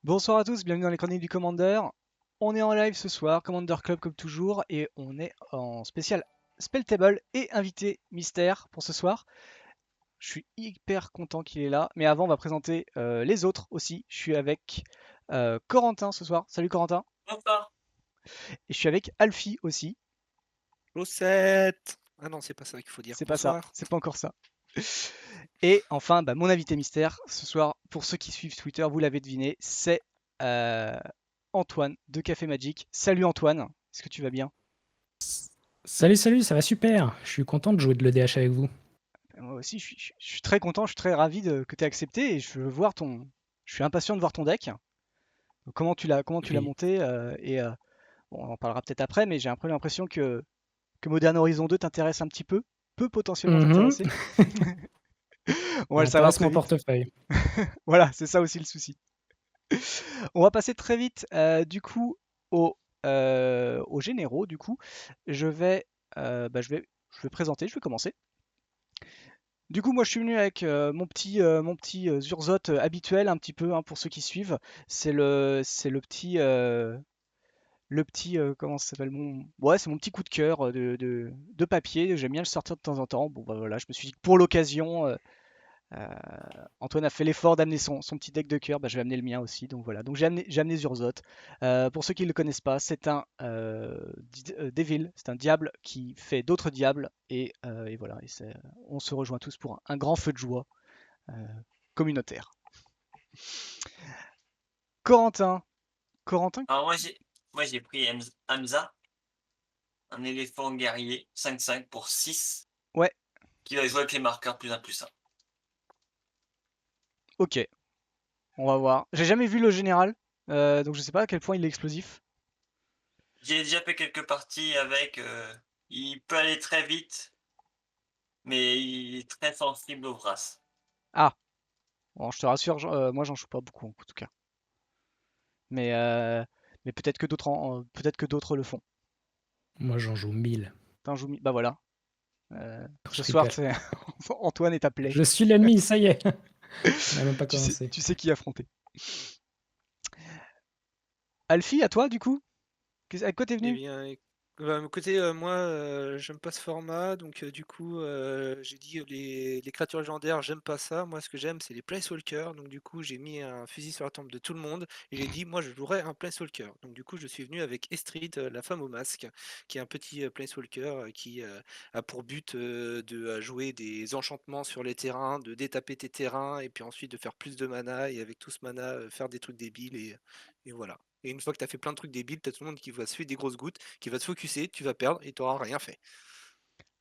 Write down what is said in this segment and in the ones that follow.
Bonsoir à tous, bienvenue dans les chroniques du Commander. On est en live ce soir, Commander Club comme toujours, et on est en spécial Spelltable et invité mystère pour ce soir. Je suis hyper content qu'il est là, mais avant on va présenter les autres aussi. Je suis avec Corentin ce soir. Salut Corentin. Bonsoir. Et je suis avec Alfie aussi. Chaussette. Ah non, c'est pas ça qu'il faut dire. C'est pas ça, Bonsoir. c'est pas encore ça. Et enfin, mon invité mystère ce soir, pour ceux qui suivent Twitter, vous l'avez deviné, c'est euh, Antoine de Café Magic. Salut Antoine, est-ce que tu vas bien? Salut, salut, ça va super. Je suis content de jouer de l'EDH avec vous. Moi aussi, je suis très content, je suis très ravi que tu aies accepté et je veux voir ton. Je suis impatient de voir ton deck. Donc, comment tu l'as Oui. monté bon, on en parlera peut-être après, mais j'ai un peu l'impression que Modern Horizon 2 t'intéresse un petit peu, peut potentiellement Mhm. t'intéresser. On va Ça le savoir intéresse très mon vite. portefeuille. Voilà, c'est ça aussi le souci. On va passer très vite du coup aux généraux. Du coup, je vais, je vais présenter, je vais commencer. Du coup, moi, je suis venu avec mon petit Zurzot habituel, un petit peu, hein, pour ceux qui suivent. C'est le petit, comment ça s'appelle ouais, c'est mon petit coup de cœur de papier. J'aime bien le sortir de temps en temps. Bon, bah voilà, je me suis dit que pour l'occasion, euh, Antoine a fait l'effort d'amener son petit deck de cœur, bah, je vais amener le mien aussi. Donc voilà, donc j'ai amené Zurzot. Pour ceux qui ne le connaissent pas, c'est un Devil, c'est un diable qui fait d'autres diables. Et voilà, on se rejoint tous pour un grand feu de joie euh, communautaire. Corentin, Corentin, Alors moi j'ai pris Hamza, un éléphant guerrier 5/5 pour 6, ouais, qui va jouer avec les marqueurs +1/+1. ok, on va voir. J'ai jamais vu le général, donc je sais pas à quel point il est explosif. J'ai déjà fait quelques parties avec. Il peut aller très vite, mais il est très sensible aux brasses. Ah, bon, je te rassure, moi j'en joue pas beaucoup en tout cas. Mais, euh, mais peut-être que d'autres le font. Moi, j'en joue 1000. Bah voilà. Je Ce soir, rigole. Antoine est appelé. Je suis l'ennemi, ça y est. On n'a même pas Tu sais, commencé. tu sais qui affronter. Alfie, à toi du coup? Avec quoi t'es Eh venu? bien, écoutez, moi, j'aime pas ce format, donc du coup, j'ai dit les créatures légendaires, j'aime pas ça. Moi, ce que j'aime, c'est les Planeswalkers. Donc du coup, j'ai mis un fusil sur la tempe de tout le monde et j'ai dit, moi, je jouerais un Planeswalker. Donc du coup, je suis venu avec Estrid, la femme au masque, qui est un petit Planeswalker qui a pour but de jouer des enchantements sur les terrains, de détaper tes terrains et puis ensuite de faire plus de mana et avec tout ce mana, faire des trucs débiles et voilà. Et une fois que tu as fait plein de trucs débiles, t'as tout le monde qui va se faire des grosses gouttes, qui va te focuser, tu vas perdre et t'auras rien fait.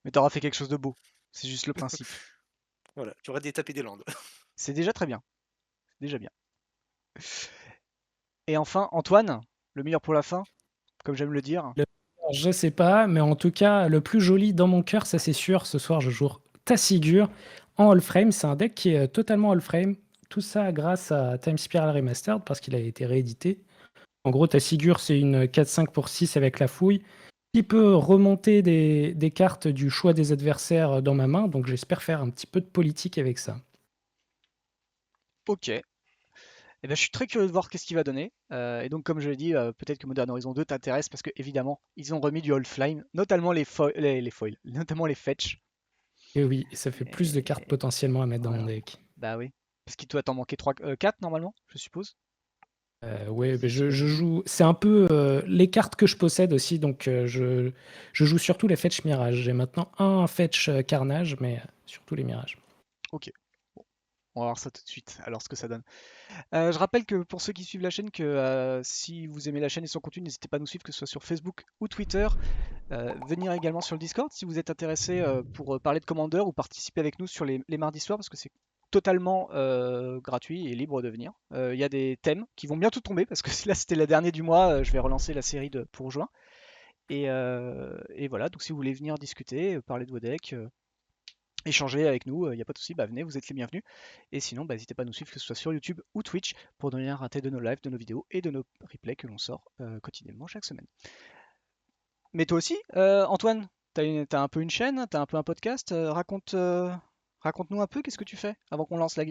Mais t'auras fait quelque chose de beau. C'est juste le principe. Voilà, tu auras détapé des landes. C'est déjà très bien. C'est déjà bien. Et enfin, Antoine, le meilleur pour la fin, comme j'aime le dire. Le- Je sais pas, mais en tout cas, le plus joli dans mon cœur, ça c'est sûr. Ce soir, je joue Tassigur en all-frame. C'est un deck qui est totalement all-frame. Tout ça grâce à Time Spiral Remastered parce qu'il a été réédité. En gros, Tassigur, c'est une 4-5 pour 6 avec la fouille qui peut remonter des cartes du choix des adversaires dans ma main. Donc j'espère faire un petit peu de politique avec ça. Ok. Eh ben, je suis très curieux de voir qu'est-ce qu'il va donner. Et donc, comme je l'ai dit, peut-être que Modern Horizon 2 t'intéresse parce que évidemment, ils ont remis du All-Flame, notamment les foils, notamment les fetch. Et oui, ça fait plus de cartes Et potentiellement à mettre dans mon voilà. deck. Bah oui. Parce qu'il doit t'en manquer 3, 4 normalement, je suppose. Ouais, mais Si je je résume. joue. C'est un peu les cartes que je possède aussi, donc je joue surtout les fetch Mirage. J'ai maintenant un fetch Carnage, mais surtout les Mirages. Ok. Bon, on va voir ça tout de suite, alors ce que ça donne. Je rappelle que pour ceux qui suivent la chaîne, que si vous aimez la chaîne et son contenu, n'hésitez pas à nous suivre, que ce soit sur Facebook ou Twitter. Venir également sur le Discord si vous êtes intéressé pour parler de Commander ou participer avec nous sur les mardis soirs parce que c'est totalement gratuit et libre de venir. Il y a des thèmes qui vont bientôt tomber parce que là c'était la dernière du mois, je vais relancer la série pour juin. Et voilà, donc si vous voulez venir discuter, parler de vos decks, échanger avec nous, il n'y a pas de souci, bah venez, vous êtes les bienvenus. Et sinon, bah, n'hésitez pas à nous suivre, que ce soit sur YouTube ou Twitch, pour ne rien rater de nos lives, de nos vidéos et de nos replays que l'on sort quotidiennement chaque semaine. Mais toi aussi, Antoine, t'as un peu une chaîne, t'as un peu un podcast. Raconte-nous un peu, qu'est-ce que tu fais avant qu'on lance la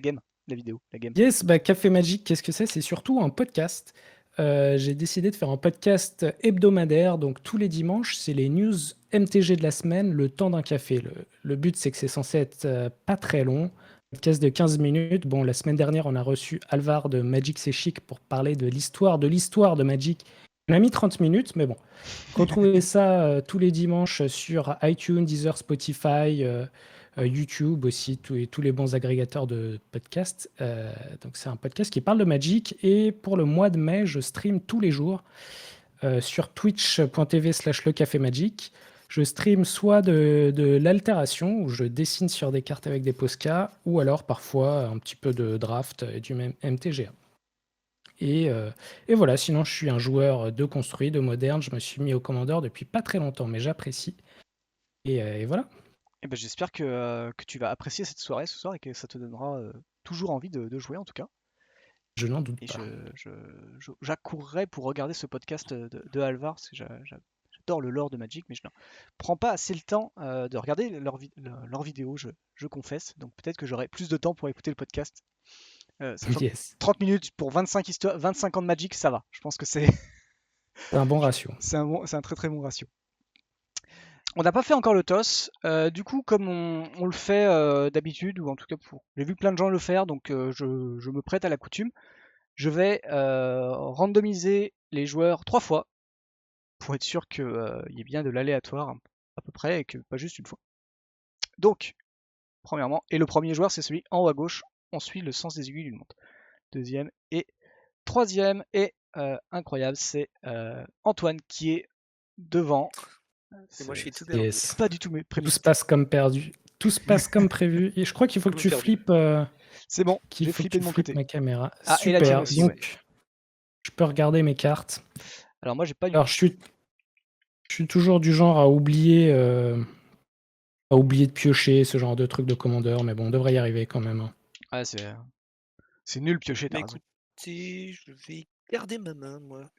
game. la vidéo, la game. Yes, bah, Café Magique, qu'est-ce que c'est? C'est surtout un podcast. J'ai décidé de faire un podcast hebdomadaire, donc tous les dimanches, c'est les news MTG de la semaine, le temps d'un café. Le but, c'est que c'est censé être pas très long, podcast de 15 minutes. Bon, la semaine dernière, on a reçu Alvar de Magic C'est Chic pour parler de l'histoire de Magic. On a mis 30 minutes, mais bon. Retrouvez ça tous les dimanches sur iTunes, Deezer, Spotify, YouTube aussi, tous les bons agrégateurs de podcasts. Donc c'est un podcast qui parle de Magic. Et pour le mois de mai, je stream tous les jours sur twitch.tv/lecafémagic. Je stream soit de l'altération, où je dessine sur des cartes avec des Posca, ou alors parfois un petit peu de draft et du même MTGA. Et voilà, sinon je suis un joueur de construit, de moderne. Je me suis mis au Commander depuis pas très longtemps, mais j'apprécie. Et voilà. Et ben, j'espère que tu vas apprécier cette soirée ce soir et que ça te donnera toujours envie de jouer en tout cas. Je n'en doute Et pas. j'accourrai pour regarder ce podcast de Alvar, parce que j'adore le lore de Magic, mais je ne prends pas assez le temps de regarder leurs vidéos, je confesse. Donc peut-être que j'aurai plus de temps pour écouter le podcast. Sachant que Yes, 30 minutes pour 25 ans de Magic, ça va. Je pense que c'est c'est un bon ratio. c'est un très très bon ratio. On n'a pas fait encore le toss. Du coup, comme on le fait d'habitude, ou en tout cas j'ai vu plein de gens le faire, donc je me prête à la coutume. Je vais randomiser les joueurs 3 fois pour être sûr qu'il y ait bien de l'aléatoire à peu près et que pas juste une fois. Donc, premièrement, et le premier joueur c'est celui en haut à gauche. On suit le sens des aiguilles d'une montre. Deuxième et troisième et incroyable, c'est Antoine qui est devant. Et moi, je suis tout C'est perdu. Yes. pas du tout Tout se prémédité. passe comme perdu. Tout se passe comme prévu. Et je crois qu'il faut que Comme tu perdu. flippes, C'est bon, qu'il j'ai faut que flippé tu de mon flippes côté. ma caméra. Ah, et la tienne Super. aussi, Donc, ouais. je peux regarder mes cartes. Alors moi j'ai pas eu. Alors, je suis toujours du genre à oublier de piocher ce genre de truc de commandeur, mais bon, on devrait y arriver quand même. Hein. Ah, c'est nul piocher, t'as Mais raison. écoutez, je vais garder ma main, moi.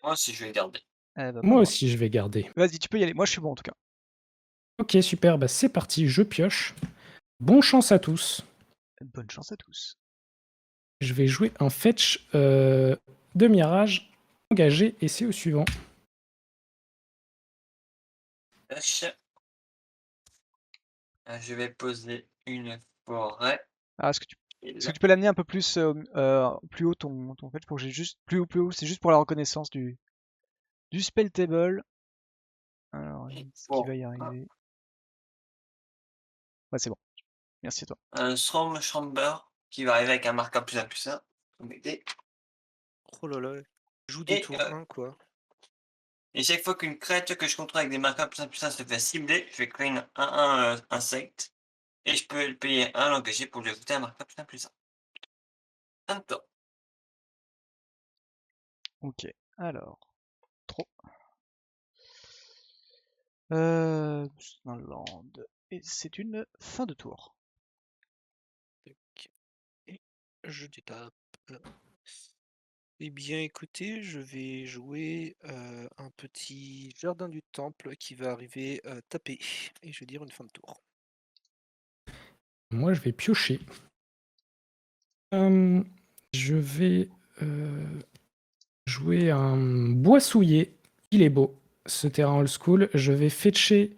Moi aussi, je vais garder. Eh bah, pas Moi aussi, je vais garder. Vas-y, tu peux y aller. Moi je suis bon en tout cas. Ok, super. Bah, c'est parti. Je pioche. Bonne chance à tous. Bonne chance à tous. Je vais jouer un fetch de mirage engagé et c'est au suivant. Lâche. Je vais poser une forêt. Ah, est-ce que Et est-ce là, que tu peux l'amener un peu plus plus haut ton fetch pour que j'ai juste plus haut, c'est juste pour la reconnaissance du spell table. Alors, est-ce qu'il pour va y arriver? Ouais, c'est bon. Merci à toi. un Storm Chamber qui va arriver avec un marqueur plus 1 plus 1. Oh là là. Joue des Et, tours 1, quoi. et chaque fois qu'une créature que je contrôle avec des marqueurs plus 1 se fait cibler, je vais créer une 1-1 insect. Et je peux le payer 1 l'engager pour lui ajouter un marqueur plus 1. Un tour. Ok. Alors, trop. Un land. Et c'est une fin de tour. Tac. Et je détape. Eh bien, écoutez, je vais jouer un petit jardin du temple qui va arriver taper. Et je vais dire une fin de tour. Moi, je vais piocher. Je vais jouer un bois souillé. Il est beau, ce terrain old school. Je vais fetcher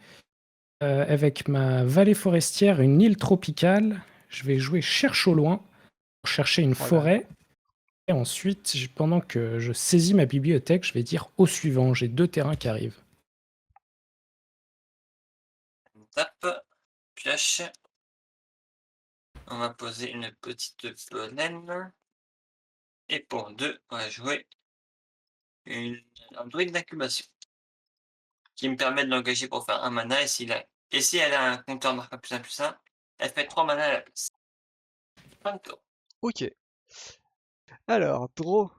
avec ma vallée forestière une île tropicale. Je vais jouer cherche au loin pour chercher une Oh là là. forêt. Et ensuite, pendant que je saisis ma bibliothèque, je vais dire au suivant. J'ai 2 terrains qui arrivent. On tape. Pioche. On va poser une petite plaine. Et pour 2, on va jouer un druide d'incubation. Qui me permet de l'engager pour faire un mana. Et si elle a un compteur marqueur plus 1, elle fait 3 mana à la place. Fin de tour. Ok. Alors, draw.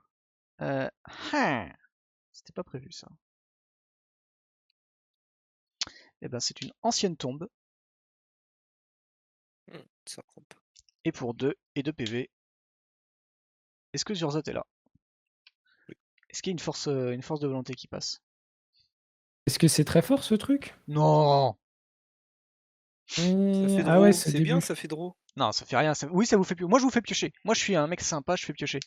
C'était pas prévu ça. Eh ben, c'est une ancienne tombe. Ça prend pas. Et pour 2 et 2 PV. Est-ce que Zurzot est là? Est-ce qu'il y a une force de volonté qui passe? Est-ce que c'est très fort ce truc? Non! Ça fait Ah ouais, draw. ce C'est bien, début. ça fait draw. Non, ça fait rien. Oui, ça vous fait Moi, je vous fais piocher. Moi, je suis un mec sympa, je fais piocher.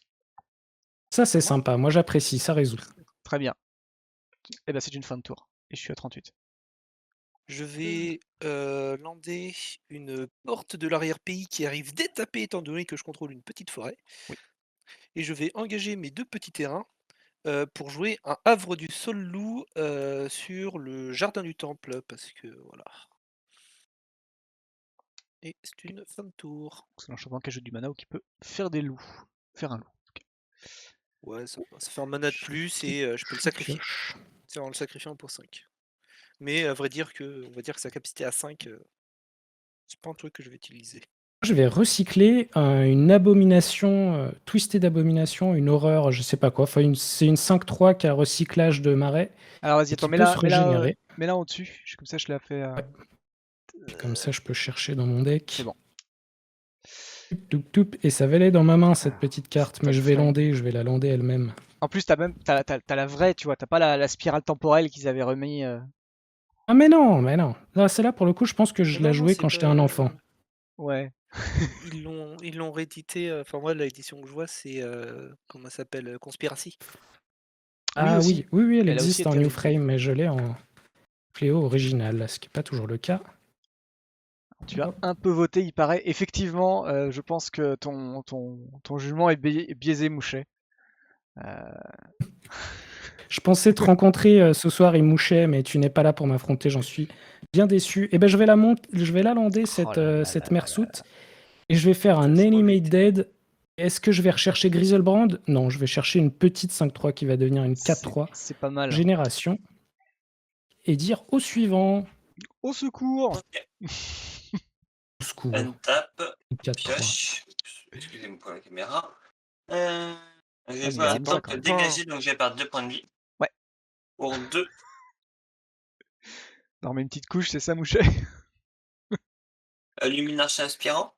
Ça, c'est Moi sympa. Moi, j'apprécie. Ça résout. Très bien. Eh ben, c'est une fin de tour. Et je suis à 38. Je vais lander une porte de l'arrière-pays qui arrive dès taper étant donné que je contrôle une petite forêt. Oui. Et je vais engager mes 2 petits terrains pour jouer un havre du Sol Loup sur le jardin du temple parce que voilà. Et c'est une fin de tour. C'est un champion qui ajoute du mana ou qui peut faire des loups. Faire un loup. Ouais, ça fait un mana de plus et je peux le sacrifier. Pioche. C'est en le sacrifiant pour 5. Mais à vrai dire on va dire que sa capacité à 5, c'est pas un truc que je vais utiliser. Je vais recycler une abomination, Twisted Abomination, une horreur, je sais pas quoi. Enfin, c'est une 5-3 qui a recyclage de marais Alors, vas-y, et attends, qui peut se régénérer. mets-là en dessus. Comme ça, je l'ai fait. Ouais. Puis comme ça, je peux chercher dans mon deck. C'est bon. Toup, toup, et ça va aller dans ma main, cette petite carte. Mais Tout à je vais fait. je vais la lander elle-même. En plus, t'as la vraie, tu vois. T'as pas la spirale temporelle qu'ils avaient remis. Ah mais non, mais non. Là, celle-là, pour le coup, je pense que je la Non, jouais c'est quand j'étais un pas. enfant. Ouais. Ils l'ont réédité. Enfin, moi, l'édition que je vois, c'est. Comment ça s'appelle Conspiracy. Oui, Ah aussi. oui, elle Elle a aussi existe en été New rééditée. Frame, mais je l'ai en Fléau original, ce qui n'est pas toujours le cas. Tu as un peu voté, il paraît. Effectivement, je pense que ton jugement est biaisé, Mouchet. Je pensais te rencontrer ce soir, Imouchet, mais tu n'es pas là pour m'affronter, j'en suis bien déçu. Et ben je vais je vais la lander, Oh là là cette là là Mersout, et je vais faire un Ça, c'est Animate mérité. Dead. Est-ce que je vais rechercher Griselbrand? Non, je vais chercher une petite 5-3 qui va devenir une 4-3 C'est pas mal. génération. Et dire au suivant. Au secours! Ok. Au secours. Une tape, 4-3. pioche. Excusez-moi pour la caméra. Je vais Vas-y, jouer un Ram, ça, quand temple même. dégagé, donc je vais perdre 2 points de vie. Ouais. Pour 2. Non, mais une petite couche, c'est ça, Mouchet? Illumination aspirant.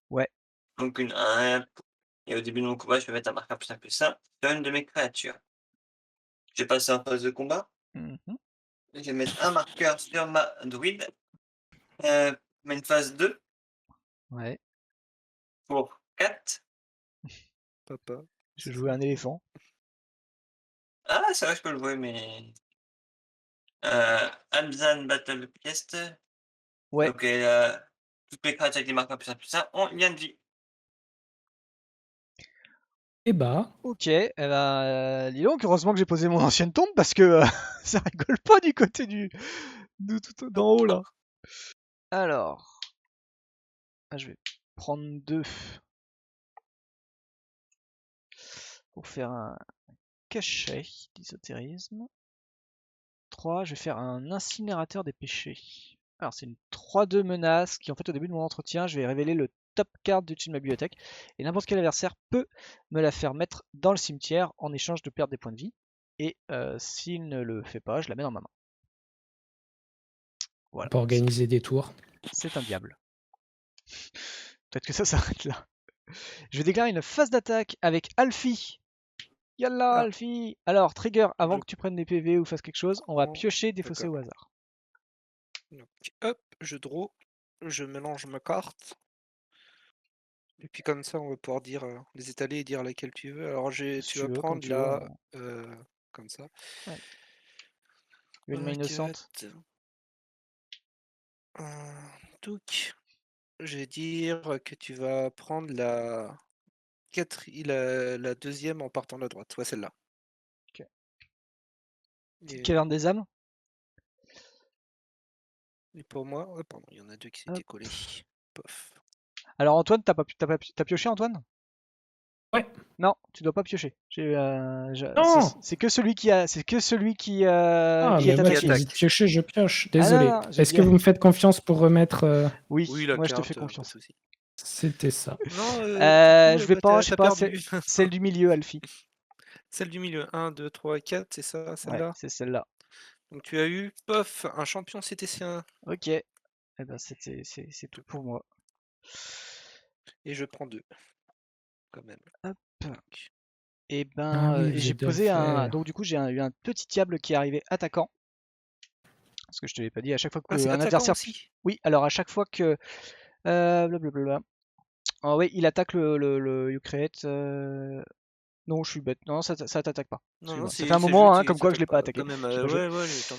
Ouais. Donc une 1. Et au début de mon combat, je vais mettre un marqueur +1/+1 sur une de mes créatures. Je vais passer en phase de combat. Mhm. Je vais mettre un marqueur sur ma druide. Mais une phase 2 Ouais. pour 4. Papa. Je jouais un éléphant. Ah, c'est vrai que je peux le jouer, mais. Abzan Battle Piest. Ouais. Donc, toutes les créatures avec des marqueurs +1/+1 ont une gain de vie. Et bah. Ok. Eh ben, dis donc, heureusement que j'ai posé mon ancienne tombe parce que ça rigole pas du côté tout d'en haut là. Alors. Je vais prendre 2 pour faire un cachet d'ésotérisme. 3, je vais faire un incinérateur des péchés. Alors c'est une 3-2 menace qui en fait au début de mon entretien, je vais révéler le top card du dessus de ma bibliothèque et n'importe quel adversaire peut me la faire mettre dans le cimetière en échange de perdre des points de vie. Et s'il ne le fait pas, je la mets dans ma main. On Voilà, peut organiser des tours. c'est un diable. Peut-être que ça s'arrête là. Je vais déclarer une phase d'attaque avec Alfie. Yallah, Ah. Alfie! Alors, trigger, avant Je que tu prennes des PV ou fasses quelque chose, on va prends. piocher, défausser D'accord. au hasard. Donc, hop, je draw. Je mélange ma carte. Et puis comme ça, on va pouvoir dire les étaler et dire laquelle tu veux. Alors Si tu tu vas veux, comme prendre tu veux. la comme ça. Une main innocente. Touc. Je vais dire que tu vas prendre la deuxième en partant de la droite, soit celle-là. Ok. Et, Caverne des âmes. et pour moi, oh, pardon, il y en a 2 qui s'étaient collés. Pof. Alors Antoine, t'as pioché Antoine? Ouais. Non, tu dois pas piocher. Non. C'est que celui qui Ah, est mais moi, attaqué. tu me dis de piocher, je pioche. Ah non, Désolé. non, j'ai Est-ce dit- que vous me faites confiance pour remettre. Oui, Oui, la moi je te carte, fais pas de confiance. souci. C'était ça. Non, Je vais bah, pas, je sais t'as pas, perdu. celle du milieu, Alfie. Celle du milieu, 1, 2, 3, 4, c'est ça, Ouais, celle-là? c'est celle-là. Donc tu as eu, pof, un champion cétécien. Ok. Eh ben c'est tout pour moi. Et je prends 2, quand même. Hop. Donc, Et Ah ben, oui, et vous j'ai êtes de le posé un. faire. Donc du coup, j'ai eu un petit diable qui est arrivé attaquant. Parce que je te l'ai pas dit, à chaque fois Ah, c'est qu'un attaquant adversaire... aussi. Oui, alors à chaque fois que... blablabla. Ah oui, il attaque le You Create. Non, je suis bête. Non, ça t'attaque pas. Non, non, Excuse-moi. Ça fait un c'est juste, moment, hein, comme ça quoi je l'ai attaque pas pas. attaqué. Quand même, J'ai pas joué. ouais, ouais, j'étais en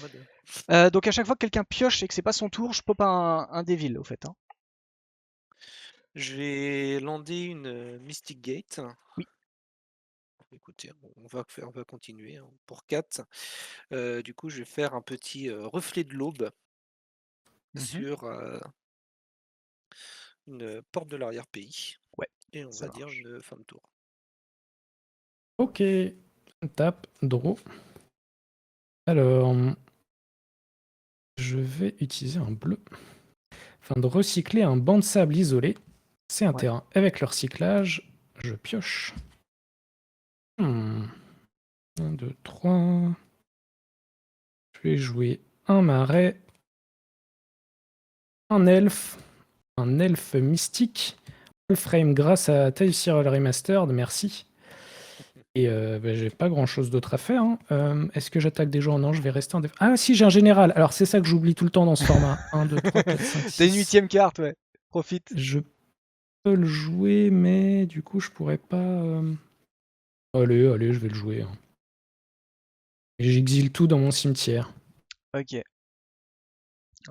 mode. Donc à chaque fois que quelqu'un pioche et que c'est pas son tour, je pop un Devil au fait. Hein. Je vais lander une Mystic Gate. Oui. Écoutez, bon, on va continuer hein, pour 4. Du coup, je vais faire un petit reflet de l'aube sur une porte de l'arrière-pays. Ouais, Et on ça va dire marche. une fin de tour. Ok, tape, draw. Alors, je vais utiliser un bleu afin de recycler un banc de sable isolé. C'est un Ouais. terrain avec le recyclage. Je pioche. 1, 2, 3. Je vais jouer un marais, un elfe mystique. Frame grâce à Tile Serial Remastered, merci. Et j'ai pas grand chose d'autre à faire. Hein. Est-ce que j'attaque des joueurs? Non, je vais rester en défense. Ah si, j'ai un général. Alors c'est ça que j'oublie tout le temps dans ce format. 1, 2, 3, 4, 5, 6. T'as une 8ème carte, ouais. Profite. Je peux le jouer, mais du coup, je pourrais pas. Allez, je vais le jouer. Hein. Et j'exile tout dans mon cimetière. Ok.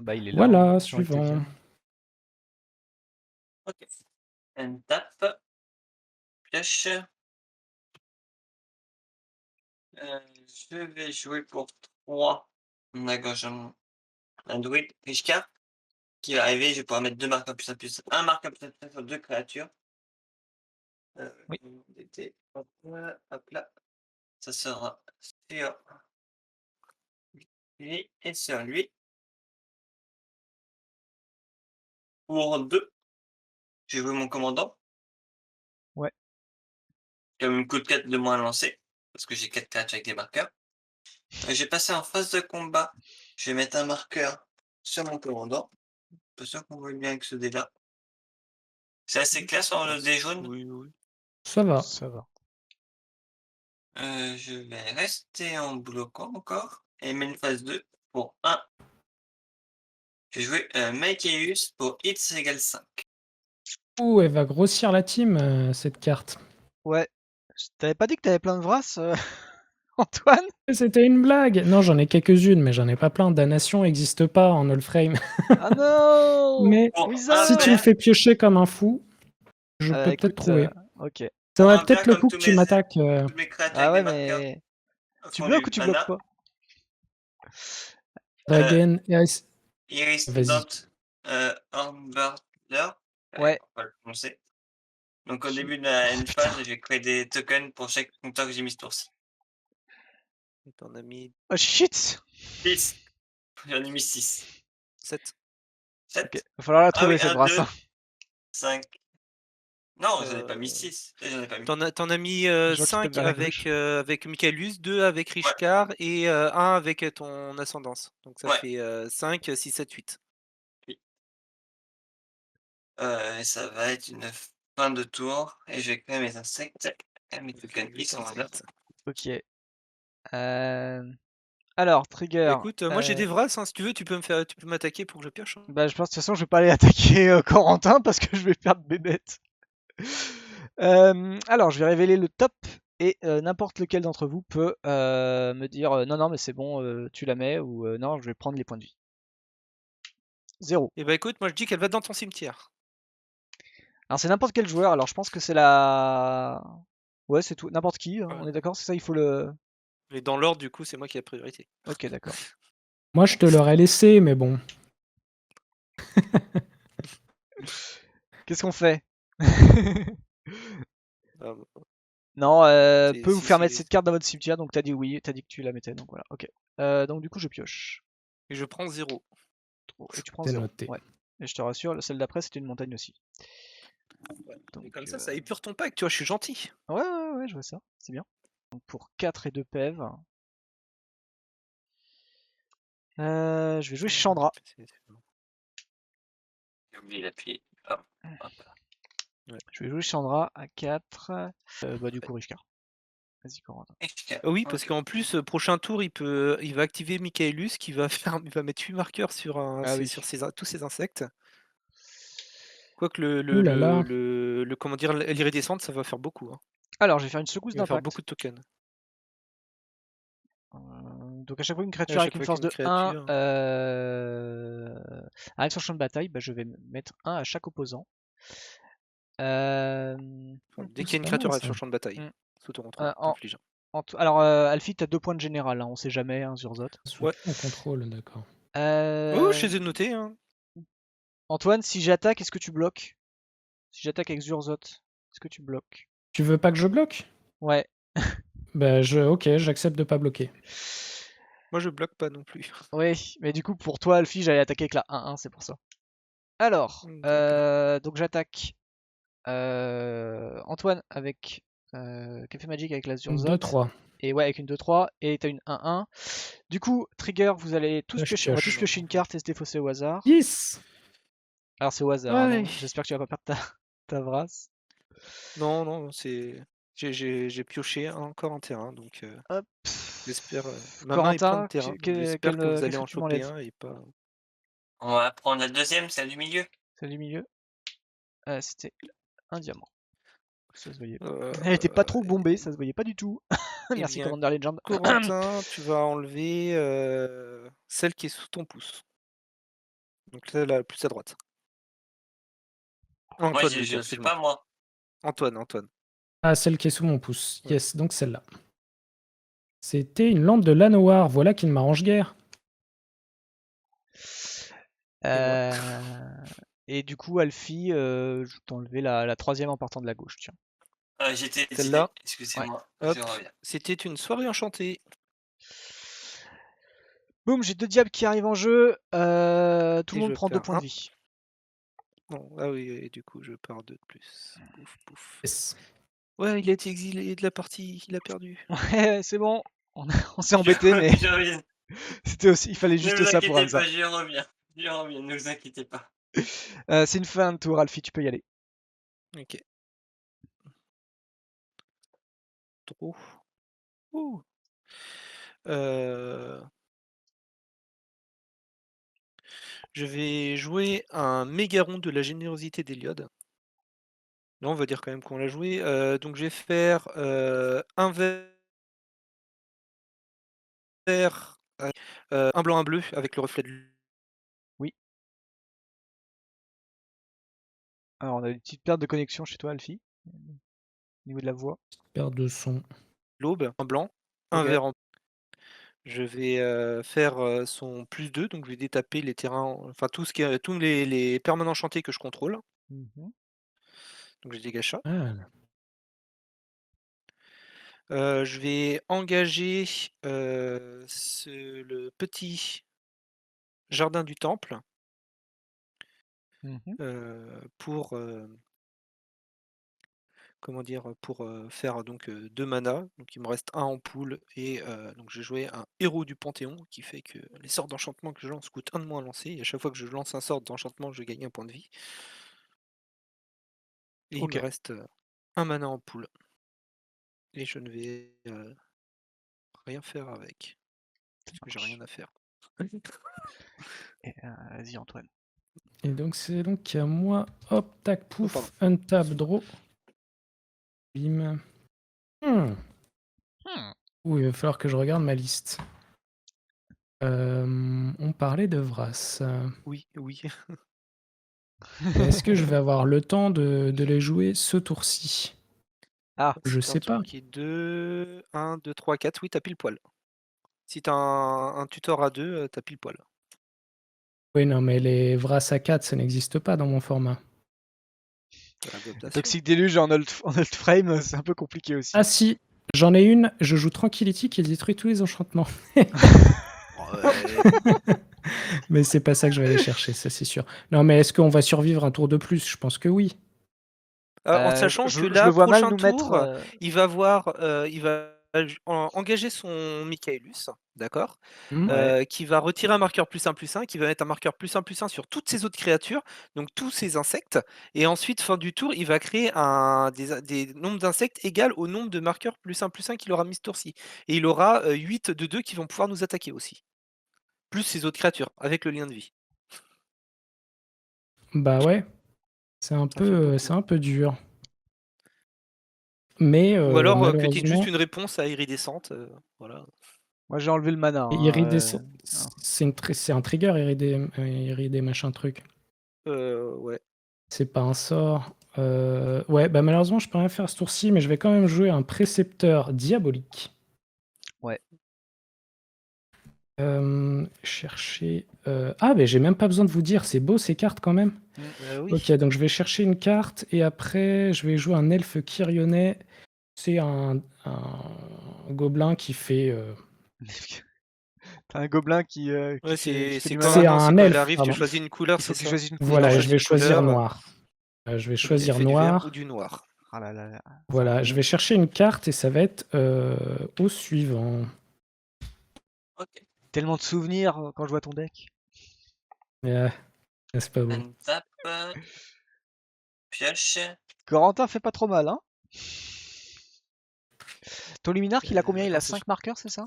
Bah il est là, hein, Voilà, j'ai envie de te suivant. dire. Ok. Une tape. Pioche. Je vais jouer pour 3. On a gauche un druide Richcard qui va arriver. Je vais pouvoir mettre 2 marques en plus 1 marque en plus sur 2 créatures. Oui. Hop là. Ça sera sur lui et sur lui. Pour 2. Je vais jouer mon commandant. Ouais. Comme une coup de 4 de moins à lancer. Parce que j'ai 4 créatures avec des marqueurs. Je vais passer en phase de combat. Je vais mettre un marqueur sur mon commandant. Pas sûr qu'on voit bien avec ce dé là. C'est assez clair sur le dé jaune. Oui, oui. Ça va. Ça va. Je vais rester en bloquant encore. Et mettre une phase 2 pour 1. Je vais jouer Maikeus pour Hits égale 5. Ouh, elle va grossir la team, cette carte. Ouais. T'avais pas dit que t'avais plein de Vras, Antoine? C'était une blague. Non, j'en ai quelques-unes, mais j'en ai pas plein. Damnation n'existe pas en Allframe. Ah non! Mais Bon, si tu me Wizard! fais piocher comme un fou, je peux peut-être Écoute, trouver. ok. Ça Pour aurait un vert peut-être le comme coup que tu m'attaques. toutes mes créatures Ah avec ouais, des marqueurs mais... Tu font bloques ou du tu bloques mana. pas? Dragon. Iris Vas-y. Dot Hornburner. Ouais. On va le prononcer. Donc au début de la Oh, end phase, je vais créer des tokens pour chaque compteur que j'ai mis ce tour-ci. Et t'en as mis Oh shit! 6. J'en ai mis 6. 7. 7. Ok, va falloir la Ah trouver oui, cette 1, brasse. 2, hein. 5. Non, j'en ai pas mis 6. J'en ai pas mis. T'en as mis Je vois qu'il tape 5 vers la gauche. avec Michaelus, 2 avec Ouais. Richcard et 1 avec ton ascendance. Donc ça Ouais. fait 5, 6, 7, 8. Et ça va être une fin de tour. Et je vais créer mes insectes. Et mes tokens qui sont là. Ok. Alors, trigger. Bah écoute, moi j'ai des Vras, hein, si tu veux, tu peux m'attaquer pour que je pioche. Hein. Bah, je pense de toute façon, je vais pas aller attaquer Corentin parce que je vais perdre mes bêtes. Alors, je vais révéler le top et n'importe lequel d'entre vous peut me dire non, non, mais c'est bon, tu la mets ou non, je vais prendre les points de vie. 0. Et bah écoute, moi je dis qu'elle va dans ton cimetière. Alors, c'est n'importe quel joueur, alors je pense que c'est la. Ouais, c'est tout. N'importe qui, hein, Ouais. on est d'accord, c'est ça, il faut le. Mais dans l'ordre, du coup, c'est moi qui ai la priorité. Ok, d'accord. Moi, je te l'aurais laissé, mais bon. Qu'est-ce qu'on fait? Ah, Non, C'est- peut vous si- faire si- mettre cette carte dans votre cimetière, donc t'as dit oui, t'as dit que tu la mettais, donc voilà, ok. Donc du coup, je pioche. Et je prends 0. Et tu prends C'est 0. noté. Ouais. Et je te rassure, celle d'après, c'était une montagne aussi. Donc, Et comme ça épure ton pack, tu vois, je suis gentil. Ouais, je vois ça, c'est bien. Donc pour 4 et 2 PEV, je vais jouer Chandra. J'ai oublié d'appuyer. Hop. Je vais jouer Chandra à 4. Bah du coup, Richcard. Vas-y, Corentin. Oui, parce qu'en plus, prochain tour, il va activer Michaelus il va mettre 8 marqueurs sur Ah oui. tous ces insectes. Quoique Ouh là là. comment dire, l'iridescente, ça va faire beaucoup. Hein. Alors, je vais faire une secousse Il va faire d'impact. beaucoup de tokens. Donc à chaque fois une créature À avec chaque une fois force qu'une de 1 créature. arrive sur le champ de bataille, bah, je vais mettre 1 à chaque opposant. Euh, Dès qu'il y a c'est une pas créature mal, arrive ça. sur le champ de bataille, Mm. sous ton contrôle, en- t'infliges. Alors, Alfie, t'as 2 points de général, hein, on sait jamais, hein, Zurzot. Sous Ouais. ton contrôle, d'accord. Oh, je les ai notés. Hein. Antoine, si j'attaque, est-ce que tu bloques? Si j'attaque avec Zurzot, est-ce que tu bloques? Tu veux pas que je bloque? Ouais. Bah, ok, j'accepte de pas bloquer. Moi, je bloque pas non plus. Oui, mais du coup, pour toi, Alfie, j'allais attaquer avec la 1-1, c'est pour ça. Alors, D'accord. donc j'attaque Antoine avec Café Magic avec la Zurzot. 2-3. Et ouais, avec une 2-3, et t'as une 1-1. Du coup, Trigger, vous allez tous Là, je piocher, on va tous pioche. piocher une carte et se défausser au hasard. 10. Alors c'est au hasard, hein, Ouais. non, j'espère que tu vas pas perdre ta brasse. Non, c'est. J'ai pioché encore un terrain, donc Hop. j'espère. Ma main est plein de Corentin, terrain, donc j'espère que vous allez qu'est-ce que en tu choper m'enlèves? un et pas. On va prendre la deuxième, celle du milieu. Celle du milieu. C'était un diamant. Ça se voyait pas. Euh, Elle était pas trop bombée, ça se voyait pas du tout. Eh Merci bien, Commander Legend. Corentin, tu vas enlever celle qui est sous ton pouce. Donc celle la plus à droite. Moi, Antoine, je veux dire, ne suis excuse-moi. pas moi. Antoine. Ah, celle qui est sous mon pouce. Ouais. Yes, donc celle-là. C'était une lampe de Lanoir, voilà qui ne m'arrange guère. Et du coup, Alfie, je vais t'enlever la troisième en partant de la gauche, tiens. J'étais Celle-là. décidé. Excusez-moi, Hop, je reviens. c'était une soirée enchantée. Boum, j'ai 2 diables qui arrivent en jeu. Tout le Et monde je prend 2 perds points de un. vie. Bon, ah oui, et du coup, je pars 2 de plus. Pouf. Yes. Ouais, il a été exilé de la partie, il a perdu. Ouais, c'est bon. On s'est embêté, mais Je reviens. c'était aussi, il fallait Ne juste vous ça pour inquiétez Hamza. pas, je reviens. Je reviens, ne vous inquiétez pas. C'est une fin de tour, Alfie, tu peux y aller. Ok. Trop. Ouh. Je vais jouer un mégaron de la générosité d'Eliod. Non, on va dire quand même qu'on l'a joué. Donc je vais faire un vert, un blanc, un bleu avec le reflet de Alors, on a une petite perte de connexion chez toi, Alfie, au niveau de la voix. Perte de son. l'aube, un blanc, un Ok. vert en. Je vais faire son plus 2, donc je vais détaper les terrains, enfin tous les permanents enchantés que je contrôle. Mhm. Donc je dégage ça. Ah, Je vais engager le petit jardin du temple Mhm. pour comment dire, pour faire donc 2 mana. Donc il me reste un en pool et donc j'ai joué un héros du Panthéon qui fait que les sorts d'enchantement que je lance coûtent 1 de moins à lancer. Et à chaque fois que je lance un sort d'enchantement, je gagne un point de vie. Et il Ok. me reste un mana en pool. Et je ne vais rien faire avec. Parce que j'ai rien à faire. Et, vas-y, Antoine. et donc c'est donc à moi. Hop, tac, pouf, pardon. untap, draw. Bim. Ouh, il va falloir que je regarde ma liste. On parlait de Vras. Oui. Est-ce que je vais avoir le temps de les jouer ce tour-ci? Ah, Je C'est un sais tour pas. qui est 2, 1, 2, 3, 4. Oui, t'as pile poil. Si t'as un tutor à 2, t'as pile poil. Oui, non, mais les Vras à 4, ça n'existe pas dans mon format. Toxic Deluge en old frame, c'est un peu compliqué aussi. Ah si, j'en ai une, je joue Tranquility qui détruit tous les enchantements. Mais c'est pas ça que je vais aller chercher, ça c'est sûr. Non, mais est-ce qu'on va survivre un tour de plus? Je pense que oui. En sachant je que le là, vois mal prochain nous tour, mettre. il va avoir, il va engager son Michaelus, d'accord, Ouais. qui va retirer un marqueur +1/+1, qui va mettre un marqueur +1/+1 sur toutes ses autres créatures, donc tous ses insectes, et ensuite, fin du tour, il va créer des nombres d'insectes égal au nombre de marqueurs +1/+1 qu'il aura mis ce tour-ci. Et il aura 8 de 2 qui vont pouvoir nous attaquer aussi. Plus ses autres créatures, avec le lien de vie. Bah ouais, c'est Ça fait beaucoup. un peu dur. Mais Ou alors que tu aies juste malheureusement, une réponse à iridescente, voilà. Moi, j'ai enlevé le mana. iridescent, Non. c'est un trigger, iridé machin truc. Ouais. C'est pas un sort. Ouais, bah malheureusement, je peux rien faire ce tour-ci, mais je vais quand même jouer un précepteur diabolique. Ouais. Chercher. Ah, mais j'ai même pas besoin de vous dire, c'est beau ces cartes quand même. Oui. Ok, donc je vais chercher une carte et après je vais jouer un elfe Kyrionnais. C'est un gobelin qui fait. T'as un gobelin qui Ouais, fait c'est du comme C'est mana. maintenant, un c'est quand il elfe, arrive, tu pardon. choisis une couleur, Il faut c'est que tu ça? choisisses une Voilà, couleur. et choisis je vais une choisir couleur, noir. Je vais elle choisir fait du vert noir. ou du noir. Ah là là là. Voilà, je vais chercher une carte et ça va être au suivant. Ok. Tellement de souvenirs quand je vois ton deck. C'est pas beau. Un tap. Pioche. Corentin fait pas trop mal, hein. Ton luminaire, il a combien? Il a Ah, c'est 5 marqueurs, c'est ça?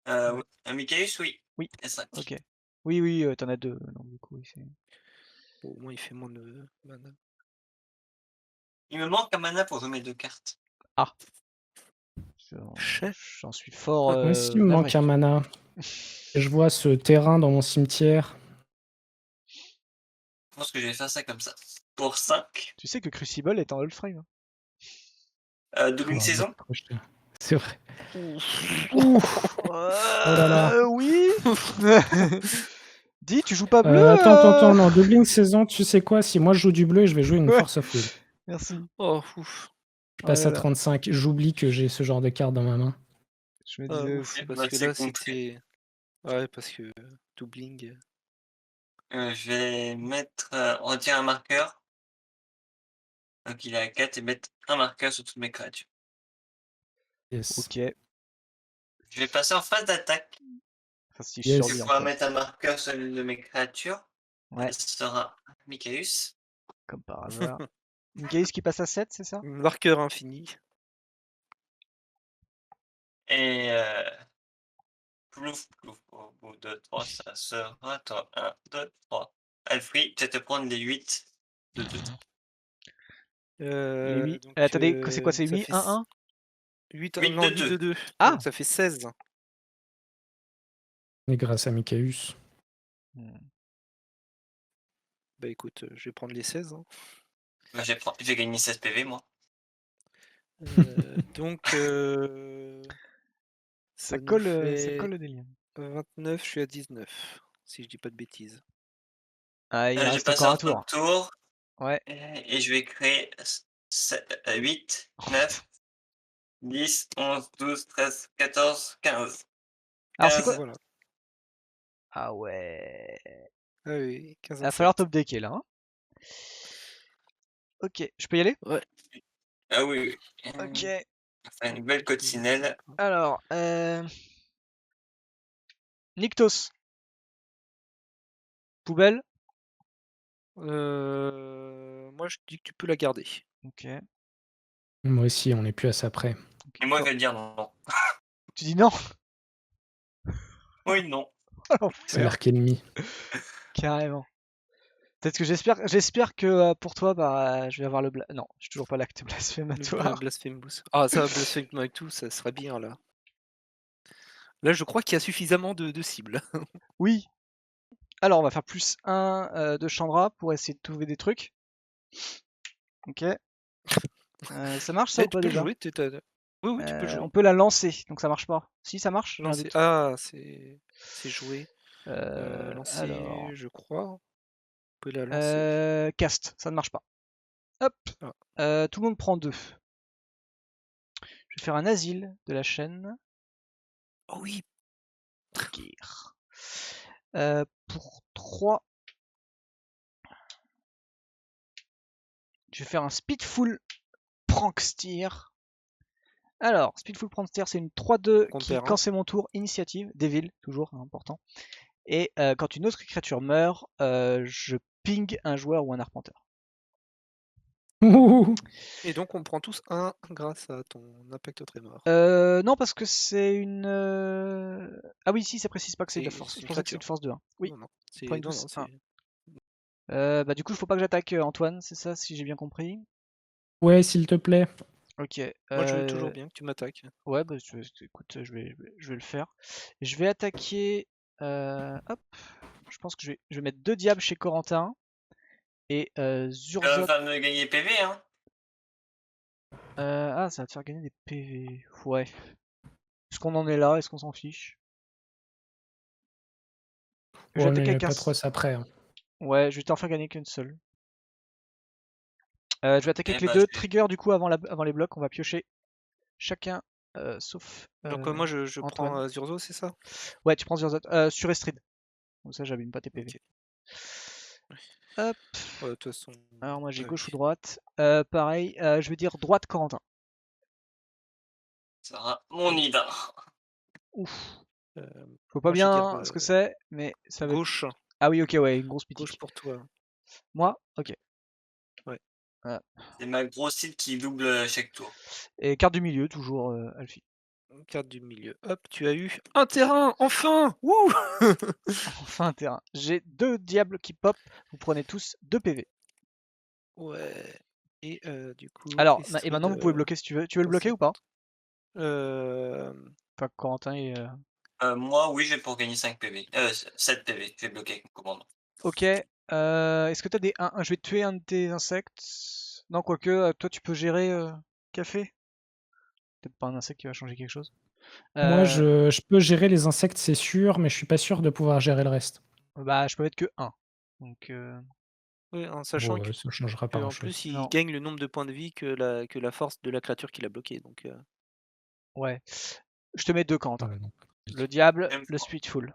Ouais. Un Michaeus, oui. Oui. Et 5. Ok. Oui, oui, t'en as 2. Donc, du coup, oui, Bon, au moins, il fait moins de mana. Il me manque un mana pour jouer mes 2 cartes. Ah. Chais. J'en suis fort Moi aussi, il me navré. manque un mana. Je vois ce terrain dans mon cimetière. Je pense que je vais faire ça comme ça. Pour 5. Tu sais que Crucible est en Oldframe. Double une Oh, saison. trop cher. C'est vrai. Ouf. Ouf. Oh là là. Oui. Dis, tu joues pas bleu Attends, non, doubling saison, tu sais quoi? Si moi je joue du bleu, je vais jouer une Ouais. Force of Will. Merci. Oh, ouf. Je passe là à là. 35. J'oublie que j'ai ce genre de carte dans ma main. Je me Ah, disais ouf, aussi. parce Bah, que c'est là, concret. c'était... Ouais, parce que doubling... Je vais mettre. On retire un marqueur. Donc il est à 4 et mettre un marqueur sur toutes mes créatures. Yes. Ok. Je vais passer en phase d'attaque. Enfin, si je Yes. Je survis vais en pouvoir fait. mettre un marqueur sur l'une de mes créatures. Ouais, Ce sera Michaeus. comme par hasard. Une Gaïs qui passe à 7, c'est ça? Marqueur infini. Et plouf, plouf, au bout de 3, ça sera toi. 1, 2, 3. Alfred, tu vas te prendre les 8 de 2. Les 8. Donc, Attendez, c'est quoi? C'est ça 8, fait 1, 1? 8, 8 non, de 8 de 2. 2. Ah! Donc ça fait 16. Et grâce à Michaeus. Bah écoute, je vais prendre les 16. Hein. Bah, j'ai gagné 16 PV, moi. Donc, Ça ça nous colle fait le délire. 29, je suis à 19, si je dis pas de bêtises. Ah, il J'ai reste passé encore un un tour. tour. Ouais. Et je vais créer 8, 9, 10, 11, 12, 13, 14, 15. Alors c'est quoi? Voilà. Ah ouais. Ah oui, 15 Il va falloir insectes. top decker là. Hein. Ok, je peux y aller? Ouais. Ah oui, oui. Ok. On fait une belle coccinelle. Alors, Nyctos. Poubelle. Moi, je dis que tu peux la garder. Ok. Moi aussi, on n'est plus à ça près. Et moi, je vais dire non. Tu dis non? Oui, non. C'est l'arc ennemi. Carrément. Peut-être que j'espère que pour toi, bah, je vais avoir le non, j'ai toujours pas l'acte blasphématoire. Blasphemous. Ah, ça, Blasphemous et tout, ça serait bien là. Là, je crois qu'il y a suffisamment de cibles. Oui. Alors, on va faire plus 1 de Chandra pour essayer de trouver des trucs. Ok. Ça marche ça ou Tu pas peux déjà? jouer, oui, tu peux jouer. On peut la lancer, donc ça marche pas. Si, ça marche? J'ai un doute. Ah, c'est joué. Lancer, Alors, je crois. On peut la lancer. cast, ça ne marche pas. Hop. Ah. Tout le monde prend 2. Je vais faire un asile de la chaîne. Oh oui. Gear. Pour 3. Je vais faire un Speedful Pranksteer. Alors, Speedful Prankster, c'est une 3-2 Compte qui, perd, quand hein. c'est mon tour, initiative, Devil, toujours important. Et quand une autre créature meurt, je ping un joueur ou un arpenteur. Ouh. Et donc on prend tous un grâce à ton impact très mort. Non, parce que c'est une. Ah oui, si, ça précise pas que c'est de la C'est force. c'est Je une pensais que c'est une créature. force de 1. Oui, Non, non, prends une non, douce 1. c'est. Bah, du coup, il faut pas que j'attaque Antoine, c'est ça, si j'ai bien compris. Ouais, s'il te plaît. Ok. Moi je veux toujours bien que tu m'attaques. Ouais, bah, écoute, je vais le faire. Je vais attaquer. Hop. Je pense que je vais mettre 2 diables chez Corentin. Et Zurzot. Ça me gagner PV, hein. Ah, ça va te faire gagner des PV. Ouais. Est-ce qu'on en est là? Est-ce qu'on s'en fiche? Je vais Ouais, attaquer mais avec un. pas trop ça après, hein. Ouais, je vais t'en faire gagner qu'une seule. Je vais attaquer Et avec les bah, deux. Trigger, du coup, avant les blocs, on va piocher chacun, sauf Donc moi je Antoine. prends Zurzo, c'est ça? Ouais, tu prends Zurzot. Sur Estrid. Comme ça, j'abîme pas tes PV. Ok. Hop. Ouais, de toute façon. Alors, moi, j'ai ouais, gauche ou oui. droite. Pareil, je vais dire droite Corentin. ça sera mon Nida. Ouf. Euh, Faut pas moi je vais dire bien ce que c'est, mais ça va être. gauche. Ah oui, ok, ouais, une grosse Gauche pitique. pour toi. Moi? Ok. Ouais. Voilà. C'est ma grosse île qui double chaque tour. Et carte du milieu, toujours Alfie. Carte du milieu. Hop, tu as eu un terrain, enfin! Wouh! Enfin un terrain. J'ai 2 diables qui pop. Vous prenez tous 2 PV. Ouais. Et du coup, Alors, et Estrid, maintenant vous pouvez bloquer si tu veux. Tu veux le bloquer ou pas? 150. Enfin, Corentin et. Moi, oui, j'ai pour gagner 5 PV. 7 PV, je vais bloquer avec mon commandant. Ok. Est-ce que t'as des. Je vais tuer un de tes insectes. Non, quoique, toi tu peux gérer café. Peut-être pas un insecte qui va changer quelque chose. Moi, Euh, je peux gérer les insectes, c'est sûr, mais je suis pas sûr de pouvoir gérer le reste. Bah, je peux mettre que 1. Donc, Oui, en sachant Bon, ça changera pas que en grand-chose. plus il non. gagne le nombre de points de vie que la force de la créature qu'il a bloqué. Donc Ouais. Je te mets 2, Corentin. Ouais, non. Le diable, J'aime le pas. speedful.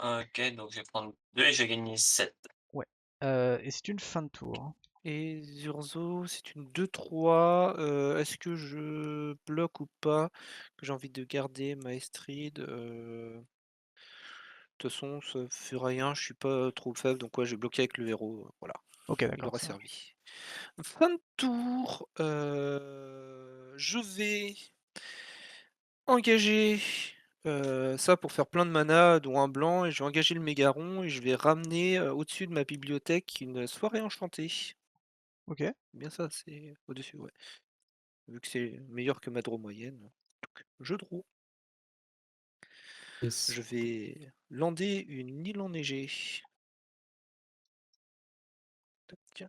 Ok, donc je vais prendre 2 et je vais gagner 7. Ouais. Et c'est une fin de tour. et Zurzo, c'est une 2-3. Est-ce que je bloque ou pas? Que j'ai envie de garder Maestrid. De toute façon, ça fait rien, je suis pas trop faible, donc ouais, j'ai bloqué avec le héros. Voilà, Ok, il d'accord, aura ça marche. servi. Fin de tour. Je vais engager ça pour faire plein de mana, dont un blanc, et je vais engager le Mégaron et je vais ramener au-dessus de ma bibliothèque une soirée enchantée. Ok. Bien ça, c'est au-dessus, ouais. Vu que c'est meilleur que ma draw moyenne. Donc, je draw. Yes. Je vais lander une île enneigée. Tac.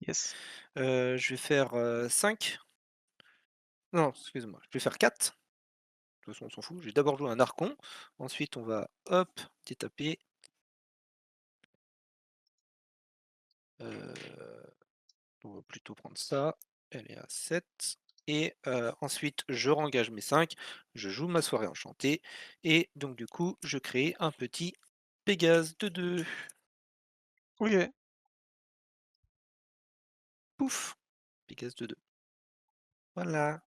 Yes. Je vais faire 5. Non, excuse-moi, je vais faire 4. De toute façon, on s'en fout. Je vais d'abord jouer un Archon. Ensuite, on va, hop, détaper. On va plutôt prendre ça. Elle est à 7. Et ensuite, je rengage mes 5. Je joue ma soirée enchantée. Et donc, du coup, je crée un petit Pégase de 2. Ok. Pouf, Pégase de 2. Voilà.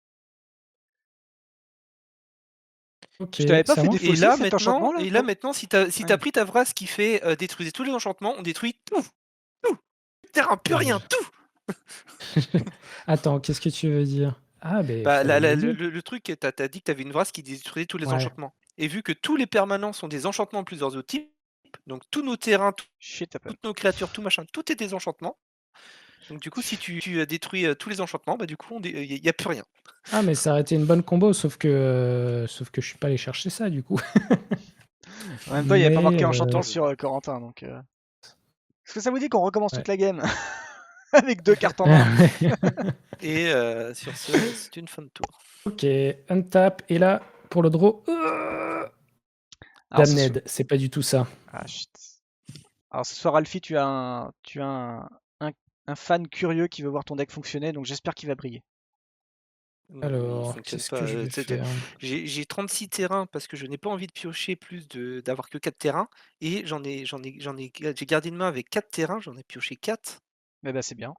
Ok, Je t'avais pas c'est à fait moi? défausser cet enchantement là? Maintenant, si t'as Ouais. pris ta phrase qui fait détruisez tous les enchantements, on détruit tout, tout, terrain, plus rien, tout. Attends, qu'est-ce que tu veux dire? Ah, beh, Bah, fallait me le dire. le truc, t'as dit que t'avais une phrase qui détruisait tous les Ouais. enchantements. Et vu que tous les permanents sont des enchantements de plusieurs autres types, donc tous nos terrains, Shit happen. toutes nos créatures, tout machin, tout est des enchantements. Donc du coup, si tu détruis tous les enchantements, bah du coup, il n'y a plus rien. Ah, mais ça aurait été une bonne combo, sauf que je suis pas allé chercher ça, du coup. En même temps, il n'y avait pas Mais marqué Attends, enchantement je... sur Corentin, donc. Est-ce que ça vous dit qu'on recommence ouais. toute la game avec 2 cartes en main? Et sur ce, c'est une fin de tour. Ok, untap, et là, pour le draw... Alors, ce soir... Damned, c'est pas du tout ça. Ah shit. Alors ce soir, Alfie, tu as un fan curieux qui veut voir ton deck fonctionner, donc j'espère qu'il va briller. Non, mais il Alors, fonctionne qu'est-ce que pas. je vais faire? J'ai 36 terrains parce que je n'ai pas envie de piocher plus d'avoir que 4 terrains. Et j'ai gardé une main avec 4 terrains, j'en ai pioché 4. Mais bah c'est bien.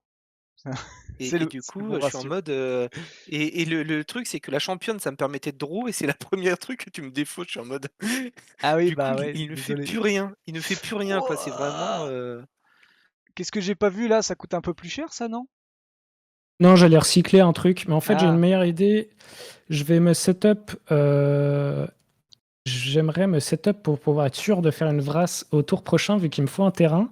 C'est du c'est le coup, bon je suis en ratio. mode. Et le truc, c'est que la championne, ça me permettait de draw, et c'est la première truc que tu me défausses. Je suis en mode. Ah oui, Du coup, bah ouais, il ne fait désolé. plus rien. Il ne fait plus rien, quoi. C'est vraiment. Ouah. Qu'est-ce que j'ai pas vu là? Ça coûte un peu plus cher, ça, non? Non, j'allais recycler un truc, mais en fait, j'ai une Ah, meilleure idée. Je vais me setup. J'aimerais me setup pour pouvoir être sûr de faire une vrasse au tour prochain, vu qu'il me faut un terrain.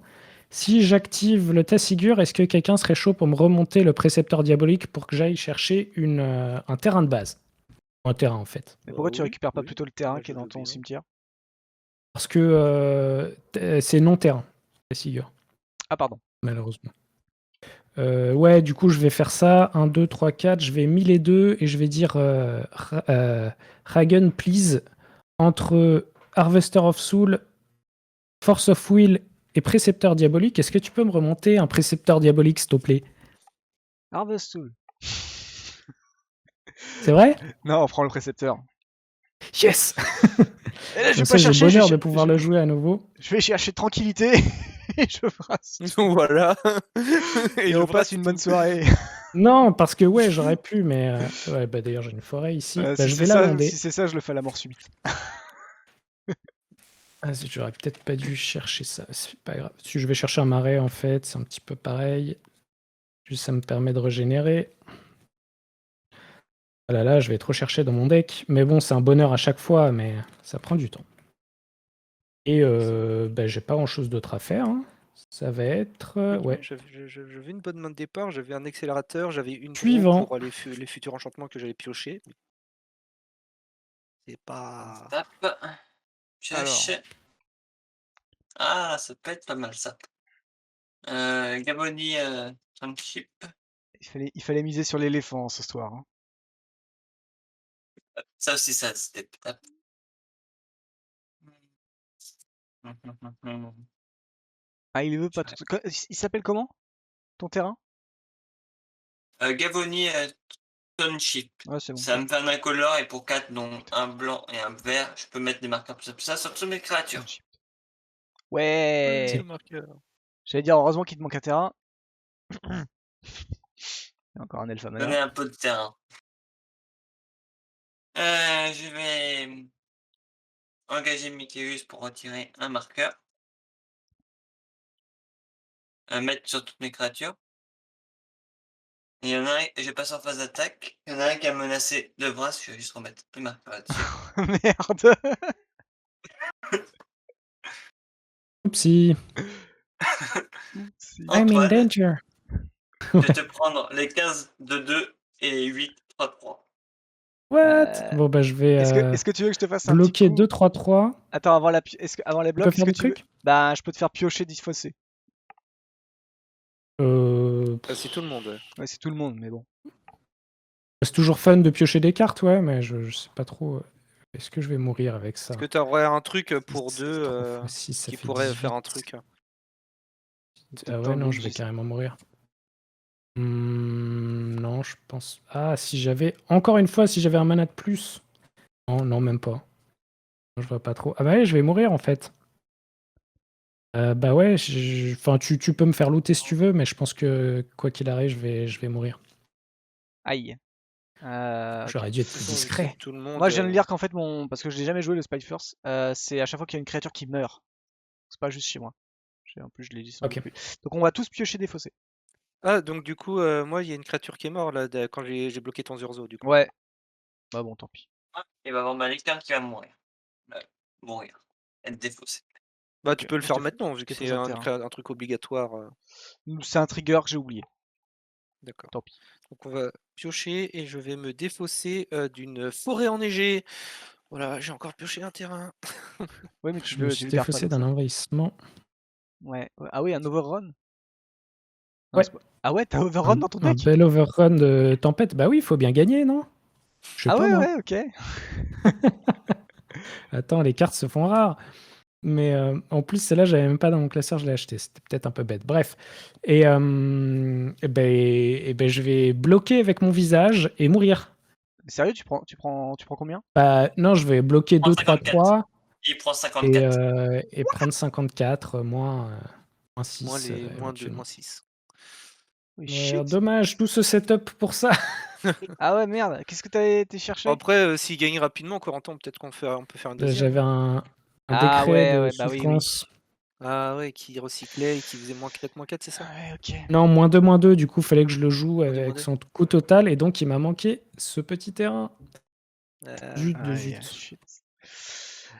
Si j'active le Tassigur, est-ce que quelqu'un serait chaud pour me remonter le précepteur diabolique pour que j'aille chercher un terrain de base? Un terrain, en fait. mais Bah pourquoi tu oui, récupères pas oui. plutôt le terrain Moi, qui est je dans veux ton bien. cimetière? Parce que c'est non-terrain, Tassigur, Ah, pardon. malheureusement. Ouais, du coup, je vais faire ça. 1, 2, 3, 4. Je vais 1000 et 2 et je vais dire Ragen, please. Entre Harvester of Soul, Force of Will et Précepteur Diabolique, est-ce que tu peux me remonter un Précepteur Diabolique, s'il te plaît? Harvest Tool. C'est vrai? Non, on prend le précepteur. Yes! Et là, je Comme vais pas ça, j'ai le chercher, bonheur de pouvoir le jouer à nouveau. je vais chercher tranquillité et je brasse tout. Voilà. Et je on passe brasse une bonne tout. soirée. Non, parce que ouais, j'aurais pu, mais ouais, bah d'ailleurs j'ai une forêt ici. Bah, Si je c'est vais la ça, si lander. c'est ça, je le fais à la mort subite. Ah, j'aurais peut-être pas dû chercher ça. C'est pas grave. Si je vais chercher un marais, en fait, c'est un petit peu pareil. Juste ça me permet de régénérer. Ah là là, je vais trop chercher dans mon deck. Mais bon, c'est un bonheur à chaque fois, mais ça prend du temps. Et bah, j'ai pas grand-chose d'autre à faire, hein. Ça va être ouais. J'avais une bonne main de départ, j'avais un accélérateur, j'avais une draw Suivant. pour les futurs enchantements que j'allais piocher. C'est pas. Tape. Pioche. Alors. Ah, ça peut être pas mal ça. Gaboni Township. Il fallait miser sur l'éléphant ce soir, hein. Ça aussi, ça c'était tape. Ah, il veut pas tout. Il s'appelle comment? Ton terrain? Gavoni Township. Ouais, c'est bon. Ça me fait un incolore et pour 4, dont un blanc et un vert, je peux mettre des marqueurs tout ça sur toutes mes créatures. Ouais. Le marqueur. J'allais dire, heureusement qu'il te manque un terrain. Encore un Elf Donner un peu de terrain. Je vais engager Mikéus pour retirer un marqueur. Mettre sur toutes mes créatures. Il y en a un, je passe en phase d'attaque. Il y en a un qui a menacé de brasse, je vais juste remettre les marqueurs là-dessus. Merde. Oupsie. I'm in Antoine, danger. je vais te prendre les 15 de 2 et les 8 3-3. What? Bon bah je vais Est-ce que tu veux que je te fasse un petit bloquer coup? 2, 3, 3. Attends, avant avant les Tu peux blocs, est-ce faire que des tu veux? trucs? Bah, je peux te faire piocher 10 fossés. C'est tout le monde. Ouais, c'est tout le monde, mais bon. C'est toujours fun de piocher des cartes, ouais, mais je sais pas trop. Est-ce que je vais mourir avec ça? Est-ce que tu aurais un truc pour 3 deux fois 6, ça qui fait pourrait 18. faire un truc? Ah ouais, non, je vais carrément mourir. Non, je pense. Ah, si j'avais. Encore une fois, si j'avais un mana de plus. Non, non, même pas. Je vois pas trop. Ah bah ouais, je vais mourir en fait. Bah ouais, enfin, tu peux me faire looter si tu veux, mais je pense que quoi qu'il arrive, je vais mourir. Aïe. J'aurais Ok. dû être plus discret. Tout le monde. Moi, je viens de lire qu'en fait, parce que je n'ai jamais joué le Spy First, c'est à chaque fois qu'il y a une créature qui meurt. C'est pas juste chez moi. En plus, je l'ai dit sans Ok. plus. Donc, on va tous piocher des fossés. Ah, donc du coup, moi, il y a une créature qui est morte là quand j'ai bloqué ton Zurzo, du coup. Ouais. Bah bon, tant pis. Il va y avoir ma lecteur qui va mourir. Mourir. Être défaussé. Bah, Ok, tu peux le je faire te- maintenant, vu je que te c'est pose un terrain. un truc obligatoire. C'est un trigger que j'ai oublié. D'accord. Tant pis. Donc on va piocher et je vais me défausser d'une forêt enneigée. Voilà, j'ai encore pioché un terrain. Ouais, mais Je me suis tu le perds pas. défaussé Donc d'un ça va. envahissement. Ouais. Ah oui, un overrun? Non, Ouais. c'est pas- Ah ouais, t'as overrun dans ton Un deck? bel overrun de tempête. Bah oui, il faut bien gagner, non? Je sais Ah pas, ouais, moi. ouais, ok. Attends, les cartes se font rares. Mais en plus, celle-là, j'avais même pas dans mon classeur, je l'ai acheté. C'était peut-être un peu bête. Bref. Et ben, je vais bloquer avec mon visage et mourir. Sérieux, tu prends combien? Bah, non, je vais bloquer Il prend 2, 3, 54. 3 Il prend 54. et prendre 54, moins 6 Moins 2, éventuellement. moins 6. Oui, Ouais, shit. dommage, tout ce setup pour ça. Ah ouais, merde. Qu'est-ce que t'as été chercher? Après, s'il gagne rapidement, Corentin, peut-être on peut faire une deuxième. J'avais un Ah décret ouais, de ouais, bah oui, oui. souffrance. Ah ouais, qui recyclait et qui faisait -4, c'est ça? Ah ouais, ok. Non, -2, du coup, fallait que je le joue -2, avec -2. son coût total, et donc il m'a manqué ce petit terrain. Zut de Aïe, zut. shit.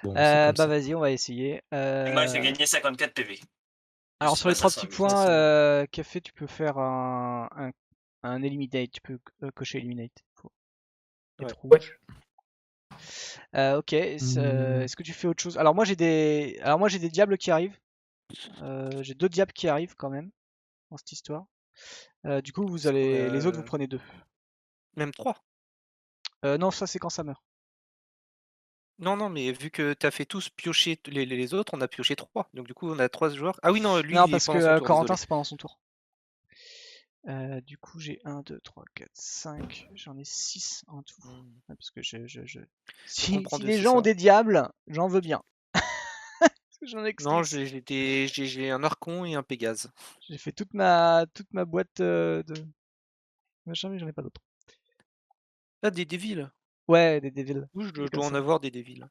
Bon, c'est comme Bah ça. vas-y, on va essayer. Et moi, j'ai gagné 54 PV. Je Alors sais sur les pas ça 3 sur petits le Ça, points, business. café, tu peux faire un eliminate. Tu peux cocher eliminate. Faut être Ouais. rouge. Ok. Hmm. Est-ce que tu fais autre chose? Alors moi j'ai des diables qui arrivent. J'ai 2 diables qui arrivent quand même dans cette histoire. Du coup Parce qu'on les autres vous a prenez 2. même 3. Non, ça c'est quand ça meurt. Non, non, mais vu que t'as fait tous piocher les autres, on a pioché 3. Donc du coup, on a 3 joueurs. Ah oui, non, lui, Non, il est parce que pendant son tour, Corentin désolé. c'est pendant son tour. Du coup j'ai 1, 2, 3, 4, 5. J'en ai 6 en tout. Hmm. Ouais, parce que Je Si, comprends si de les c'est gens ont ça. des diables, j'en veux bien. Parce que j'en ai que Non, 6. j'ai un Archon et un Pégase. J'ai fait toute ma boîte de machin, mais j'en ai pas d'autres. Ah, des Devils. Ouais, des devils. Oui, je Des comme dois en ça. avoir des Devils.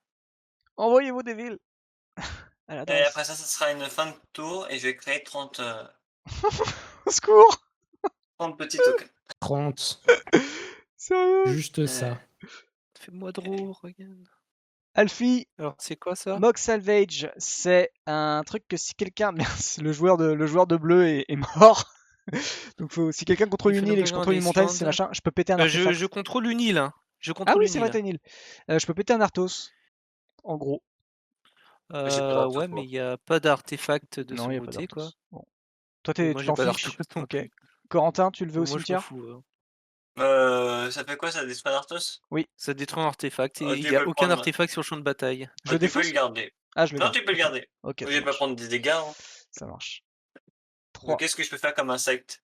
Envoyez vos devils à la Et après danse. ça, ce sera une fin de tour et je vais créer 30, Au secours! 30 petits tokens. 30. Sérieux? Juste ça. Fais-moi drôle, regarde. Alfie, Alors, c'est quoi ça? Mock Salvage, c'est un truc que si quelqu'un. Merci, le joueur de bleu est mort. Donc si quelqu'un contrôle Il faut une île et que je contrôle une montagne, c'est machin, je peux péter un Je artefact. contrôle une île, hein. Je Ah contrôle oui, une c'est vrai, île. t'as une île. Je peux péter un Arthos, en gros. J'ai pas d'artos, Ouais, moi. mais il n'y a pas d'artefact de Non, ce il n'y a pas côté, quoi. d'Arthos. Bon. Toi, Et tu moi, j'ai t'en pas d'artos fiches. non Ok. plus. Corentin, tu le veux au Moi, je m'en cimetière? fous. Ça fait quoi, ça détruit un Arthos? Oui. Ça détruit un artefact et il Tu n'y peux a le aucun prendre. artefact sur le champ de bataille. Je le Tu peux le défausse? garder. Ah, je le Non, garde. tu peux le Ok. garder. Ok, Je ça vais pas marche. prendre des dégâts, hein. Ça marche. Donc, 3. qu'est-ce que je peux faire comme insecte?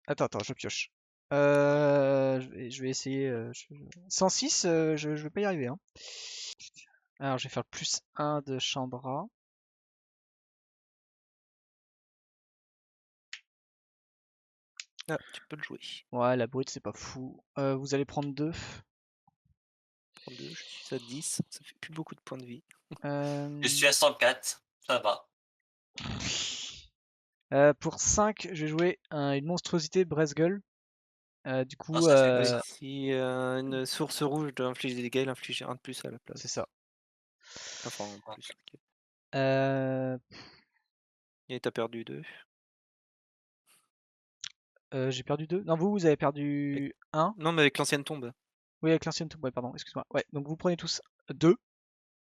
Attends, je pioche. Je vais essayer. 106, je vais pas y arriver. Hein. Alors, je vais faire le plus 1 de Chambra. Ah, tu peux le jouer. Ouais, la brute, c'est pas fou. Vous allez prendre 2. 32, je suis à 10. Ça fait plus beaucoup de points de vie. Je suis à 104. Ça va. Pour 5, je vais jouer une monstruosité Bresgueule. Du Ah, coup, ça fait Oui, ça. si une source rouge doit infliger des dégâts, il inflige un de plus à la c'est place. ça. Enfin, en plus. Ok. Euh, Et t'as perdu 2. j'ai perdu 2. Non, vous avez perdu 1. Non, mais avec l'ancienne tombe. Oui, avec l'ancienne tombe, ouais, pardon, excuse-moi. Ouais, donc vous prenez tous 2,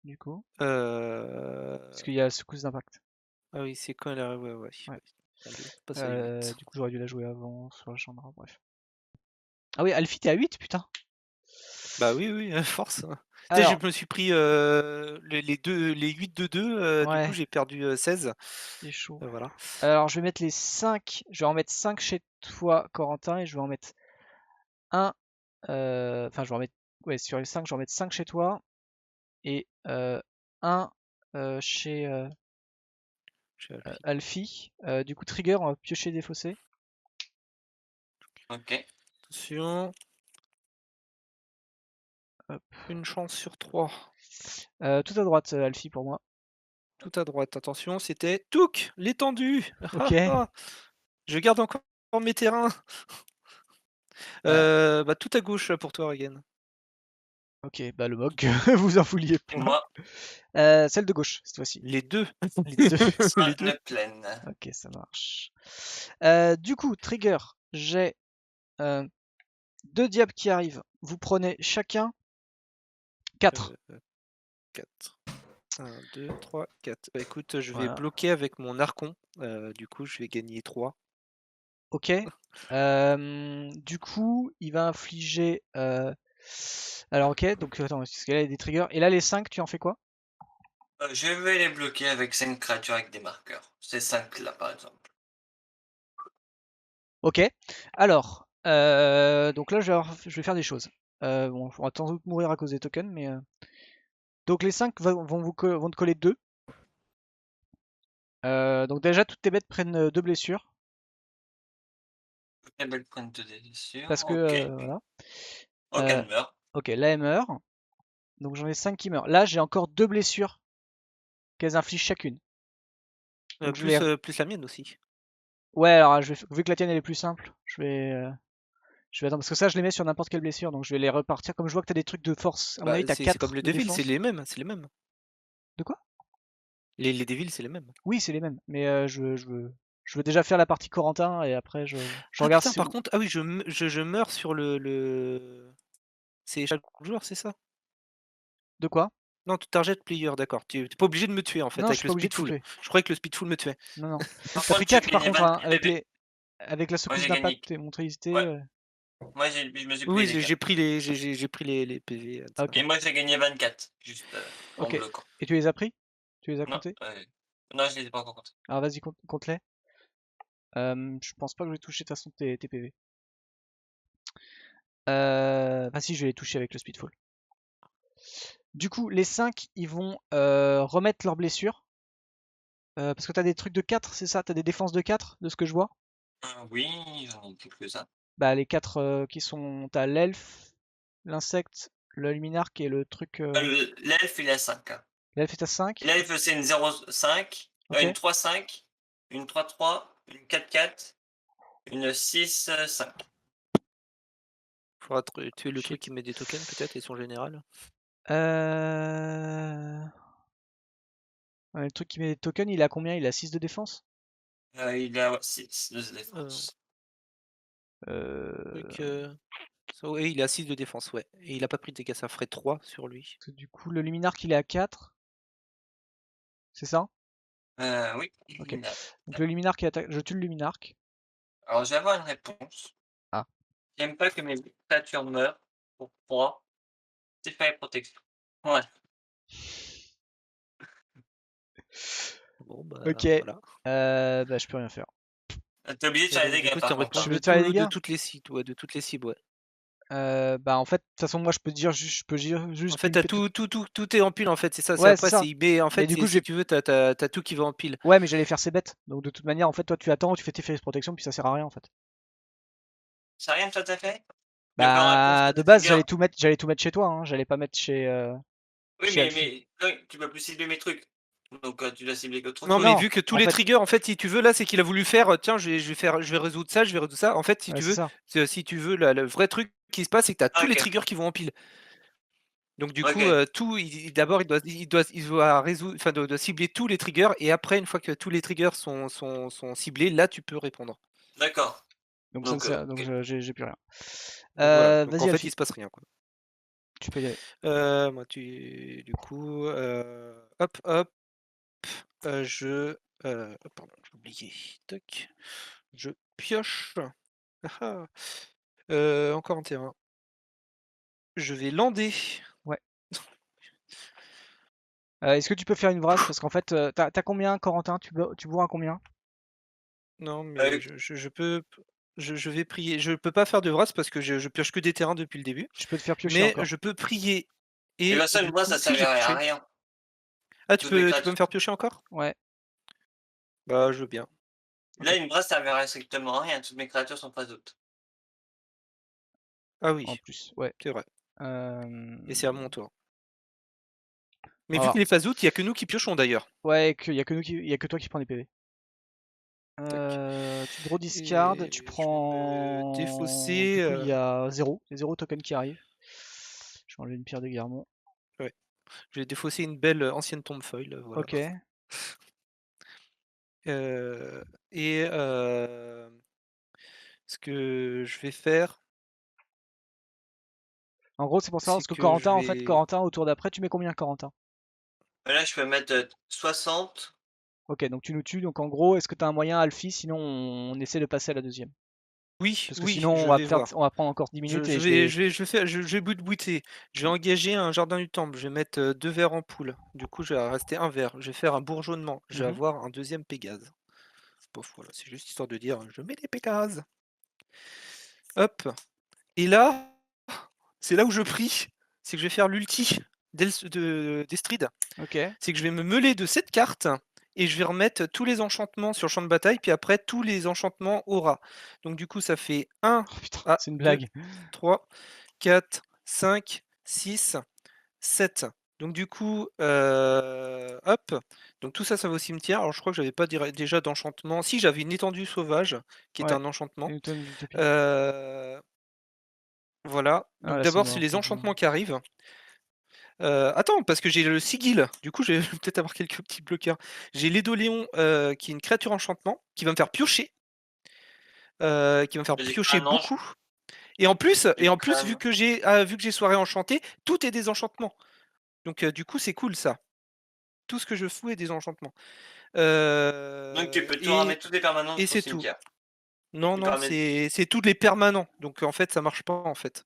du coup, parce qu'il y a la secousse d'impact. Ah oui, c'est quand elle arrive. Ouais, ouais. Ouais. Allez, passe à 8. Du coup, j'aurais dû la jouer avant sur la chambre, bref. Ah oui, Alfie, t'es à 8, putain. Bah oui, oui, force. Tu sais, je Alors, me suis pris les 8 de 2, du coup ouais, j'ai perdu 16. c'est chaud. Voilà. Alors, je vais mettre les 5. Je vais en mettre 5 chez toi, Corentin, et je vais en mettre 1. Enfin, je vais en mettre. Ouais, sur les 5, je vais en mettre 5 chez toi. Et 1 chez J'ai Alfie. Alfie. Du coup, Trigger, on va piocher des fossés. Ok. Attention. Hop. Une chance sur 3. Tout à droite, Alfie, pour moi. Tout à droite, attention, c'était Touk, l'étendue. Ok. Je garde encore mes terrains. Bah tout à gauche pour toi, Regan. Ok, bah le mock, vous en vouliez Et pas. moi, Celle de gauche, cette fois-ci. Les deux. Les deux. ce sera Les deux. une plaine. Ok, ça marche. Du coup, Trigger, j'ai 2 diables qui arrivent. Vous prenez chacun 4. 4. 1, 2, 3, 4. Bah écoute, je vais Voilà. bloquer avec mon Archon. Du coup, je vais gagner 3. Ok. Du coup, il va infliger. Alors, ok, donc attends, parce qu'il y a des triggers. Et là, les 5, tu en fais quoi? Je vais les bloquer avec 5 créatures avec des marqueurs. Ces 5 là, par exemple. Ok. Alors, donc là, je vais faire des choses. Bon, on va sans doute mourir à cause des tokens, mais. Donc, les 5 vont te coller 2. Donc, déjà, toutes tes bêtes prennent 2 blessures. Très belle pointe de blessure. Parce que Ok. voilà. Ok, elle meurt. Ok, là elle meurt. Donc j'en ai 5 qui meurent. Là j'ai encore 2 blessures qu'elles infligent chacune. Donc je vais. Plus la mienne aussi. Ouais, alors vu que la tienne elle est plus simple, je vais attendre. Parce que ça je les mets sur n'importe quelle blessure. Donc je vais les repartir. Comme je vois que t'as des trucs de force. À mon avis, t'as C'est 4 comme le de Devil, défense. c'est les mêmes. C'est les mêmes. De quoi? Les Devils, c'est les mêmes. Oui, c'est les mêmes. Mais je veux déjà faire la partie Corentin et après je regarde Putain, si. par contre, ah oui, je meurs sur le. C'est chaque joueur, c'est ça? De quoi? Non, tout target player, d'accord. Tu n'es pas obligé de me tuer en fait Non, je avec suis le pas obligé de te speedful. tuer. Je croyais que le speedful me tuait. Non, non. Par T'as pris contre, j'ai 4 par gagné contre, hein, 24 PV. avec la Moi, secousse j'ai d'impact gagné. et mon tricité. Ouais. Moi, je me suis pris Oui, les j'ai 4. pris les PV. Ah, ok. Et moi, j'ai gagné 24, juste en Ok. bloquant. Et tu les as pris? Tu les as Non, comptés? non, je les ai pas encore comptés. Alors vas-y, compte-les. Je pense pas que je vais toucher de toute façon tes PV. Bah si, je vais les toucher avec le speedfall. Du coup, les 5, ils vont remettre leurs blessures. Parce que t'as des trucs de 4, c'est ça? T'as des défenses de 4, de ce que je vois? Oui, j'en ai quelques-uns. Bah les 4 qui sont... T'as l'elfe, l'insecte, le luminarque et le truc... L'elfe, il a 5. L'elfe est à 5. L'elfe, c'est une 0,5, Ok. une 3,5, une 3,3, une 4,4, une 6,5. Faudra tuer le Shit. truc qui met des tokens peut-être et son général. Ouais, le truc qui met des tokens, il a combien? Il a 6 de défense? Il a 6 de défense. Oui, il a 6 de défense, ouais. Et il a pas pris de dégâts, ça ferait 3 sur lui. Parce que du coup, le luminarque, il est à 4. C'est ça? Oui. Ok. Donc le luminarque, je tue le luminarque. Alors, je vais avoir une réponse. Ah. J'aime pas que mes créatures meurent. Pourquoi? C'est fire protection. Ouais. Bon, bah Ok. voilà. Bah je peux rien faire. T'es obligé de Et faire les donc, du dégâts coup, par c'est en contre. Je réponse suis de, obligé de faire les de dégâts? toutes les cibles, ouais, de toutes les cibles, ouais. Bah en fait, de toute façon, moi je peux dire juste En fait, t'as tout est en pile en fait, c'est ça. Ouais, c'est Après, ça. c'est IB. En Mais fait, du coup, si tu veux, t'as tout qui va en pile. Ouais, mais j'allais faire ces bêtes. Donc de toute manière, en fait, toi tu attends, tu fais tes fairies de protection, puis ça sert à rien en fait. Ça rien tout à fait? Bah de base, j'allais tout mettre chez toi, hein. J'allais pas mettre chez. Oui, chez Alfie. mais tu peux plus cibler mes trucs. Donc tu dois cibler que trop. Non, mais Non, vu que tous en les fait- triggers, en fait, si tu veux, là, c'est qu'il a voulu faire, tiens, je vais résoudre ça, je vais résoudre ça. En fait, si Ouais, tu c'est veux, ça. si tu veux, le vrai truc qui se passe, c'est que t'as Ah, tous les ok. triggers qui vont en pile. Donc du Ok. coup, d'abord, il doit résoudre, enfin, doit cibler tous les triggers, et après, une fois que tous les triggers sont ciblés, là, tu peux répondre. D'accord. Donc ça ne Donc, sert, donc ok. j'ai plus rien. Donc voilà. Donc en Vas-y fait, Alfie, il se passe rien, quoi. tu peux y aller. Moi, du coup, hop, pardon, j'ai oublié. Tac, je pioche. Ah, ah. Encore un terrain. Je vais lander. Ouais. Est-ce que tu peux faire une brasse? Parce qu'en fait, t'as combien, Corentin? Tu bois à combien? Non, mais je peux. Je vais prier. Je peux pas faire de brasse parce que je pioche que des terrains depuis le début. Je peux te faire piocher Mais encore. je peux prier. Et Et la seule du moi, coup, ça si j'ai servirait à pioché. rien. Ah, Toutes mes tu peux créatures. me faire piocher encore? Ouais. Bah, je veux bien. Là, une brasse servirait strictement à rien. Toutes mes créatures sont pas doutes. Ah En oui, plus, ouais. c'est vrai. Et c'est à mon tour. Mais On va vu voir. qu'il est phase out, il y a que nous qui piochons d'ailleurs. Ouais, y a que toi qui prends des PV. Tac. Tu draw discard, Et tu je vais me prends. défausser. Du coup, il y a 0. Il y a 0 token qui arrive. Je vais enlever une pierre de Guillermo. Ouais. Je vais défausser une belle ancienne tombe foil. Voilà. Ok. Et ce que je vais faire, En gros, c'est pour savoir c'est parce que que je Corentin, en fait, vais. Corentin, au tour d'après, tu mets combien, Corentin? Là, je peux mettre 60. Ok, donc tu nous tues. Donc en gros, est-ce que tu as un moyen, Alfie? Sinon, on essaie de passer à la deuxième. Oui, Parce que oui, sinon, je vais voir. on va prendre encore 10 minutes et Je vais boot-booter. Je vais engager un jardin du temple. Je vais mettre 2 verres en poule. Du coup, je vais rester un verre. Je vais faire un bourgeonnement. Je vais Mhm. avoir un deuxième Pégase. Pof, voilà, c'est juste histoire de dire je mets des Pégases. Hop. Et là, c'est là où je prie. C'est que je vais faire l'ulti d'Estrid. Ok. C'est que je vais me meuler de cette carte et je vais remettre tous les enchantements sur le champ de bataille, puis après tous les enchantements aura. Donc du coup, ça fait 1, Oh putain, ah, c'est une 2, blague. 3, 4, 5, 6, 7. Donc du coup, hop, donc tout ça, ça va au cimetière. Alors je crois que j'avais pas déjà d'enchantement. Si, j'avais une étendue sauvage, qui est Ouais, un enchantement. une tonne d'utopie. Voilà, Ah donc là, c'est d'abord, c'est mort, les c'est mort. enchantements qui arrivent. Attends, parce que j'ai le sigil. Du coup, je vais peut-être avoir quelques petits bloqueurs. J'ai l'Édoléon, qui est une créature enchantement, qui va me faire piocher. Qui va me faire J'ai piocher un ange, beaucoup. Et en plus, du vu crâne. que j'ai soirée enchantée, tout est des enchantements. Donc du coup, c'est cool ça. Tout ce que je fous est des enchantements. Donc tu peux tout Et, ramener tous les permanents de et ton c'est tout. cimetière. Non, Qui non, permet c'est tous les permanents. Donc en fait, ça marche pas en fait.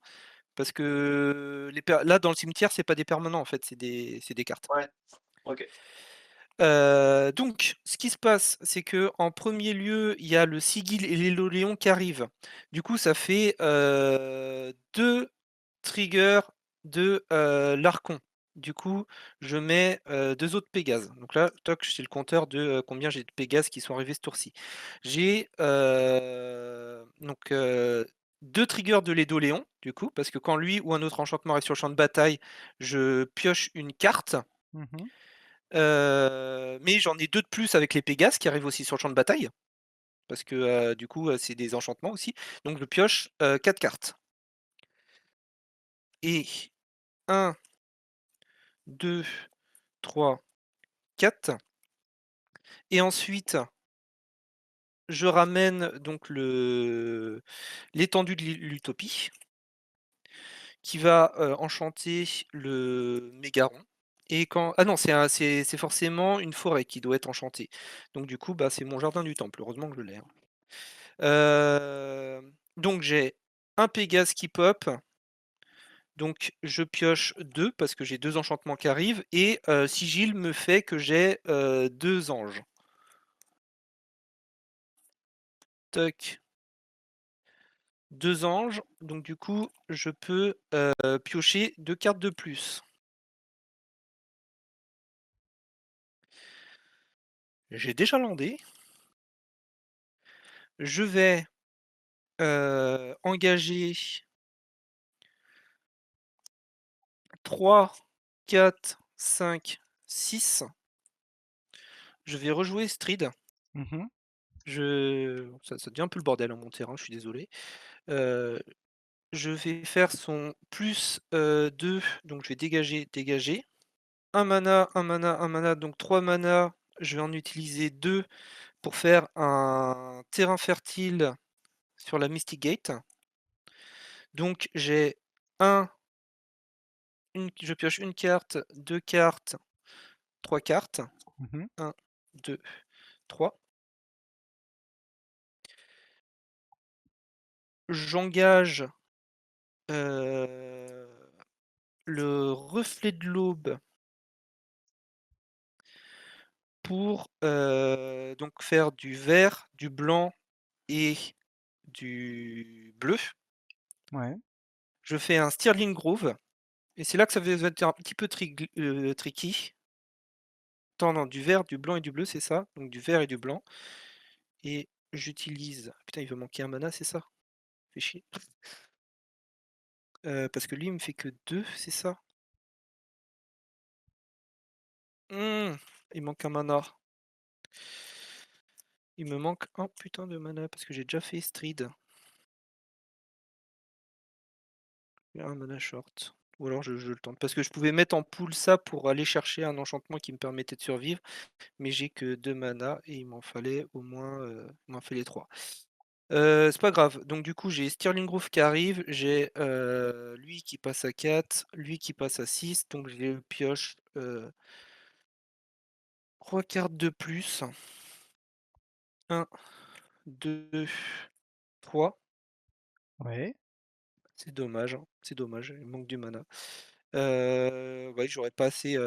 Parce que là, dans le cimetière, c'est pas des permanents en fait, c'est des cartes. ouais, OK. Donc, ce qui se passe, c'est que en premier lieu, il y a le sigil et l'éloléon qui arrivent. Du coup, ça fait 2 triggers de l'Archon. Du coup, je mets 2 autres Pégases. Donc là, toc, c'est le compteur de combien j'ai de Pégases qui sont arrivés ce tour-ci. J'ai donc 2 triggers de l'Édoléon, du coup, parce que quand lui ou un autre enchantement arrive sur le champ de bataille, je pioche une carte. Mhm. Mais j'en ai 2 de plus avec les Pégases qui arrivent aussi sur le champ de bataille. Parce que du coup, c'est des enchantements aussi. Donc je pioche 4 cartes. Et 1, 2, 3, 4. Et ensuite, je ramène donc l'étendue de l'utopie qui va enchanter le Mégaron. Et quand. Ah non, c'est forcément une forêt qui doit être enchantée. Donc du coup, bah, c'est mon jardin du temple. Heureusement que je l'ai, hein. Donc j'ai un Pégase qui pop. Donc je pioche 2 parce que j'ai 2 enchantements qui arrivent. Et Sigil me fait que j'ai 2 anges. Toc. 2 anges. Donc du coup, je peux piocher 2 cartes de plus. J'ai déjà landé. Je vais engager 3, 4, 5, 6. Je vais rejouer Stride. Mhm. Ça devient un peu le bordel en mon terrain, je suis désolé. Je vais faire son plus 2, donc je vais dégager, dégager. 1 mana, 1 mana, 1 mana, donc 3 mana. Je vais en utiliser 2 pour faire un terrain fertile sur la Mystic Gate. Donc j'ai je pioche une carte, 2 cartes, 3 cartes. Mhm. 1, 2, 3. J'engage le reflet de l'aube pour donc faire du vert, du blanc et du bleu. Ouais. Je fais un Stirling Grove et c'est là que ça va être un petit peu tricky. Attends, non, du vert, du blanc et du bleu, c'est ça. Donc du vert et du blanc. Et j'utilise. Putain, il veut manquer un mana, c'est ça? Fait chier. Parce que lui, il me fait que 2, c'est ça? Il manque un mana. Il me manque un putain de mana parce que j'ai déjà fait Stride. Il y a un mana short. Ou alors je le tente. Parce que je pouvais mettre en pool ça pour aller chercher un enchantement qui me permettait de survivre. Mais j'ai que 2 mana et il m'en fallait au moins. Il m'en fallait 3. C'est pas grave. Donc du coup j'ai Stirling Grove qui arrive. J'ai lui qui passe à 4. Lui qui passe à 6. Donc je pioche 3 cartes de plus. 1, 2, 3. Ouais. C'est dommage, hein. C'est dommage, il manque du mana. Ouais, j'aurais pas assez.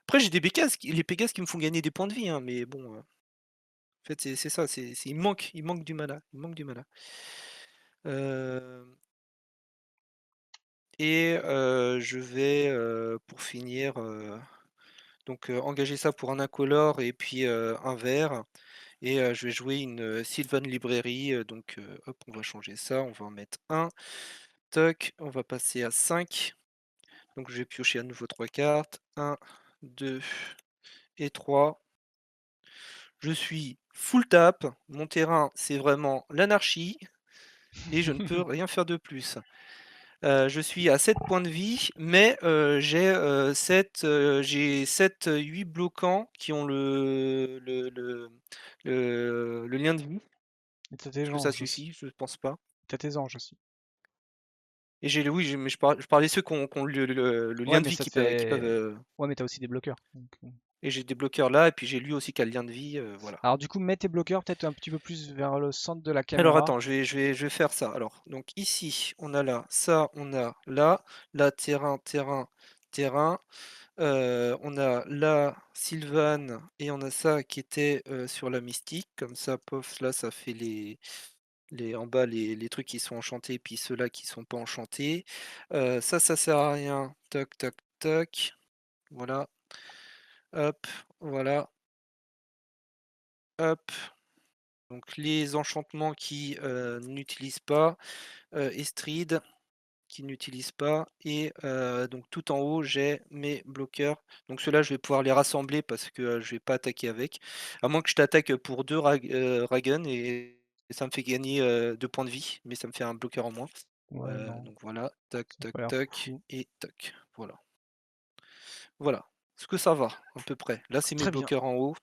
Après, j'ai des Pégases, les Pégases qui me font gagner des points de vie, hein, mais bon, en fait, c'est ça, il manque du mana, il manque du mana. Et je vais, pour finir, Donc engager ça pour un incolore et puis un vert. Et je vais jouer une Sylvan Librairie. Donc hop, on va changer ça. On va en mettre un. Toc, on va passer à 5. Donc je vais piocher à nouveau 3 cartes. 1, 2 et 3. Je suis full tap. Mon terrain, c'est vraiment l'anarchie. Et je ne peux rien faire de plus. Je suis à 7 points de vie, mais j'ai 7, 8 bloquants qui ont le lien de vie. Et t'as Est-ce tes que ça anges aussi. suffit? Je pense pas. T'as tes anges aussi. Et oui, mais je parlais ceux qui ont le Ouais, lien de mais vie ça qui peuvent, fait. Ouais, mais t'as aussi des bloqueurs. et j'ai des bloqueurs là, et puis j'ai lui aussi qui a le lien de vie, voilà. Alors du coup, mets tes bloqueurs peut-être un petit peu plus vers le centre de la Alors caméra. attends, je vais faire ça. Alors, donc ici, on a là, ça, on a là, terrain, terrain, terrain. On a là Sylvane et on a ça qui était sur la mystique. Comme ça, pof, là, ça fait en bas les trucs qui sont enchantés, puis ceux-là qui sont pas enchantés. Ça sert à rien. Toc, toc, toc. Voilà. Hop, voilà. Hop. Donc les enchantements qui n'utilisent pas. Estrid qui n'utilise pas. Et donc tout en haut, j'ai mes bloqueurs. Donc ceux-là, je vais pouvoir les rassembler parce que je vais pas attaquer avec. À moins que je t'attaque pour 2 Ragen et ça me fait gagner 2 points de vie, mais ça me fait un bloqueur en moins. Ouais, non, Donc voilà, tac, ça a tac, pas l'air tac, foufou. et tac. Voilà. Voilà. Ce que ça va, à peu près. Là, c'est mes Très bien. bloqueurs en haut.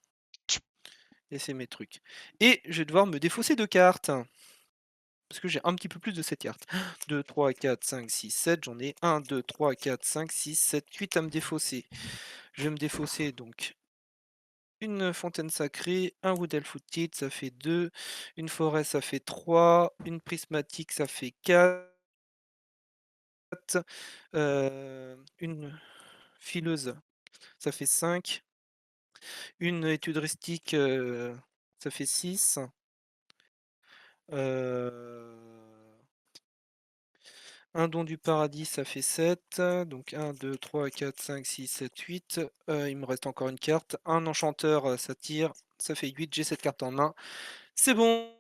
Et c'est mes trucs. Et je vais devoir me défausser de cartes. Parce que j'ai un petit peu plus de cette carte. 2, 3, 4, 5, 6, 7. J'en ai 1, 2, 3, 4, 5, 6, 7, 8 à me défausser. Je vais me défausser donc une fontaine sacrée, un Wood Elf Footed, ça fait 2. Une forêt, ça fait 3. Une prismatique, ça fait 4. Une fileuse, ça fait 5. Une étude ristique, ça fait 6. Un don du paradis, ça fait 7. Donc 1, 2, 3, 4, 5, 6, 7, 8. Il me reste encore une carte. Un enchanteur, ça tire. Ça fait 8. J'ai cette carte en main. C'est bon.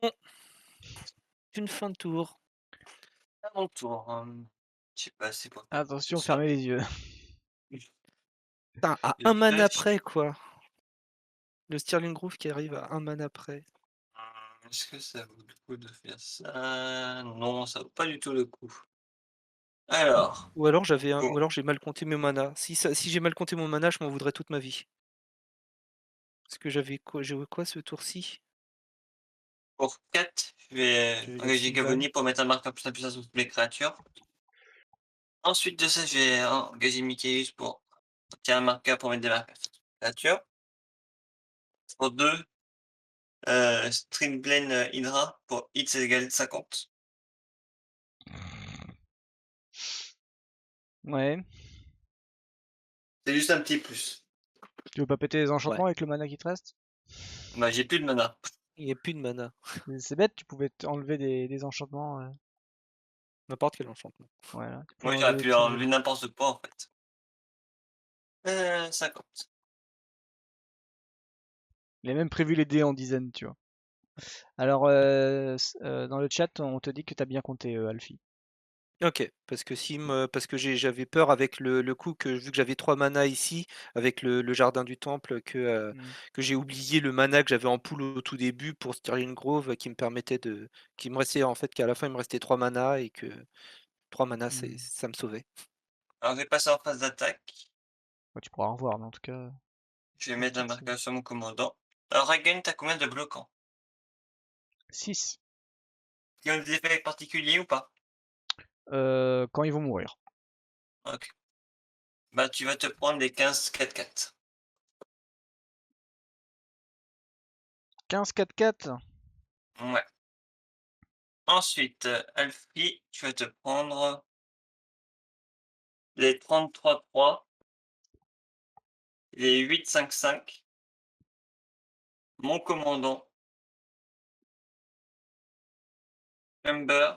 Une fin de tour. À mon tour. Je sais pas, c'est pour Attention, ça. fermez les yeux. Putain, à Je un mana pioche. près, quoi. Le Stirling Groove qui arrive à un mana près. Est-ce que ça vaut le coup de faire ça? Non, ça vaut pas du tout le coup. Alors, Ou alors bon, ou alors j'ai mal compté mes manas. Si j'ai mal compté mon mana, je m'en voudrais toute ma vie. Parce que j'ai quoi ce tour-ci? pour 4, je vais J'avais la engager Sylvane. Gavoni pour mettre un marqueur plus puissance sur toutes les créatures. Ensuite de ça, je vais engager Michaeus pour tirer un marqueur pour mettre des marqueurs sur toutes les créatures. Pour 2, Stringblane Hydra pour Hits égale 50. Ouais. C'est juste un petit plus. Tu veux pas péter les Ouais. enchantements avec le mana qui te reste? Bah, j'ai plus de mana. Il n'y a plus de mana. C'est bête, tu pouvais enlever des enchantements. N'importe quel enchantement. Voilà. Tu pouvais Moi, enlever j'aurais des pu trucs enlever dedans. n'importe quoi en fait. 50. Il a même prévu les dés en dizaines, tu vois. Alors, dans le chat, on te dit que t'as bien compté, Alfie. OK, parce que j'avais peur avec le coup que vu que j'avais 3 manas ici, avec le jardin du temple, Hmm. que j'ai oublié le mana que j'avais en pool au tout début pour Stirling Grove qui me permettait qui me restait en fait qu'à la fin il me restait 3 manas et que 3 manas Hmm. ça me sauvait. Alors, je vais passer en phase d'attaque. Ouais, tu pourras revoir, mais en tout cas, Je vais dans le mettre un chat, c'est marqueur sur mon commandant. Alors, Regen, t'as combien de bloquants? 6. Qui ont des effets particuliers ou pas? Quand ils vont mourir. Ok. Bah, tu vas te prendre les 15 4-4. 15 4-4. Ouais. Ensuite, Alfie, tu vas te prendre les 33-3, les 8-5-5. Mon commandant, Ember,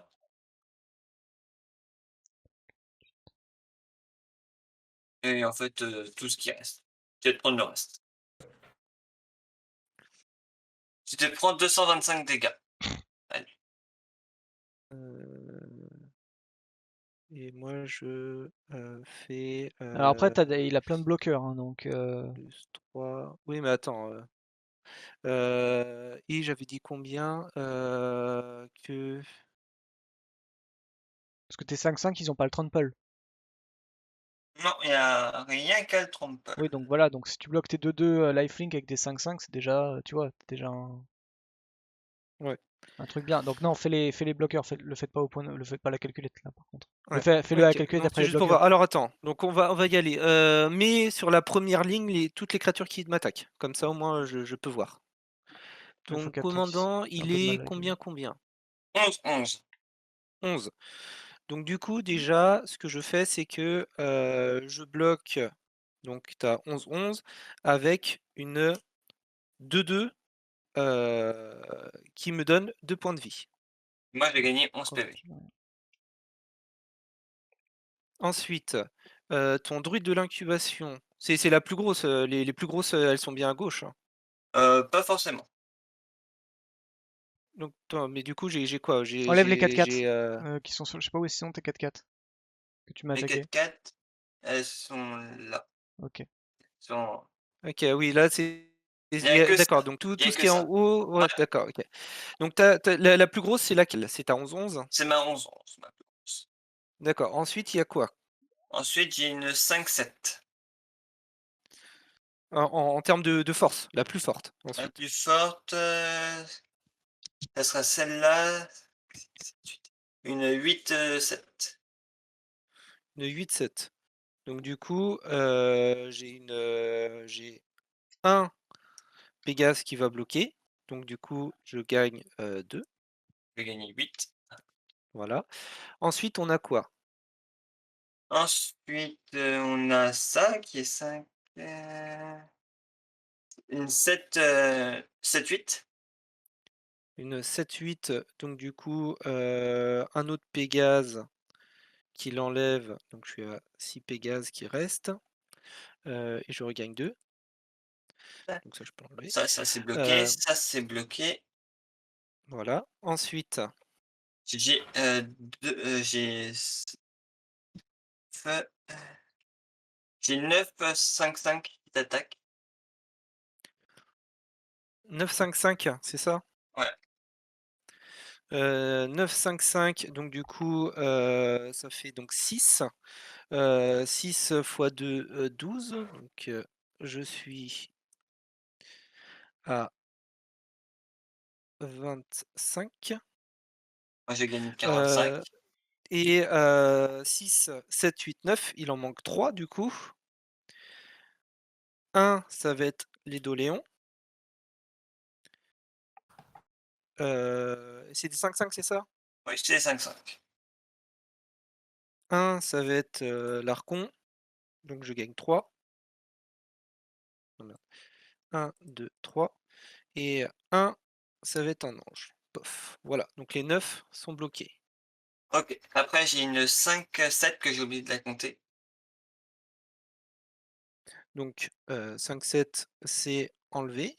et en fait, tout ce qui reste. Tu vas te prendre le reste. Tu te prends 225 dégâts. Et moi, je fais Alors après, il a plein de bloqueurs, hein, donc plus 3. Oui, mais attends. Et j'avais dit combien que... parce que tes 5-5, ils ont pas le trample. Non, il n'y a rien qu'à le tromper. Oui, donc voilà, donc si tu bloques tes 2-2 lifelink avec des 5-5, c'est déjà, tu vois, déjà Ouais. un truc bien. Donc non, fais les bloqueurs, le faites pas au point, le faites pas à la calculette là par contre. Ouais. Fais-le à la Ok. calculette Non, après c'est les juste pour bloqueurs. voir. Alors attends, donc on va y aller. Mais sur la première ligne, toutes les créatures qui m'attaquent. Comme ça, au moins, je peux voir. Il faut Ton 4 6. commandant, J'ai un il peu de mal est avec combien 11, 11. 11. Donc du coup, déjà, ce que je fais, c'est que je bloque. Donc tu as 11-11 avec une 2-2 qui me donne 2 points de vie. Moi, j'ai gagné 11 Quand- PV. Ensuite, ton druide de l'incubation, c'est la plus grosse. Les plus grosses, elles sont bien à gauche, hein. Pas forcément. Donc, mais du coup, j'ai quoi? Enlève les 4-4 qui sont sur, je sais pas où sont tes 4-4 que tu m'as Les attaqué. 4-4, elles sont là. Ok. Sont... Ok, oui, là, c'est. Il n'y a que D'accord, ça. donc Il y a tout ce que qui est en ça. haut, ouais, Ouais, d'accord, ok. Donc la plus grosse, c'est laquelle? C'est ta 11-11? c'est ma 11-11, ma plus grosse. D'accord, ensuite, il y a quoi? Ensuite, j'ai une 5-7. En termes de force, la plus forte, La ensuite. plus forte, ça sera celle-là. Une 8-7. Une 8-7. Donc du coup, j'ai un Pégase qui va bloquer. Donc du coup, je gagne 2. Je vais gagner 8. Voilà. Ensuite, on a quoi? Ensuite, on a ça qui est 5. Une 7-8. Une 7-8. Donc du coup, un autre Pégase qui l'enlève. Donc je suis à 6 Pégases qui restent. Et je regagne 2. Donc ça, je peux enlever. Ça c'est bloqué. Ça c'est bloqué. Voilà. Ensuite, J'ai j'ai 9-5-5 qui t'attaque. 9-5-5, c'est ça? Ouais. 9-5-5, donc du coup, ça fait donc 6. 6 x 2, 12. Donc je suis à 25. Moi j'ai gagné 45. Et 6, 7, 8, 9, il en manque 3 du coup. 1, ça va être les Doléons. C'est des 5-5, c'est ça? Oui, c'est 5-5. 1, ça va être l'Archon. Donc je gagne 3. Voilà. 1, 2, 3. Et 1, ça va être un ange. Pof. Voilà. Donc les 9 sont bloqués. Ok. Après j'ai une 5-7 que j'ai oublié de la compter. Donc 5-7, c'est enlevé.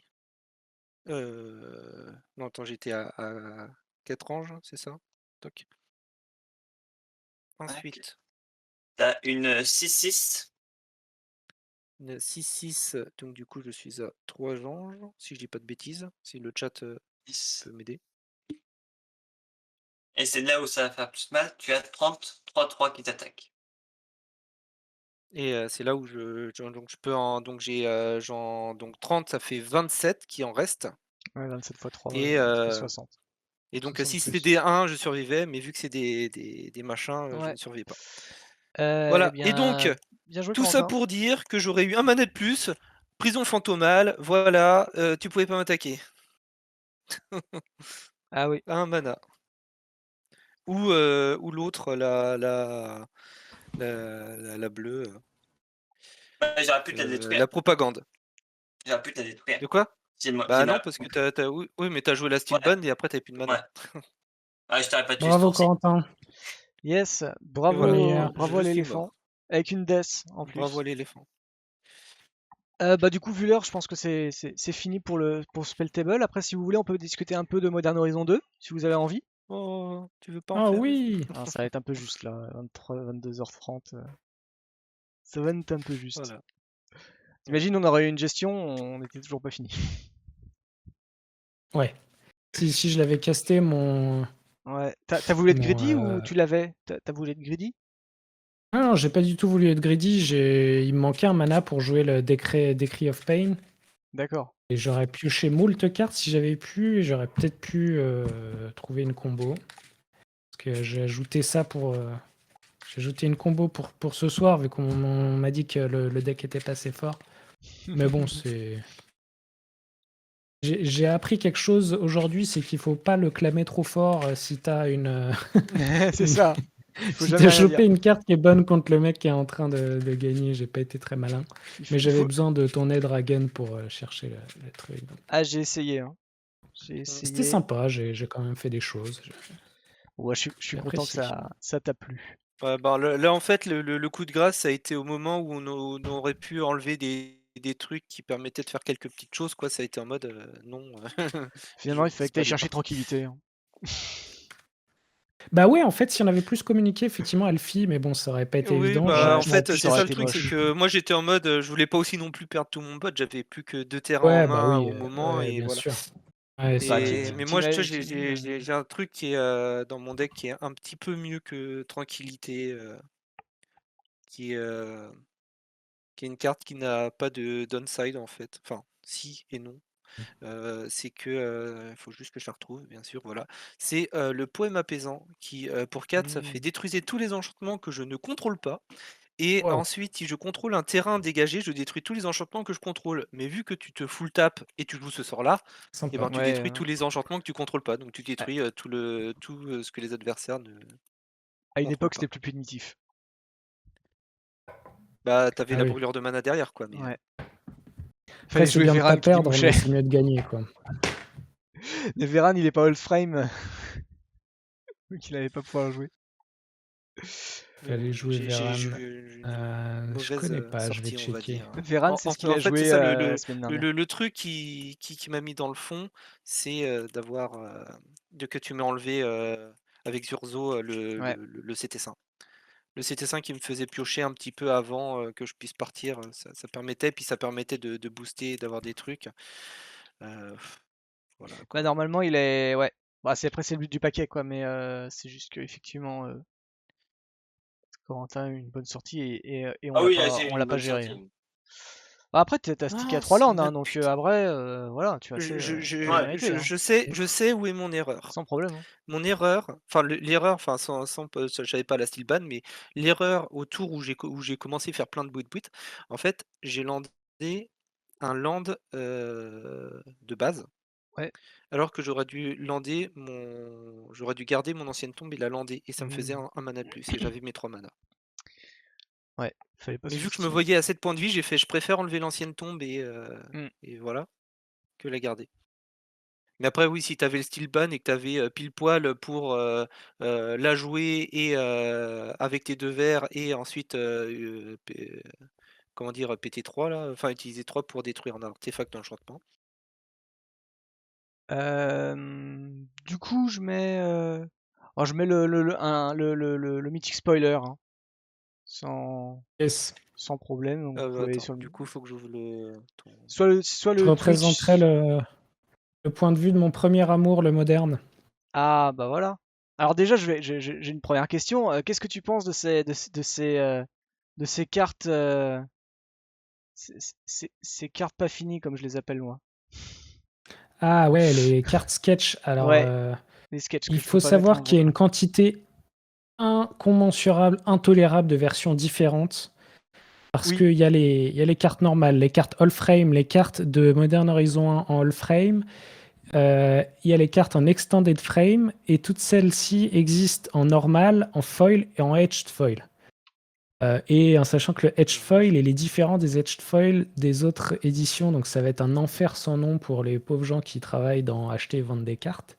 Non, attends, j'étais à 4 anges, c'est ça? Toc. Ok. Ensuite, T'as une 6-6. une 6-6, donc du coup, je suis à 3 anges, si je dis pas de bêtises, si le chat peut m'aider. Et c'est là où ça va faire plus mal. Tu as 33 qui t'attaquent. Et c'est là où donc je peux en. Donc j'ai donc 30, ça fait 27 qui en reste. Ouais, 27 x 3, Et, ça fait 60. et donc 60 si plus. c'était des 1, je survivais, mais vu que c'est des machins, je Ouais. ne survivais pas. Eh Voilà. Et donc, bien, bien joué tout ça Corentin. pour dire que j'aurais eu un mana de plus, prison fantomale, voilà, tu pouvais pas m'attaquer. Ah oui. Un mana. Ou l'autre, la bleue, Ouais, j'aurais pu te la détruire. la propagande. J'aurais pu te la détruire. De quoi? S'il Bah non, m'aurait parce que compris. oui, mais t'as joué la Ouais, Steelband et après t'avais plus de mana. ouais. Ah, je t'aurais pas tué ce Bravo, tour-ci. Corentin. Yes, Et voilà, Meilleur. bravo à je suis l'éléphant. mort. Avec une death en Bravo plus. à l'éléphant. Bah, du coup, vu l'heure, je pense que c'est fini pour Spelltable. Après, si vous voulez, on peut discuter un peu de Modern Horizon 2, si vous avez envie. Oh, tu veux pas en Ah faire? oui! Ah, ça va être un peu juste là, 23, 22h30. Ça va être un peu juste. Voilà. T'imagines, on aurait eu une gestion, on n'était toujours pas fini. Ouais. Si je l'avais casté, Ouais. T'as voulu être mon, greedy ou tu l'avais? T'as voulu être greedy? Ah non, j'ai pas du tout voulu être greedy. Il me manquait un mana pour jouer le Decree of Pain. D'accord. Et j'aurais pioché moult cartes si j'avais pu. Et j'aurais peut-être pu trouver une combo. Parce que j'ai ajouté ça pour. J'ai ajouté une combo pour ce soir, vu qu'on m'a dit que le deck était pas assez fort. Mais bon, c'est. J'ai appris quelque chose aujourd'hui, c'est qu'il faut pas le clamer trop fort si t'as C'est une- ça. Il faut si jamais t'as rien dire. chopé une carte qui est bonne contre le mec qui est en train de gagner. J'ai pas été très malin. Mais Il j'avais faut... besoin de ton aide, Dragon, pour chercher le truc. Donc. Ah, j'ai essayé, hein. J'ai C'était essayé. sympa, j'ai quand même fait des choses. Ouais, je suis J'ai content que apprécié. ça t'a plu. Ouais, bah, là, en fait, le coup de grâce, ça a été au moment où on aurait pu enlever des trucs qui permettaient de faire quelques petites choses, quoi. Ça a été en mode non, Finalement, il fallait c'est que tu pas ailles bien chercher parti. tranquillité, hein. Bah ouais, en fait, si on avait plus communiqué, effectivement, Alfie, mais bon, ça aurait pas été Oui, évident. bah, Ouais, en Je m'aurais fait, pu ça c'est aurait ça le été chercher. truc, c'est moche. que moi j'étais en mode, je voulais pas aussi non plus perdre tout mon bot, j'avais plus que 2 terrains en Ouais, bah main oui, au moment ouais, et bien voilà. sûr. Ouais, Bah, Mais moi, tu vois, t'imagines, j'ai un truc qui est dans mon deck qui est un petit peu mieux que tranquillité, qui est, euh, qui est une carte qui n'a pas de downside en fait. Enfin, si et non. C'est que, il faut juste que je la retrouve, bien sûr, voilà. C'est le poème apaisant qui, pour 4, ça fait Hmm. détruisez tous les enchantements que je ne contrôle pas. Et Wow, ensuite, si je contrôle un terrain dégagé, je détruis tous les enchantements que je contrôle. Mais vu que tu te full tap et tu joues ce sort-là, et ben sympa. tu Ouais, détruis tous les enchantements que tu contrôles pas. Donc tu à détruis tout ce que les adversaires ne à une contrôlent époque, pas. c'était plus punitif. Bah, t'avais Ah la oui. brûlure de mana derrière, quoi. Mais Ouais. Après, Fallait c'est jouer bien de pas Véran qui perdre, débouchait. mais c'est mieux de gagner, quoi. Mais Véran, il est pas all frame, donc il allait pas pouvoir jouer. mais Fallait bon, jouer j'ai Veran. eu une Je mauvaise connais pas, je vais sortie, on va checker. dire. Véran, c'est ce qu'il En a fait, c'est joué ça la semaine dernière. le truc qui m'a mis dans le fond, c'est d'avoir que tu m'as enlevé avec Zurzo Ouais. le CT5. Le CT5 qui me faisait piocher un petit peu avant que je puisse partir, ça permettait, puis ça permettait de booster, d'avoir des trucs. Euh, voilà Bah, quoi. normalement, il est. Ouais. Bah, après, c'est le but du paquet, quoi. Mais c'est juste que effectivement, Corentin a eu une bonne sortie et Ah oui, là, j'ai on une l'a pas bonne géré, hein. sortie. Bah, après, t'as stické à Ah, 3 c'est landes, une hein, autre donc putain. après, voilà, tu as assez, tu l'as Ouais. mérité, hein. Je sais où est mon erreur. Sans problème, hein. Mon erreur, enfin l'erreur, enfin j'avais pas la steel ban, mais l'erreur au tour où j'ai commencé à faire plein de bout, en fait, j'ai landé un land de base, Ouais. alors que j'aurais dû garder mon ancienne tombe et la lander, et ça me faisait Mmh. un mana de plus, et j'avais mes 3 manas. Ouais, fallait pas Mais vu que je me sous-estimer. voyais à 7 points de vie, j'ai fait, je préfère enlever l'ancienne tombe Mmh. et voilà, que la garder. Mais après, oui, si tu avais le steel ban et que tu avais pile poil pour la jouer et avec tes 2 verres et ensuite comment dire, péter 3 là, enfin utiliser 3 pour détruire un artefact d'enchantement. Du coup, je mets le mythic spoiler, hein, sans, Yes. sans problème. Donc vous Bah, pouvez aller attends, sur le... du coup, faut que j'ouvre ton. soit Je le représenterai Twitch. le point de vue de mon premier amour, le moderne. Ah, bah voilà. Alors déjà, j'ai une première question. Qu'est-ce que tu penses de ces cartes, ces cartes pas finies, comme je les appelle moi? Ah ouais, les cartes sketch. Alors, Ouais, les sketchs que il je peux faut pas mettre en savoir qu'il y a groupe. une quantité incommensurable, intolérable de versions différentes. Parce Oui. qu'il il y a les cartes normales, les cartes all frame, les cartes de Modern Horizon 1 en all frame. Il y a les cartes en extended frame. Et toutes celles-ci existent en normal, en foil et en edged foil. Et en sachant que le edged foil, il est différent des edged foil des autres éditions. Donc ça va être un enfer sans nom pour les pauvres gens qui travaillent dans acheter et vendre des cartes.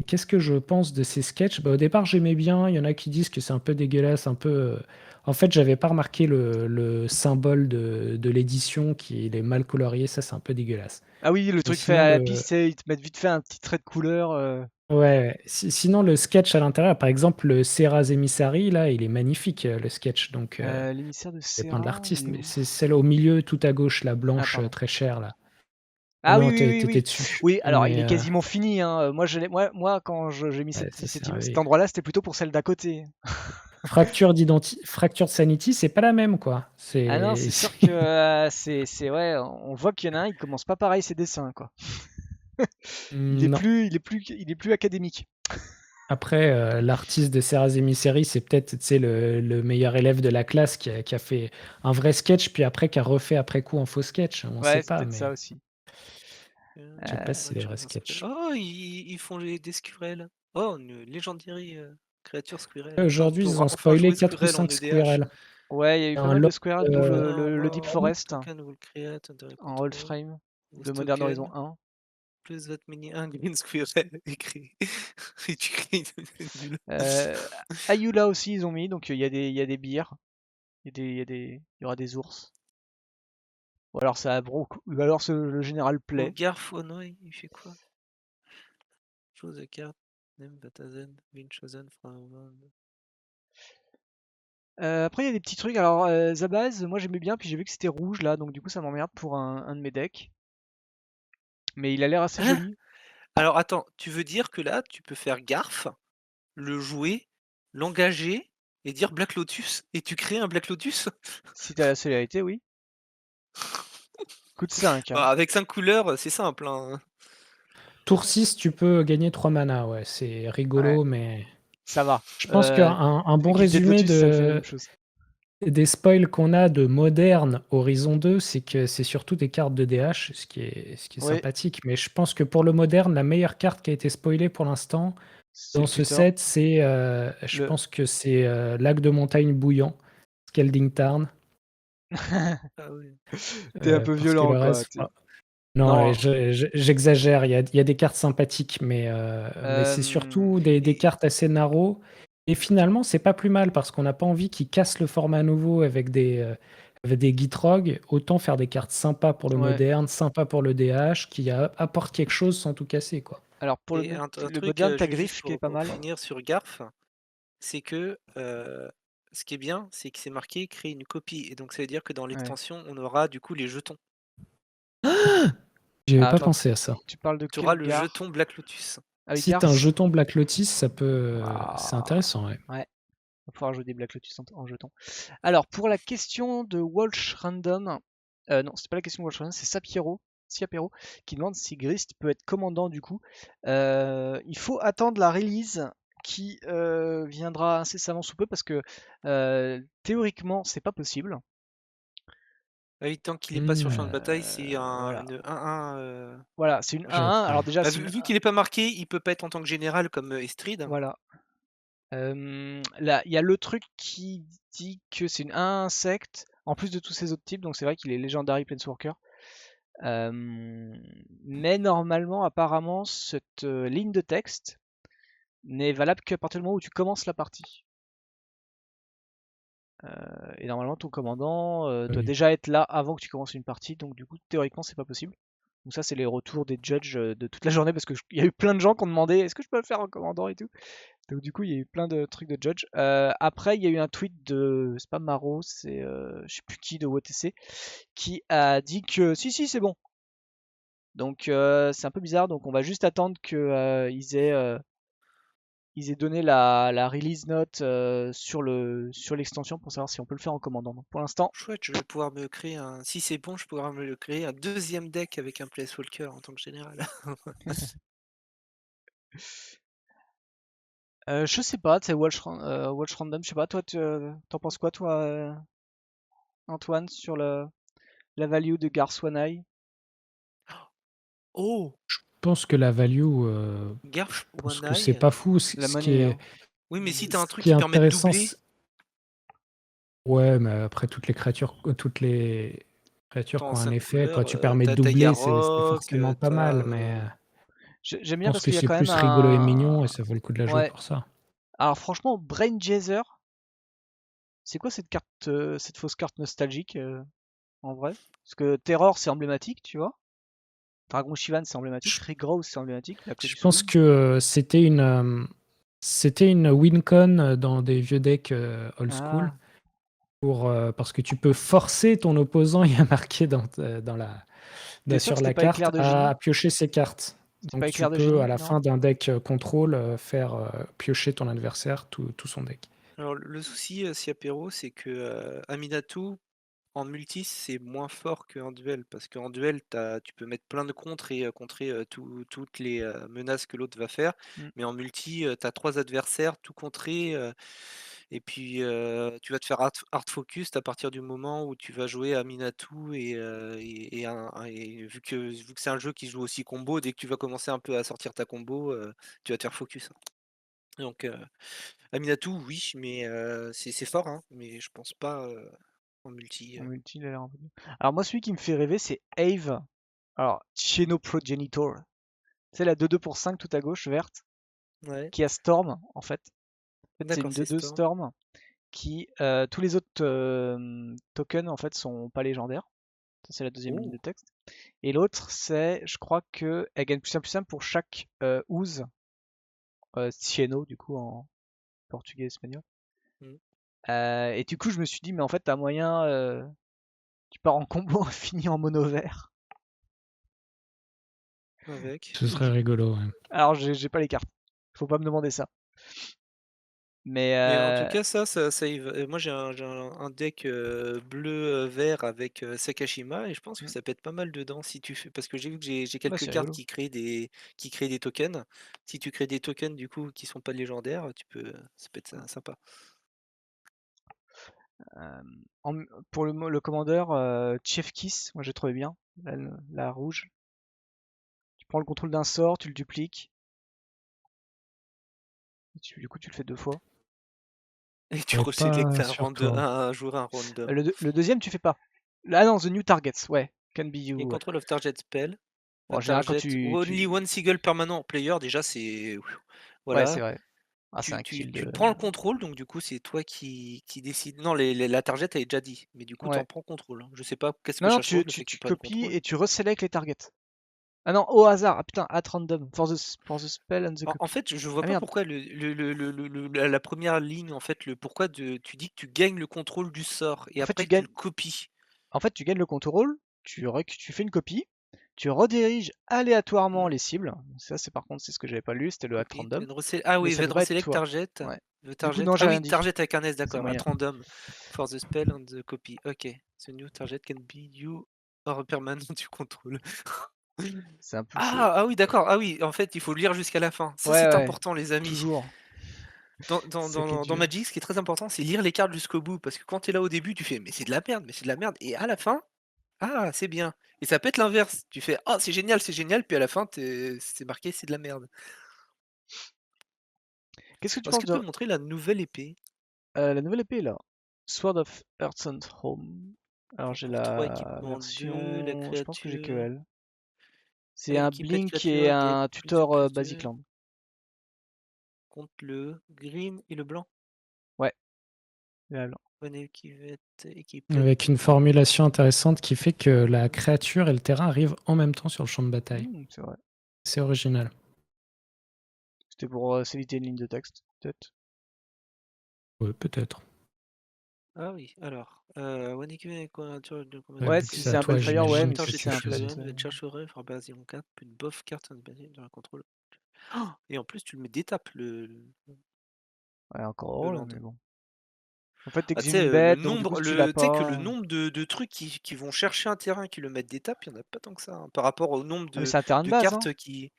Qu'est-ce que je pense de ces sketchs? Bah, au départ, j'aimais bien. Il y en a qui disent que c'est un peu dégueulasse, un peu. En fait, j'avais pas remarqué le symbole de l'édition qui il est mal colorié. Ça, c'est un peu dégueulasse. Ah oui, le Mais truc fait sinon, à la piste, ils te mettent vite fait un petit trait de couleur. ouais. Sinon, le sketch à l'intérieur, par exemple, le Serraz Emissary, là, il est magnifique, le sketch. Donc, L'émissaire de ça dépend de Serra, l'artiste. il est Mais où? c'est celle au milieu, tout à gauche, la Ah, blanche, pardon. très chère, là. Ah Ah oui, non, oui, oui, t'étais oui. dessus. Oui, alors il Mais est quasiment fini, hein. Moi, quand j'ai mis ouais, ça, c'est cet arrivé. endroit-là, c'était plutôt pour celle d'à côté. Fracture de Sanity, c'est pas la même, quoi. Ah non, C'est c'est sûr que ouais, on voit qu'il y en a un, il commence pas pareil ses dessins, quoi. Non. Il est plus académique. Après, l'artiste de Serraz Emissary, c'est peut-être, tu sais, le meilleur élève de la classe qui a fait un vrai sketch, puis après qui a refait après coup un faux sketch. On Ouais, sait c'est pas, peut-être ça mais aussi. je sais pas si c'est des Voiture vrais dans Squirrel. sketchs. Oh, ils font des squirrels. Oh, une Legendary créature squirrel. On Aujourd'hui, ils pourra ont enfin spoilé jouer 4 ou squirrel en 5 EDH. Squirrel. Ouais, il y a eu Il y a pas un mal de lot, squares, d'où le Deep One Forest token will create under en control. Frame de This Modern Horizon token 1. plus that many un green squirrel écrit. Et tu crées nul. Ayula aussi, ils ont mis, donc il y a des bières, il y aura des ours. Ou alors ça ou alors c'est le général Play. Garf, oh non, il fait quoi? Chose a card, name that hasn't been chosen from. Après, il y a des petits trucs. Alors, Zabaz, moi j'aimais bien, puis j'ai vu que c'était rouge là, donc du coup ça m'emmerde pour un de mes decks. Mais il a l'air assez Hein? joli. Alors attends, tu veux dire que là, tu peux faire Garf, le jouer, l'engager et dire Black Lotus et tu crées un Black Lotus? Si t'as la célérité, oui. Coûte 5, hein. Bah, avec 5 couleurs, c'est simple, hein. Tour 6, tu peux gagner 3 mana. Ouais, c'est Ouais, rigolo, mais ça va. je pense qu'un bon Gilded résumé Lotus, ça fait la même chose. des spoils qu'on a de Moderne Horizon 2, c'est que c'est surtout des cartes de DH, ce qui est Oui, sympathique. Mais je pense que pour le Moderne, la meilleure carte qui a été spoilée pour l'instant c'est dans le ce tuteur. set, je Le... pense que c'est Lac de montagne bouillant, Scalding Tarn, Ah oui. T'es un peu parce que violent, le quoi. reste, non, Non. j'exagère. Il y a des cartes sympathiques, mais c'est surtout des Et cartes assez narrow. Et finalement, c'est pas plus mal parce qu'on n'a pas envie qu'ils cassent le format nouveau avec des Gitrog. Autant faire des cartes sympas pour le Ouais. moderne, sympas pour le DH, qui apportent quelque chose sans tout casser, quoi. Alors pour et un le truc, moderne, t'as juste Griffe qui est pas pour mal. finir sur Garf, c'est que ce qui est bien, c'est que c'est marqué créer une copie. Et donc ça veut dire que dans Ouais. l'extension, on aura du coup les jetons. J'y avais Ah, pas attends, pensé à ça. tu parles de Tu auras quel le gare? jeton Black Lotus. Avec Si t'as un Garth? jeton Black Lotus, c'est Ah, intéressant, ouais. ouais. Va pouvoir jouer des Black Lotus en jeton. Alors, pour la question de Walsh Random, non, c'est pas la question de Walsh Random, c'est Siapero, qui demande si Grist peut être commandant du coup. Il faut attendre la release qui viendra incessamment sous peu parce que théoriquement, c'est pas possible. Ah oui, tant qu'il n'est pas sur champ de Hmm, bataille, c'est Voilà. une 1-1. Voilà, c'est une je savais 1-1. pas. Alors déjà, Bah, c'est une vu qu'il n'est pas marqué, il peut pas être en tant que général comme Estrid. voilà. Là, il y a le truc qui dit que c'est une 1 insecte, en plus de tous ces autres types, donc c'est vrai qu'il est Legendary Planeswalker. Mais normalement, apparemment, cette ligne de texte n'est valable qu'à partir du moment où tu commences la partie. Et normalement, ton commandant doit Oui. déjà être là avant que tu commences une partie, donc du coup, théoriquement, c'est pas possible. Donc ça, c'est les retours des judges de toute la journée, parce qu'il y a eu plein de gens qui ont demandé est-ce que je peux le faire en commandant et tout. Donc du coup, il y a eu plein de trucs de judge. Après, il y a eu un tweet de, c'est pas Maro, c'est je sais plus qui de WTC, qui a dit que si, c'est bon. Donc c'est un peu bizarre. Donc on va juste attendre que ils aient donné la release note sur l'extension pour savoir si on peut le faire en commandant. Donc, pour l'instant, Chouette, je vais pouvoir me créer un. Si c'est bon, je pourrais me créer un deuxième deck avec un Planeswalker en tant que général. je sais pas. C'est Watch Random. Je sais pas. Toi, t'en penses quoi, toi, Antoine, sur la value de Garswanai? Oh, Je pense que la value, Garf je pense One que c'est Eye. pas fou. La Ce qui monnaie, est, hein. Oui, mais si t'as un ce truc qui est qui permet de intéressant, doubler, ouais, mais après toutes les créatures qui t'en ont un 5 effet, quand couleurs, tu permets de t'as doubler, c'est Yarok, forcément pas mal. t'as. Mais J'aime Je bien pense parce que qu'il y a c'est quand même plus rigolo et mignon un... et ça vaut le coup de la jouer Ouais. pour ça. Alors franchement, Brain Chaser, c'est quoi cette carte, cette fausse carte nostalgique en vrai? Parce que Terror c'est emblématique, tu vois. Dragon Shivan c'est emblématique, Je Regrow c'est emblématique, la clé je du pense Soul. que c'était une win-con dans des vieux decks old school. Ah, Parce que tu peux forcer ton opposant, il y a marqué t'es sûr que sur c'était la pas éclair carte, de à génie? piocher ses cartes. C'était Donc pas tu éclair de peux, à génie, la non? fin d'un deck contrôle, faire piocher ton adversaire tout son deck. Alors le souci, Siapero, c'est que Aminatou, en multi, c'est moins fort qu'en duel, parce qu'en duel, tu peux mettre plein de contres et contrer toutes les menaces que l'autre va faire, Mm. mais en multi, tu as 3 adversaires, tout contrer, et puis tu vas te faire hard focus à partir du moment où tu vas jouer Aminatou et vu que c'est un jeu qui se joue aussi combo, dès que tu vas commencer un peu à sortir ta combo, tu vas te faire focus. Donc Aminatou, oui, mais c'est fort, hein, mais je pense pas en multi. En multi, il a l'air un peu mieux. Alors moi, celui qui me fait rêver, c'est Ave. Alors, Cheno Progenitor. C'est la 2-2 pour 5 tout à gauche, verte, Ouais, qui a Storm, en fait. En fait, c'est d'accord, une c'est 2-2 Storm. Storm qui... tous les autres tokens, en fait, sont pas légendaires. Ça, c'est la deuxième ligne Oh, de texte. Et l'autre, c'est, je crois que elle gagne plus simple pour chaque ooze, Cieno, du coup, en portugais espagnol. mm, Et du coup, je me suis dit, mais en fait, t'as moyen... tu pars en combo infini en mono vert. avec. Ce serait rigolo, ouais. Alors, j'ai pas les cartes. Faut pas me demander ça. Mais Mais en tout cas, ça y va. Moi, j'ai un deck bleu-vert avec Sakashima et je pense que ça peut être pas mal dedans si tu fais. Parce que j'ai vu que j'ai ouais, quelques c'est cartes rigolo. qui créent des tokens. Si tu crées des tokens du coup qui sont pas légendaires, ça peut être sympa. Euh, pour le commandeur, Chef Kiss, moi j'ai trouvé bien. La rouge. Tu prends le contrôle d'un sort, tu le dupliques. Du coup, tu le fais 2 fois. Et tu Ouais, resélectes pas sur toi. un joueur un random. Le deuxième, tu fais pas. Ah non, The New Targets, ouais. Can be Et you, ouais. control of target spell. Bon, A en général, quand target tu, only tu... one single permanent player, déjà c'est. Ouais, c'est Voilà. vrai. Ah, c'est Tu, un tu, kill tu de... prends le contrôle, donc du coup c'est toi qui décide. Non, la target elle est déjà dit, mais du coup tu en Ouais. prends contrôle, hein. Je sais pas qu'est-ce que Non, non, ça change le fait que tu tu prennes copies contrôle. et tu resélectes les targets. Ah non, au hasard. Ah putain, at random. For the spell and the En copy. fait, je vois Ah pas merde. pourquoi la première ligne, en fait, pourquoi tu dis que tu gagnes le contrôle du sort et En fait, après tu que tu gagnes, le copies. tu gagnes le contrôle, tu fais une copie, tu rediriges aléatoirement Hmm. les cibles. Ça, c'est par contre, c'est ce que j'avais pas lu, c'était le at Copy, random. Ah Mais oui, ça then devrait être reselect toi. target. Ouais. The Du coup, target. non, Ah j'ai oui, rien dit. target avec un S, C'est d'accord. At moyen. random for the spell and the copy. Ok. The new target can be you or permanent du contrôle. C'est un peu chaud. Ah oui, d'accord. Ah oui, en fait, il faut lire jusqu'à la fin. Ça, Ouais, c'est ouais. important, les amis. Toujours. Dans, dans, C'est ça qui est dans, dans dur. Magic, ce qui est très important, c'est lire les cartes jusqu'au bout. Parce que quand tu es là au début, tu fais mais c'est de la merde, mais c'est de la merde. Et à la fin, ah, c'est bien. Et ça peut être l'inverse. Tu fais ah, c'est génial, c'est génial. Puis à la fin, c'est marqué c'est de la merde. Qu'est-ce que tu Est-ce penses que tu peux de me montrer la nouvelle épée? la nouvelle épée là? Sword of Earth and Home. Alors j'ai Pour 3 la équipements 2, la version, je pense que j'ai que créature. elle. C'est un Équipe de Blink créature, et elle gagne un plus 2, tutor plus Basic 2 Land. contre le green et le blanc. Ouais, là. Bonne équipette. Avec une formulation intéressante qui fait que la créature et le terrain arrivent en même temps sur le champ de bataille. C'est vrai. C'est original. C'était pour s'éviter une ligne de texte, peut-être. Ouais, peut-être. Ah oui, alors. One équipement créature de combien Ouais, Ouais, vu de que si c'est c'est à un toi, Balefire, ouais, j'imagine mais que si target c'est tu un creature Planet. choisis. gagne, va chercher for base on 4, une buff carte and base dans la contrôle. Oh, et en plus, tu le mets d'étape Ouais, encore le heureux, land. mais bon. En fait, Ah, tu t'exiles sais, une le bête, donc du coup, nombre, si tu l'as tu sais que le pas. nombre de trucs qui vont chercher un terrain qui le mettent d'étape, il n'y en a pas tant que ça, hein, par rapport au nombre Ah, mais de, c'est un terrain de de base, hein. cartes qui.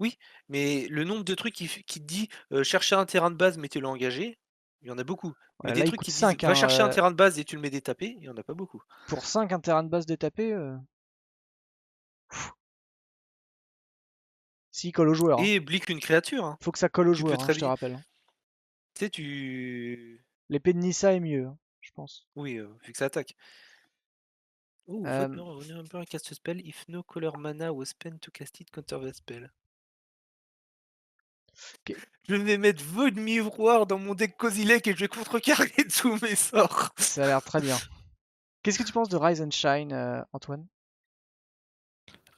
Oui, mais le nombre de trucs qui te dit chercher un terrain de base, mettez-le engagé, il y en a beaucoup. Mais Ouais, des là, il trucs coûte qui te disent 5, va hein. chercher un terrain de base et tu le mets détapé, il y en a pas beaucoup. Pour 5, un terrain de base détapé, s'il colle au joueur, hein. Et blique une créature, hein. Faut que ça colle au Tu peux joueur, hein, très je te bien. rappelle, hein. Tu sais, tu. L'épée de Nissa est mieux, hein, je pense. Oui, vu que ça attaque. Oh, vote Euh, no, on a un peu un cast spell if no color mana was spent to cast it counter the spell. Je vais mettre vœu de miroir dans mon deck Kozilek et je vais contrecarrer tous mes sorts. Ça a l'air très bien. Qu'est-ce que tu penses de Rise and Shine, Antoine?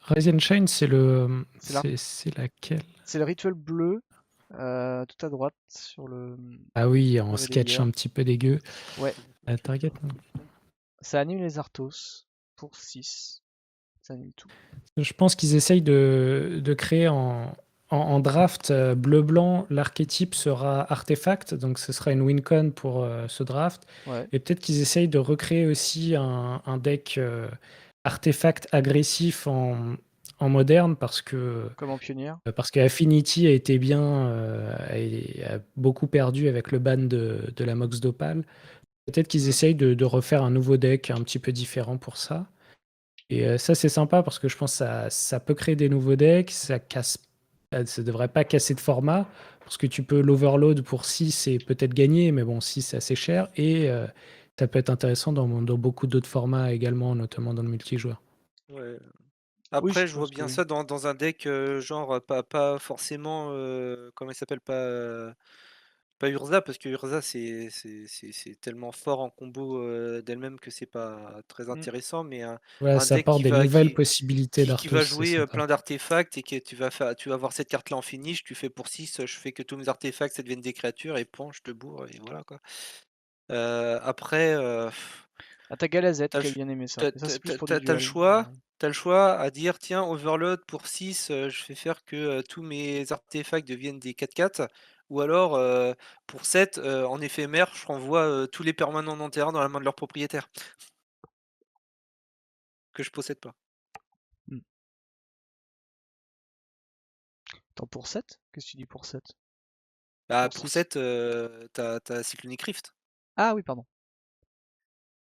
Rise and Shine, c'est le. C'est là. C'est laquelle? C'est le rituel bleu, tout à droite sur le Ah oui, en sketch relayeur. un petit peu dégueu. Ouais, La target, non. ça annule les Arthos pour 6. Ça annule tout. Je pense qu'ils essayent de créer en draft bleu-blanc, l'archétype sera artefact, donc ce sera une win-con pour ce draft. Ouais, Et peut-être qu'ils essayent de recréer aussi un deck artefact agressif en moderne comme en pionnière. parce que Affinity a été bien, a beaucoup perdu avec le ban de la Mox d'Opale. Peut-être qu'ils essayent de refaire un nouveau deck un petit peu différent pour ça. Et ça, c'est sympa parce que je pense que ça peut créer des nouveaux decks, ça devrait pas casser de format, parce que tu peux l'overload pour 6 et peut-être gagner, mais bon, 6 c'est assez cher, et ça peut être intéressant dans beaucoup d'autres formats également, notamment dans le multijoueur. Ouais. Oui, Après, je je vois pense que bien oui. ça dans un deck genre pas forcément comment il s'appelle pas Urza parce que Urza c'est tellement fort en combo d'elle-même que c'est pas très Mm. intéressant, mais Voilà, un ça deck apporte des nouvelles possibilités qui va d'Arthos, c'est jouer sympa. plein d'artefacts et que tu vas avoir cette carte là en finish, tu fais pour 6, je fais que tous mes artefacts ça devienne des créatures et pan, je te bourre et voilà quoi. Après Ah, t'as Galazette T'as qui a le ch bien aimé ça. tu Mais ça, c'est plus pour du tu duel. Mais- tu le choix à dire: «Tiens, overload pour 6 je fais faire que, tous mes artefacts deviennent des 4/4» ou alors, pour 7 en éphémère, je renvoie, tous les permanents non terrain dans la main de leur propriétaire, que je possède pas. Mm. Attends, pour 7? Qu'est-ce que tu dis pour 7? Bah, Pour pour 6? 7 tu Cyclonic Rift. Ah oui, pardon.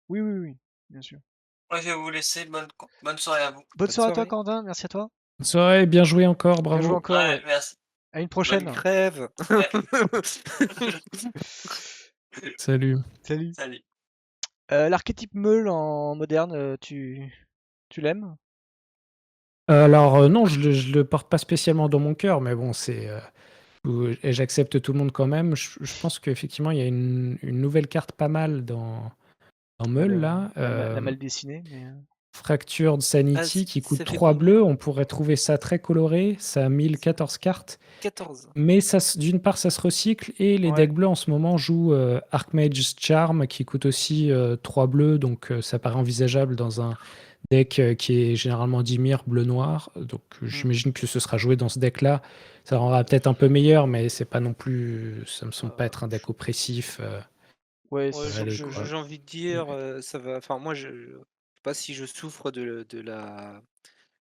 Oui, oui, oui, bien sûr. Moi, je vais vous laisser. Bonne soirée à vous. Bonne Bonne soirée à toi, soirée. Quentin. Merci à toi. Bonne soirée, bien joué encore, Bien joué bravo. encore, Ouais, ouais. merci. À une Bonne prochaine. Crève! Ouais. Salut. Salut. Salut. L'archétype meule en moderne, tu l'aimes? Alors non, je le porte pas spécialement dans mon cœur, mais bon, et j'accepte tout le monde quand même. Je pense qu'effectivement, il y a une nouvelle carte pas mal dans Ah, Meul, là. la mal dessinée, mais Fractured Ah, Sanity, qui coûte ça fait 3 combien? bleus. On pourrait trouver ça très coloré. Ça a 1014 cartes. 14. Mais d'une part, ça se recycle. Et les ouais, decks bleus en ce moment jouent Archmage's Charm, qui coûte aussi 3 bleus. Donc ça paraît envisageable dans un deck qui est généralement Dimir bleu-noir. Donc mm, j'imagine que ce sera joué dans ce deck-là. Ça rendra peut-être un peu meilleur, mais c'est pas non plus. Ça me semble pas être un deck oppressif. ouais, Ouais, Allez, quoi. j'ai envie de dire, ça va enfin moi je sais pas si je souffre de la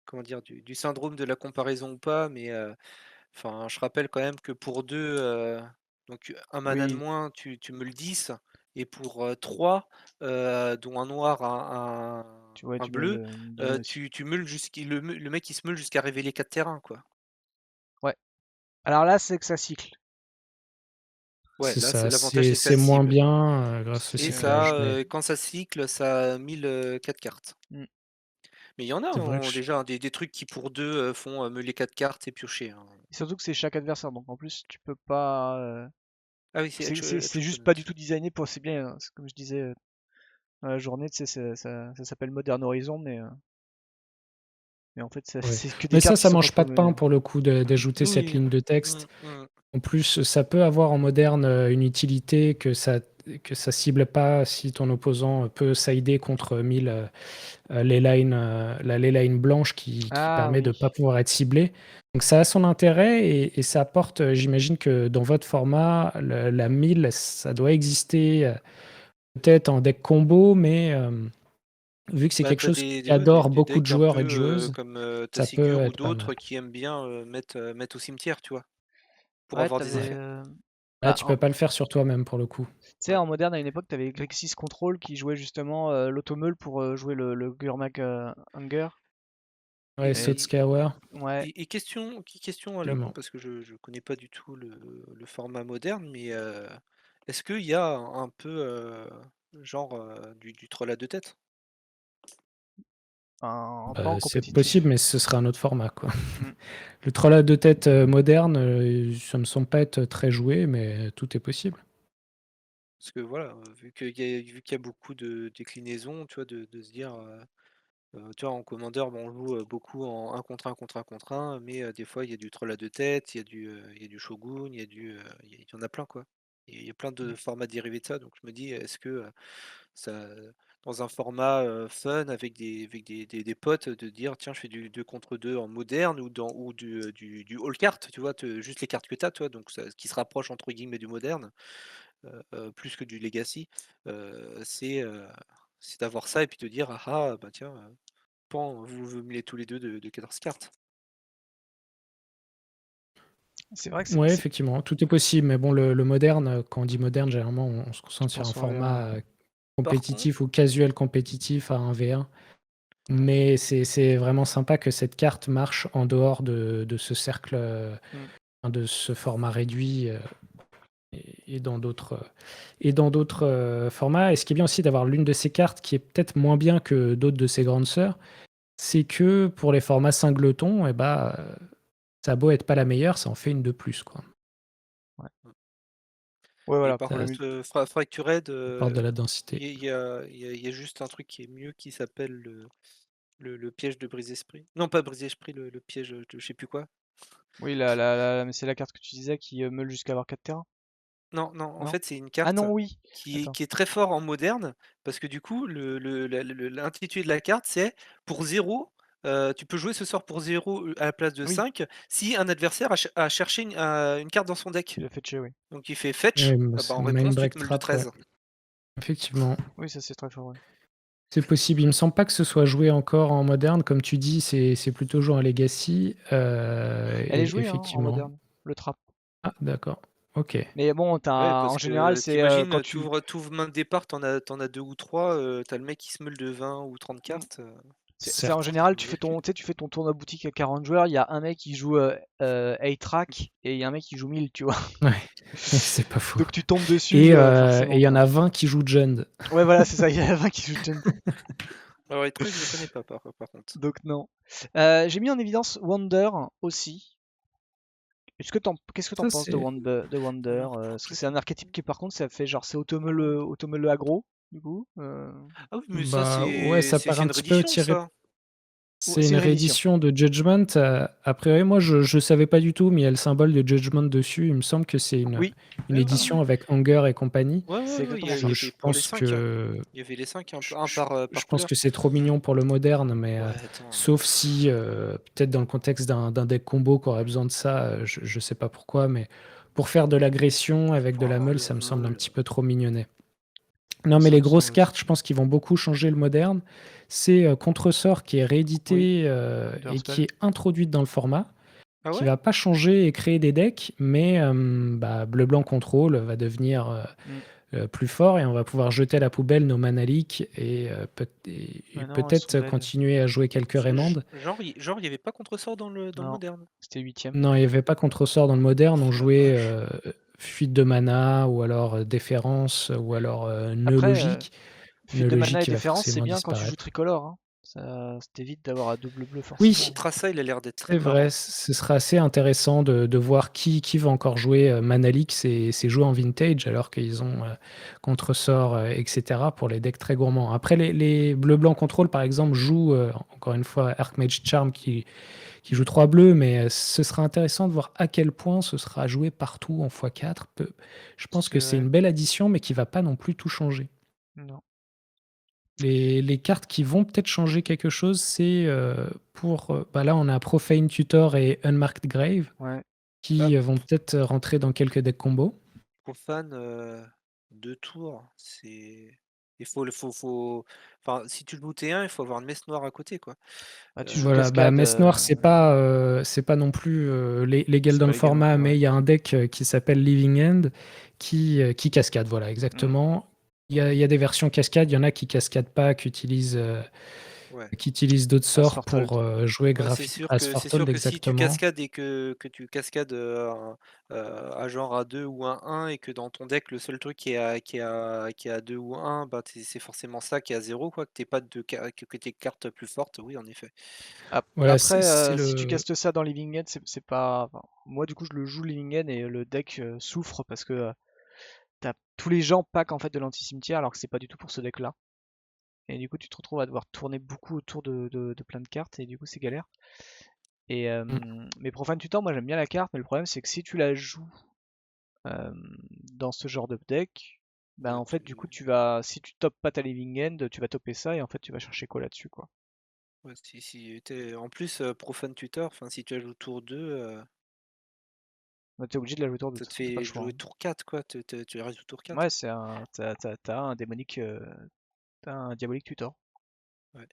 comment dire? Du syndrome de la comparaison ou pas, mais enfin, je rappelle quand même que pour 2 donc 1 mana de oui, moins, tu me le 10 et pour 3 dont un noir, ouais, un tu meules, bleu, une divine aussi. tu meules le mec il se meule jusqu'à révéler 4 terrains, quoi. Ouais. Alors là, c'est que ça cycle. Ouais, C'est là, ça. c'est l'avantage, c'est que ça C'est moins cible bien grâce au C'est et cyclage. ça, Mais quand ça cycle, ça a 1004 cartes. mm. Mais il y en a, c'est vrai que déjà des trucs qui pour 2 font, meuler 4 cartes et piocher, hein. Et surtout que c'est chaque adversaire, donc en plus, tu peux pas. Ah oui, c'est C'est Edge juste pas du Opponent. tout designé pour. C'est bien, comme je disais dans la journée, tu sais, ça s'appelle Modern Horizon, mais en fait, ouais. c'est que des Mais cartes qui ça sont pas mange pas pour de pain mener. pour le coup d'ajouter cette Oui. ligne de Mmh, texte. mmh. En plus, ça peut avoir en moderne une utilité que ça cible pas si ton opposant peut sider contre 1000 la leyline blanche qui Ah permet de oui, ne pas pouvoir être ciblé. Donc ça a son intérêt et ça apporte, j'imagine que dans votre format, la 1000, ça doit exister peut-être en deck combo, mais vu que c'est Bah, quelque tu as chose des ouais, qu'adorent des beaucoup de decks un joueurs peu, et de joueuses, comme, ça peut Tasigur ou être pas mal. d'autres qui aiment bien, mettre au cimetière, tu vois? Pour ouais, avoir des t'avais. Ouais. effets. Là, Bah, tu peux pas le faire sur toi-même pour le coup. tu sais, Ouais. en moderne, à une époque, t'avais Grixis Control qui jouait justement l'automeul pour jouer le Gurmak Hunger. Ouais, Et saut de Et, Scour, ouais, et question à la con complètement. parce que je connais pas du tout le format moderne, mais, est-ce qu'il y a un peu, genre, du troll à 2 têtes? pas en C'est compétitif. possible, mais ce serait un autre format, quoi. Mm. Le troll à deux têtes moderne, ça me semble pas être très joué, mais tout est possible. Parce que voilà, vu qu'il y a beaucoup de déclinaisons, tu vois, de se dire, tu vois, en commandeur, bon, on joue beaucoup en un contre un contre un contre un, mais des fois, il y a du troll à deux têtes, il y a du shogun, il y en a plein, quoi. Il y a plein de formats dérivés de ça, donc je me dis, est-ce que ça, dans un format fun avec des potes, de dire, tiens, je fais du 2 contre 2 en moderne ou du all card, tu vois, juste les cartes que tu as, toi, donc qui se rapproche entre guillemets du moderne, plus que du legacy, c'est d'avoir ça et puis te dire, ah ah, bah tiens. Pan, vous mêlez tous les deux de 14 cartes. C'est vrai que Ouais, effectivement, tout est possible, mais bon, le moderne, quand on dit moderne, généralement, on se tu concentre sur un penses au VR, format ouais. Par contre, compétitif ou casual compétitif à 1v1. Mais c'est vraiment sympa que cette carte marche en dehors de ce cercle, Mm. de ce format réduit, et dans d'autres formats. Et ce qui est bien aussi d'avoir l'une de ces cartes qui est peut-être moins bien que d'autres de ses grandes sœurs, c'est que pour les formats singletons, et bah, ça a beau être pas la meilleure, ça en fait une de plus, quoi. Ouais. Ouais, et voilà, par pour le Ça mul- contre, Fractured, apporte de la densité. il y a juste un truc qui est mieux qui s'appelle le piège de brise-esprit. Non, pas brise-esprit, le piège de je sais plus quoi. Oui, mais c'est la carte que tu disais qui meule jusqu'à avoir 4 terrains, Non, non, en non? fait, c'est une Ah carte non, oui. qui est, Attends. qui est très fort en moderne, parce que du coup, l'intitulé de la carte, c'est pour 0, tu peux jouer ce sort pour 0 à la place de Oui, 5 si un adversaire a cherché une carte dans son deck. il a fait tuer, oui. Donc il fait fetch, Ouais, bah, bah, c'est en Main réponse, tu Break te meules de Trap, ouais. 13. Effectivement, Oui, ça c'est très fort, ouais. c'est possible. Il me semble pas que ce soit joué encore en moderne, comme tu dis, c'est plutôt joué en Legacy, Elle est et jouée, hein, en effectivement. moderne, le trap. Ah, d'accord. OK. Mais bon, Ouais, en parce général, que c'est quand t'imagines, tu. t'ouvres main de départ, t'en as 2 ou 3, t'as le mec qui se meule de 20 ou 30 Mm. cartes. C'est en Certes. général, Mauvais cul. tu fais ton tournoi boutique à 40 joueurs, il y a un mec qui joue 8-track et il y a un mec qui joue 1000, tu vois. Ouais, c'est pas faux. Donc tu tombes Et dessus il forcément, y en quoi. a 20 qui jouent Jund. Ouais, voilà, c'est ça, il y a 20 qui jouent Jund. Alors les trucs, je le connais pas par contre. Donc non. J'ai mis en évidence Wonder aussi. Qu'est-ce que t'en Ça, penses de c'est Wonder? Parce que c'est un archétype qui par contre ça fait genre c'est automele aggro du coup. Ah oui, mais ça bah, ouais, c'est ça c'est paraît c'est un une petit peu reddition tiré. ça. Ouais, C'est c'est une une réédition. réédition de Judgment. A priori, moi, je savais pas du tout, mais il y a le symbole de Judgment dessus. Il me semble que c'est une, Oui, une Ouais, ouais, édition ouais. avec Anger et compagnie. Ouais, ouais, c'est ouais, il y, exactement a- il ça. y Je avait pour les pense 5, hein. que Il y avait les 5, je, un je- je par pense couleur. que c'est trop mignon pour le moderne, mais Ouais, attends. sauf si, peut-être dans le contexte d'un deck combo qui aurait besoin de ça, je sais pas pourquoi, mais pour faire de l'agression avec Pour de la avoir meule, de la ça me semble un meule. petit peu trop mignonnet. Non, mais Ça les me grosses semble cartes, aussi. je pense qu'ils vont beaucoup changer le moderne. C'est Contresort qui est Oui, réédité, et qui Underspell. est introduite dans le format, Ah qui ouais? va pas changer et créer des decks, mais bah, bleu-blanc contrôle va devenir Mm. plus fort et on va pouvoir jeter à la poubelle nos mana leaks et, et Maintenant elles sont peut-être belles. continuer à jouer quelques Raymonde. Genre, il y avait pas contresort dans le Non, moderne. c'était huitième. Non, il n'y avait pas Contresort dans le moderne, on Oh la jouait vache. fuite de mana ou alors déférence ou alors nœud Après, logique. fuite Nœud de mana logique et qui va déférence, c'est forcément bien quand tu joues disparaître. tricolore, hein. Ça t'évite d'avoir à double bleu Oui, forcément. Trassa, il a l'air d'être très c'est vrai, fort, hein. ce sera assez intéressant de voir qui va encore jouer Manalix et ses joueurs en vintage alors qu'ils ont Contresort, etc. pour les decks très gourmands. Après, les bleu-blanc contrôle, par exemple, jouent, encore une fois, Archmage Charm qui joue 3 bleus, mais ce sera intéressant de voir à quel point ce sera joué partout en x4. Je pense C'est que c'est vrai. une belle addition, mais qui va pas non plus tout changer. Non. Les cartes qui vont peut-être changer quelque chose, c'est bah là, on a Profane Tutor et Unmarked Grave Ouais. Bah, qui vont peut-être rentrer dans quelques decks combos. Profane, 2 tours, c'est il faut enfin, si tu le joues T1, il faut avoir une messe noire à côté, quoi. Bah, tu joues Voilà, bah, cascade. Mess Noire, c'est pas non plus légal C'est dans pas le légal non plus, format, ouais. mais il y a un deck qui s'appelle Living End qui cascade, voilà, Mm. exactement. Il y a des versions cascade, il y en a qui cascadent pas, qui utilisent Ouais. qui utilise d'autres sorts Swartold. pour jouer Ouais, c'est sûr à que Swartold, si tu exactement. cascades et que tu cascades, à genre à 2 ou à 1 et que dans ton deck, le seul truc qui est à 2 ou 1, bah, c'est forcément ça qui est à 0 quoi, que tu pas de ca que tes cartes plus fortes, oui, en effet. Voilà, Après, c'est si tu le. castes ça dans Living End, c'est pas. Enfin, moi, du coup, je le joue Living End et le deck souffre parce que t'as tous les gens pack en fait de l'anti-cimetière alors que c'est pas du tout pour ce deck-là. Et du coup, tu te retrouves à devoir tourner beaucoup autour de plein de cartes et du coup, c'est galère. Et mais Profane Tutor, moi j'aime bien la carte, mais le problème c'est que si tu la joues euh, dans ce genre de deck, ben Ouais, en fait du coup tu vas, si tu topes pas ta Living End, tu vas topper ça et en fait tu vas chercher quoi là-dessus quoi. ouais, si tu en plus, Profane Tutor, enfin, si tu ajoutes tour 2, T'es obligé de la jouer tour 2, ça te t'as pas le fait choix, jouer hein. tour 4 quoi, tu la résous tour Ouais, 4. t'as un démonique, t'as un diabolique tutor, Ouais.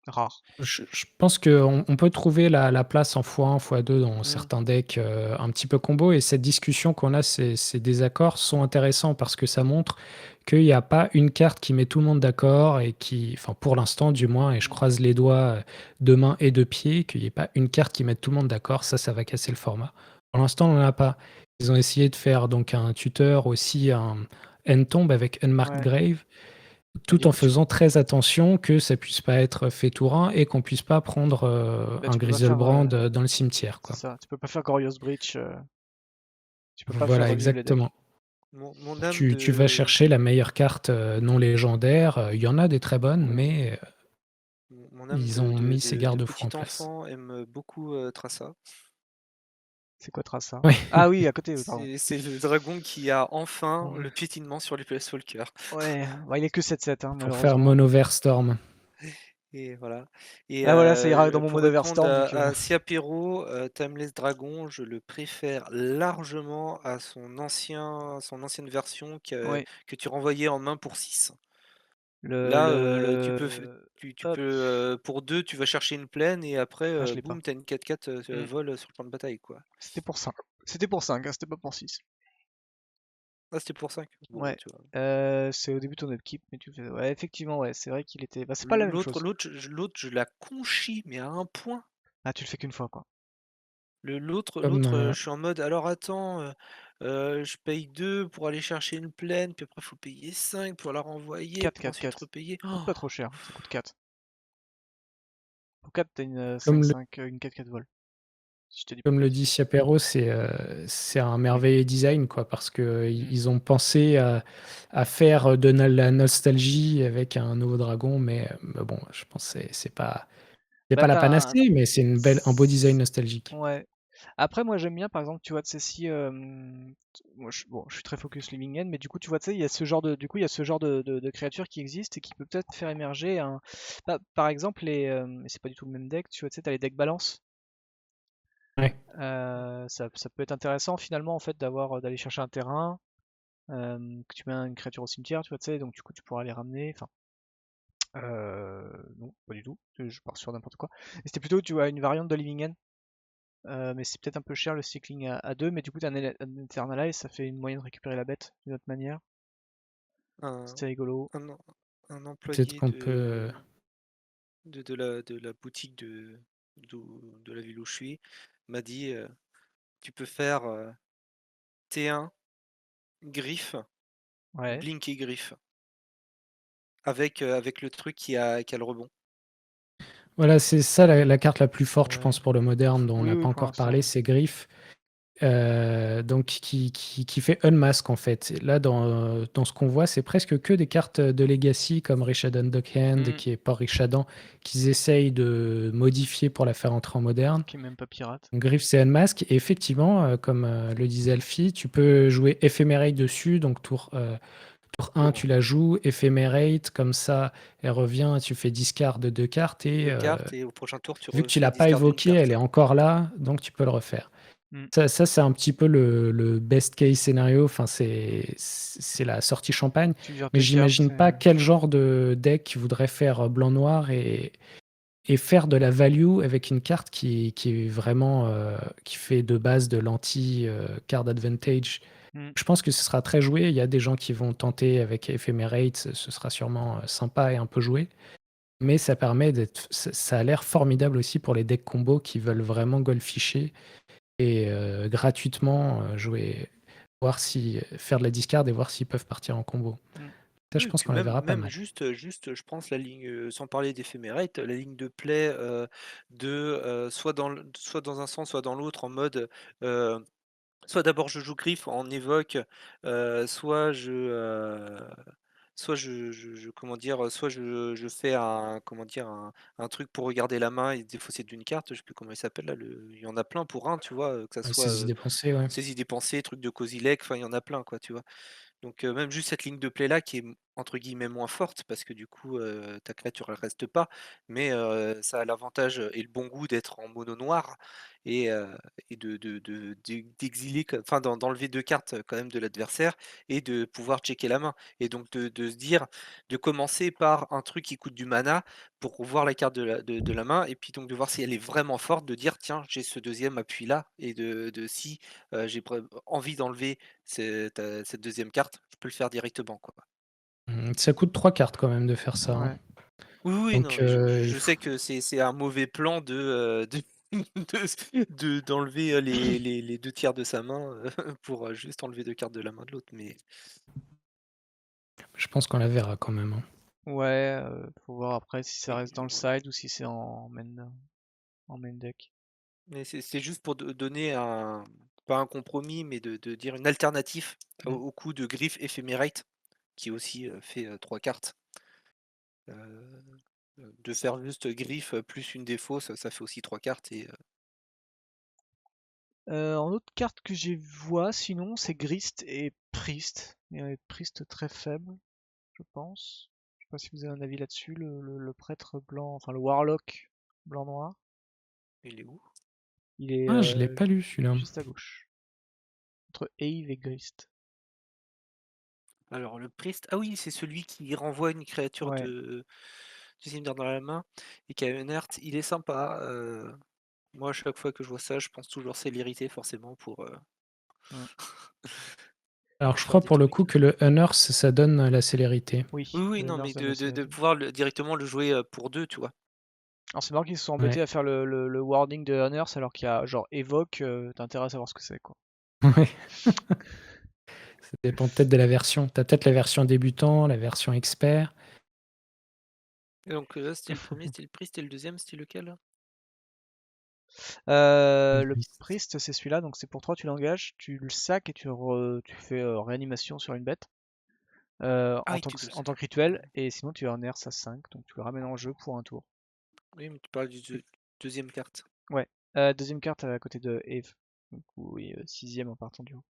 rare. Je pense qu'on peut trouver la place en x1, x2 dans Hmm. certains decks un petit peu combo. Et cette discussion qu'on a, ces désaccords sont intéressants parce que ça montre qu'il n'y a pas une carte qui met tout le monde d'accord et qui, enfin pour l'instant du moins, et je Hmm. croise les doigts de main et de pied, qu'il n'y ait pas une carte qui mette tout le monde d'accord. Ça va casser le format. Pour l'instant, on n'en a pas. Ils ont essayé de faire donc un tuteur aussi, un End-Tomb avec Unmarked Ouais, Grave, un tout en Yawgmoth. faisant très attention que ça puisse pas être fait tourin et qu'on puisse pas prendre Bah, un tu peux pas faire, Griselbrand dans le cimetière, c'est quoi. ça, tu peux pas faire Glorious Breach, tu peux pas faire Voilà, revivre les decks. exactement. Mon âme Tu vas de chercher la meilleure carte non légendaire. Il y en a des très bonnes, mais mon âme ils ont mis ces de garde-fous en petit place. enfant aime beaucoup, Trassa. C'est quoi Trace ça? Ouais, Ah oui, à côté, oui, pardon. C'est le dragon qui a enfin Ouais, le piétinement sur les Planeswalkers. ouais, bah, il est que 7-7, hein, pour faire malheureusement. Monover Storm. Et voilà. Et Ah voilà, ça ira dans mon pour mode répondre Overstorm vu que. à Siapero, Timeless Dragon, je le préfère largement à son ancienne version Ouais, que tu renvoyais en main pour 6. le, Là, tu peux f le... tu Hop, peux, pour 2 tu vas chercher une plaine et après, ah, je l'ai pas. boum, tu as une 4/4, Hmm. vol sur le champ de bataille, quoi. C'était pour 5. C'était pour 5, hein, c'était pas pour 6. Ah, c'était pour 5. Bon, bah, Ouais. tu vois? C'est au début de ton upkeep, mais tu fais. Ouais, effectivement, ouais, c'est vrai qu'il était. Bah, c'est pas la même chose. L'autre, je la conchis, mais à un point. Ah, tu le fais qu'une fois, quoi. Comme Je suis en mode: «Alors attends, je paye 2 pour aller chercher une plaine, puis après il faut payer 5 pour la renvoyer, 4, pour 4, ensuite 4. repayer». Ça coûte pas trop cher, ça coûte 4. Pour 4, t'as une comme le 5-5, une 4-4 vol. Si je te dis pas de Comme le dit bêtises. Siapero, c'est un merveilleux design, quoi, parce que Hmm. ils ont pensé à faire de la nostalgie avec un nouveau dragon, mais bon, je pense que c'est Bah, pas la t'as un. panacée, mais c'est un beau design nostalgique. Ouais. Après, moi j'aime bien, par exemple, tu vois, tu sais, si. Moi, bon, je suis très focus Living End, mais du coup, tu vois, tu sais, il y a ce genre de. Du coup, il y a ce genre de créature qui existe et qui peut peut-être faire émerger un. Par exemple, mais c'est pas du tout le même deck, tu vois, tu sais, t'as les decks balance. Ouais. Ça peut être intéressant finalement, en fait, d'aller chercher un terrain, que tu mets une créature au cimetière, tu vois, tu sais, donc du coup, tu pourras les ramener. Enfin, non, pas du tout, je pars sur n'importe quoi. Et c'était plutôt, tu vois, une variante de Living End. Mais c'est peut-être un peu cher le cycling à 2, mais du coup t'as un Eternalize, ça fait une moyenne de récupérer la bête d'une autre manière. Un C'était rigolo. un em un Peut-être employé qu'on peut. de la boutique de la ville où je suis m'a dit, «Tu peux faire, T1, griffe, Ouais, blink et griffe, avec le truc qui a le rebond». Voilà, c'est ça la carte la plus forte, je ouais. pense, pour le moderne, dont on Oui, n'a oui, pas pour encore parlé, l'instant. c'est Griff. Donc qui fait unmask en fait. Là, dans ce qu'on voit, c'est presque que des cartes de Legacy comme Rishadan Dockhand, Hmm, qui est pas Rishadan, qu'ils essayent de modifier pour la faire entrer en moderne. qui est même pas pirate. Griff, c'est unmask. Et effectivement, comme le disait Alfie, tu peux jouer Ephemerate dessus. Donc tour 1, Tour tu la joues. Ephemerate, comme ça, elle revient, tu fais discard de 2 cartes. Et 2 cartes et au prochain tour, tu vu que tu refais l'as pas discard d'une évoquée, elle carte. est encore là, donc tu peux le refaire. Hmm. Ça c'est un petit peu le best case scénario, enfin, c'est la sortie champagne, Tu vires mais tes cartes. j'imagine pas quel genre de deck voudrait faire blanc-noir et faire de la value avec une carte qui est vraiment qui fait de base de l'anti-card advantage. Hmm. Je pense que ce sera très joué. Il y a des gens qui vont tenter avec Ephemerate, ce sera sûrement sympa et un peu joué. mais ça permet d'être ça a l'air formidable aussi pour les decks combos qui veulent vraiment goldfisher et gratuitement, jouer voir si faire de la discard et voir s'ils peuvent partir en combo. Mm. Ça, je Oui, et pense puis qu'on la verra pas même mal. juste, je pense la ligne, sans parler d'éphémérite, la ligne de play, soit dans un sens, soit dans l'autre, en mode, heu, soit d'abord je joue griffe en évoque, soit comment dire? Soit je fais un comment dire? Un truc pour regarder la main et défausser d'une carte, je sais plus comment il s'appelle là, il y en a plein pour un, tu vois? Que ça soit, Ces idées pensées, ouais. saisie dépensée, truc de Kozilek, enfin il y en a plein quoi, tu vois? Donc même juste cette ligne de play là qui est entre guillemets «moins forte» parce que du coup, ta créature elle reste pas, mais ça a l'avantage et le bon goût d'être en mono noir et d'exiler enfin d'enlever 2 cartes quand même de l'adversaire et de pouvoir checker la main et donc de se dire de commencer par un truc qui coûte du mana pour voir la carte de la main et puis donc de voir si elle est vraiment forte, de dire: «Tiens, j'ai ce deuxième appui là» et de si, j'ai envie d'enlever cette deuxième carte, je peux le faire directement, quoi. Ça coûte 3 cartes quand même de faire ça, hein. Ouais. Oui, oui, non, Donc mais je il je faut sais que c'est un mauvais plan d'enlever, les 2 tiers de sa main, pour, juste enlever 2 cartes de la main de l'autre, mais je pense qu'on la verra quand même, hein. Ouais, faut voir après si ça mais reste dans le ouais. side ou si c'est en main deck. Mais c'est juste pour donner un pas un compromis, mais de dire une alternative Mm. au coup de griffe éphémérite qui aussi, fait, 3 cartes. De faire juste griffe, plus une défaut, ça fait aussi 3 cartes et En autre carte que j'ai vois, sinon, c'est Grist et Priest. Mais Priest très faible, je pense. Je sais pas si vous avez un avis là-dessus, le prêtre blanc, enfin le warlock blanc-noir. il est où? Il est Ah, je l'ai pas lu celui-là. juste à gauche, entre Eve et Grist. Alors le priest, ah oui, c'est celui qui renvoie une créature Ouais. du cimetière dans la main et qui a une alerte. Il est sympa. Moi, à chaque fois que je vois ça, je pense toujours célérité forcément Mm. Alors pour je faire crois des pour le coup trucs. que le Unearth, ça donne la célérité. Oui, Oui, oui, le non, Nurse mais donne la de célérité. pouvoir directement le jouer pour deux, tu vois. Alors c'est marrant qu'ils se sont embêtés Ouais. à faire le wording de Nurse alors qu'il y a genre Evoque, t'as intérêt à savoir ce que c'est quoi. Ouais. Ça dépend peut-être de la version. Tu as peut-être la version débutant, la version expert. Et donc là, c'était le premier, c'était le priest, et le deuxième, c'était lequel? Le Priest, c'est celui-là, donc c'est pour 3, tu l'engages, tu le sacs et tu fais réanimation sur une bête Ah oui, tu peux le en tant sac. que rituel, et sinon tu as un Nerf à 5, donc tu le ramènes en jeu pour un tour. Oui, mais tu parles du Et- deuxième carte. ouais, deuxième carte à côté de Eve, donc oui, sixième en partant du haut.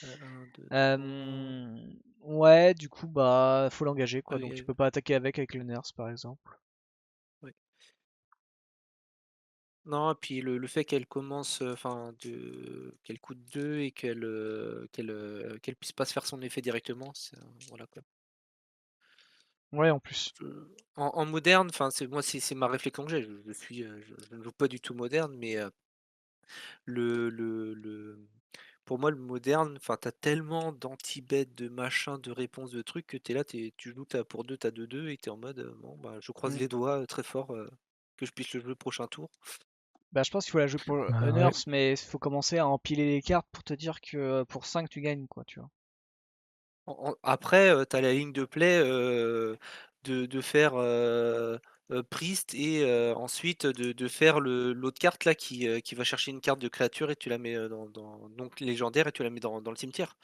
1, 2, 3. Ouais, du coup, bah, faut l'engager Ah quoi, donc tu oui, peux pas attaquer avec le Nerf par exemple. oui. Non, et puis le fait qu'elle commence, enfin qu'elle coûte 2 et qu'elle puisse pas se faire son effet directement, voilà quoi. Ouais, en plus. En moderne, enfin c'est ma réflexion que j'ai, je ne joue pas du tout moderne, mais le pour moi le moderne, enfin t'as tellement d'anti-bet, de machin, de réponses, de trucs que t'es là, tu joues, t'as pour 2 t'as 2-2 et t'es en mode, bon bah je croise Mm. les doigts, très fort, que je puisse le jouer le prochain tour. Bah, je pense qu'il faut la jouer pour Ah ouais. Unearth, mais il faut commencer à empiler les cartes pour te dire que pour 5 tu gagnes quoi, tu vois. Après, tu as la ligne de play, de faire, priest et ensuite de faire l'autre carte là qui va chercher une carte de créature et tu la mets, dans donc légendaire et tu la mets dans le cimetière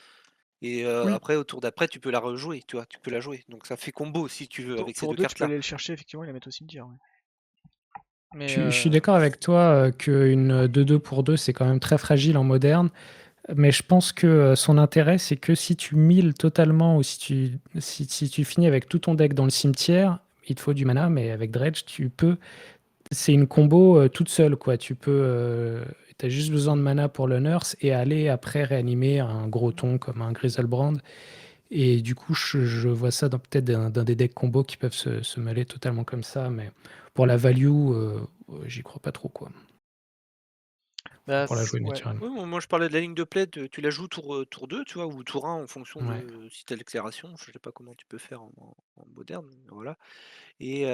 et Oui. après au tour d'après tu peux la rejouer, tu vois? Tu peux la jouer donc ça fait combo si tu veux avec ces Pour 2 2, tu cartes peux là. aller le chercher effectivement et la mettre au cimetière, ouais. Mais Je suis d'accord avec toi qu'une 2-2 pour 2, c'est quand même très fragile en moderne. Mais je pense que son intérêt, c'est que si tu milles totalement ou si tu finis avec tout ton deck dans le cimetière, il te faut du mana, mais avec Dredge, tu peux. C'est une combo toute seule, quoi. Tu as juste besoin de mana pour le nurse et aller après réanimer un gros ton comme un Griselbrand. Et du coup, je vois ça dans peut-être dans des decks combos qui peuvent se mêler totalement comme ça, mais pour la value, j'y crois pas trop, quoi. Bah, pour la jouer ouais. naturellement. Oui, moi je parlais de la ligne de play, tu la joues tour 2, tu vois, ou tour 1 en fonction Ouais. de si tu as l'accélération, je sais pas comment tu peux faire en moderne, mais voilà. Et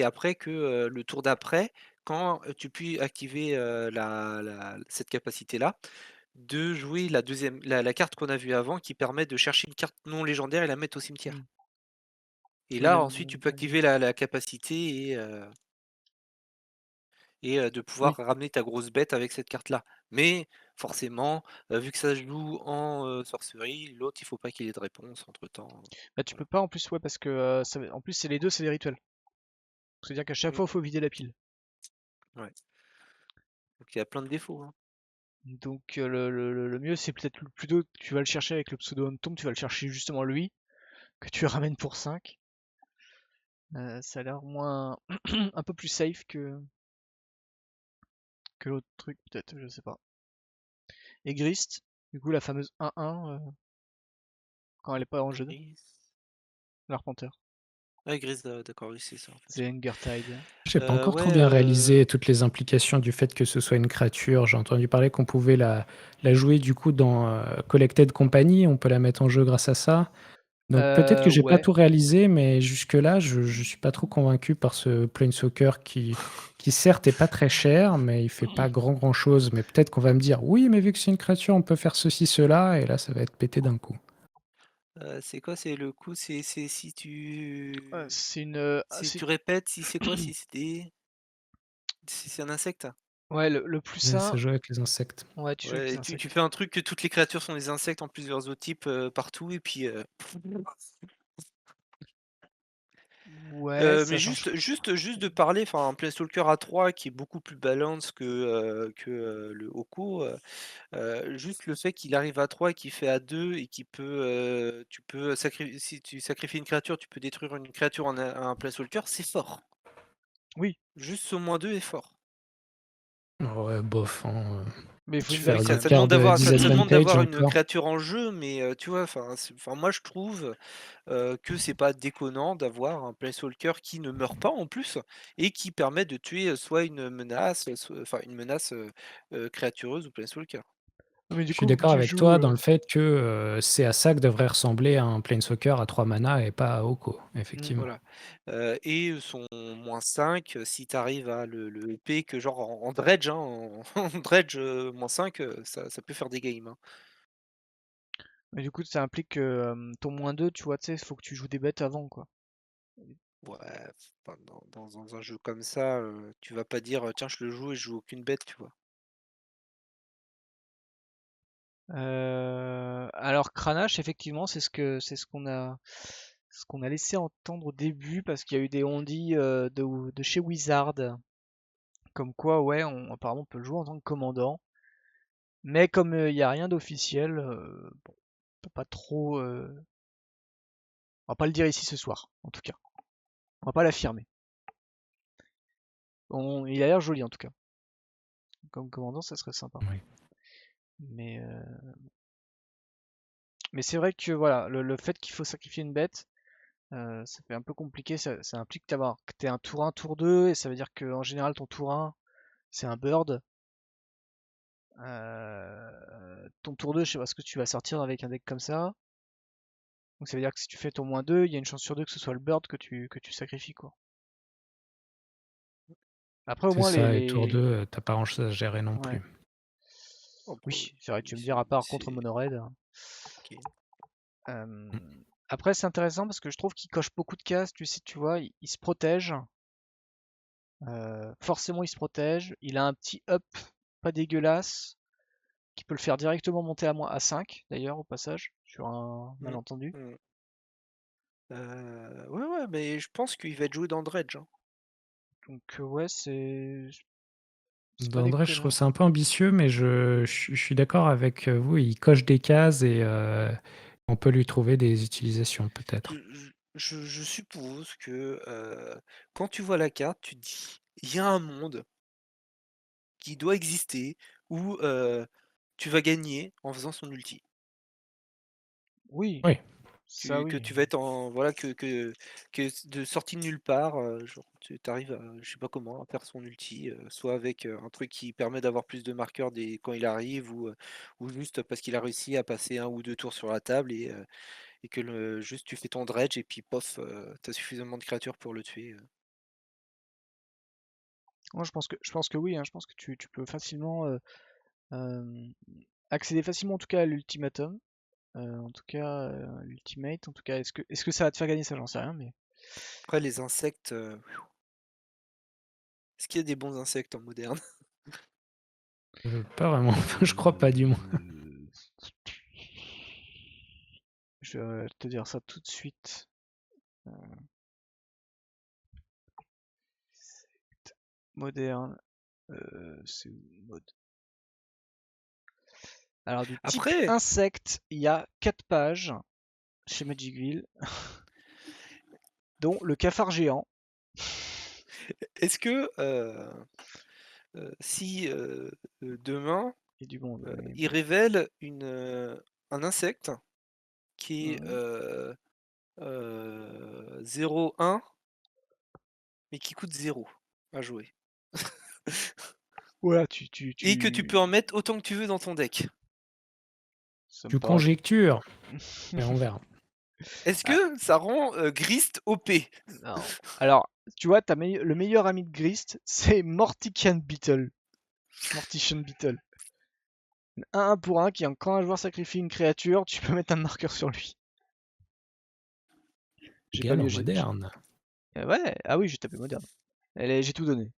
après que, le tour d'après, quand, tu puis activer, cette capacité-là, de jouer la carte qu'on a vue avant qui permet de chercher une carte non légendaire et la mettre au cimetière. Hmm. Et Oui, là ensuite tu peux activer la capacité de pouvoir oui. ramener ta grosse bête avec cette carte-là. Mais forcément, vu que ça se joue en, sorcerie, l'autre il faut pas qu'il ait de réponse entre-temps, Bah, tu voilà. peux pas en plus, ouais, parce que en plus, c'est les deux, c'est des rituels. C'est-à-dire qu'à chaque Mmh, fois, il faut vider la pile. ouais. Donc il y a plein de défauts, hein. Donc le mieux, c'est peut-être plutôt, tu vas le chercher avec le pseudo Tomb, tu vas le chercher justement lui, que tu ramènes pour 5. Ça a l'air moins un peu plus safe que l'autre truc, peut-être, je sais pas. Et Grist, du coup, la fameuse 1-1, quand elle est pas en jeu, Gris. l'arpenteur. Ouais, Gris, d'accord, oui, c'est ça en fait. C'est Hungertide. J'ai pas encore trop Ouais, bien réalisé toutes les implications du fait que ce soit une créature. J'ai entendu parler qu'on pouvait la jouer du coup dans Collected Company, on peut la mettre en jeu grâce à ça. Donc peut-être que j'ai pas Ouais. tout réalisé, mais jusque-là, je suis pas trop convaincu par ce Planeswalker qui certes est pas très cher, mais il fait pas grand chose. Mais peut-être qu'on va me dire, oui, mais vu que c'est une créature, on peut faire ceci, cela, et là, ça va être pété d'un coup. c'est quoi? C'est le coup, c'est si tu C'est une. si tu répètes, si c'est quoi? Si c'est un insecte? Ouais, le plus Et ça sain. joue avec les insectes. Ouais, tu joues avec Ouais, les tu insectes. fais un truc que toutes les créatures sont des insectes en plusieurs zootypes, partout et puis, Ouais, mais ça change. juste de parler, enfin, un Planeswalker à 3 qui est beaucoup plus balance le Oko, juste le fait qu'il arrive à 3 et qu'il fait à 2 et qu'il peut, tu peux si tu sacrifies une créature, tu peux détruire une créature en un Planeswalker, c'est fort. Oui, Juste ce -2 est fort. Ouais, bof, hein, mais il faut Tu une fais vraie oui, ça carte. ça demande card disadvantage d'avoir une encore. créature en jeu, mais tu vois? Enfin moi je trouve, que c'est pas déconnant d'avoir un Planeswalker qui ne meurt pas en plus et qui permet de tuer, soit une menace, enfin une menace, créatureuse ou Planeswalker. Mais Je du suis coup, vu que d'accord tu avec joues. toi dans le fait que c'est à ça que devrait ressembler un Planeswalker à 3 mana et pas à Oko, effectivement. Voilà, et son -5, si tu arrives à le EP que genre en dredge, hein, en en dredge, -5, ça peut faire des games, hein. Mais du coup, ça implique que ton -2, tu vois, tu sais, faut que tu joues des bêtes avant, quoi. Ouais, enfin dans un jeu comme ça, tu vas pas dire: «Tiens, je le joue et je joue aucune bête», tu vois? Alors Kranach, effectivement, c'est ce qu'on a laissé entendre au début parce qu'il y a eu des on-dit de chez Wizard, comme quoi, ouais, apparemment on peut le jouer en tant que commandant, mais comme il n'y a rien d'officiel, bon, on peut pas trop, on va pas le dire ici ce soir, en tout cas, on va pas l'affirmer. Il a l'air joli en tout cas, comme commandant, ça serait sympa. Oui. Mais mais c'est vrai que voilà, le fait qu'il faut sacrifier une bête. Ça fait un peu compliqué, ça implique que t'aies un tour 1, tour 2, et ça veut dire que en général ton tour 1 c'est un bird. Ton tour 2, je sais pas ce que tu vas sortir avec un deck comme ça. Donc ça veut dire que si tu fais ton -2, il y a une chance sur deux que ce soit le bird que tu sacrifies quoi. Après au C'est moins ça, et tour 2, tu pas grand-chose à gérer non Ouais. plus. Oh bah Oui, c'est vrai, oui, tu me dire à part contre c'est Mono Red. OK. Euh, Mmh. Après c'est intéressant parce que je trouve qu'il coche beaucoup de cases, tu sais, tu vois, il se protège. Forcément il se protège. Il a un petit up pas dégueulasse, qui peut le faire directement monter à 5 d'ailleurs au passage, sur un Mmh. malentendu. Mmh. Ouais, ouais, mais je pense qu'il va être joué dans dredge, hein. Donc ouais, c'est pas D'André, je trouve déconnant. ça un peu ambitieux, mais je suis d'accord avec vous, il coche des cases et on peut lui trouver des utilisations peut-être. Je suppose que, quand tu vois la carte, tu te dis: «Il y a un monde qui doit exister où, tu vas gagner en faisant son ulti». Oui, Oui, Ça que oui. tu vas être en voilà que de sortie de nulle part, genre tu arrives à je sais pas comment, à faire son ulti, soit avec, un truc qui permet d'avoir plus de marqueurs quand il arrive ou juste parce qu'il a réussi à passer 1 ou 2 tours sur la table et que juste tu fais ton dredge et puis pof, tu suffisamment de créatures pour le tuer. Moi, je pense que oui, hein, je pense que tu peux facilement euh, accéder facilement en tout cas à l'ultimatum. En tout cas, l'ultimate, en tout cas, est-ce que ça va te faire gagner ça? J'en sais rien, mais. Après les insectes, est-ce qu'il y a des bons insectes en moderne? Pas vraiment, je crois pas du moins. Je vais te dire ça tout de suite. Moderne, c'est où, mode. Alors du type Après, insecte, il y a 4 pages chez Magicville, dont le cafard géant. est-ce que, si, demain, Il y a du monde, oui. ils révèlent un insecte qui est, Mhm. 0-1 mais qui coûte 0 à jouer Voilà, et que tu peux en mettre autant que tu veux dans ton deck. Ça me Tu paraît. conjectures, mais on verra. Est-ce Ah, que ça rend, Grist OP? non. Alors, tu vois, le meilleur ami de Grist, c'est Mortician Beetle. Mortician Beetle. 1 pour 1 qui, quand un joueur sacrifie une créature, tu peux mettre un marqueur sur lui. J'ai pas Égal mieux. en moderne. Ouais, ah oui, j'ai tapé moderne. J'ai tout donné.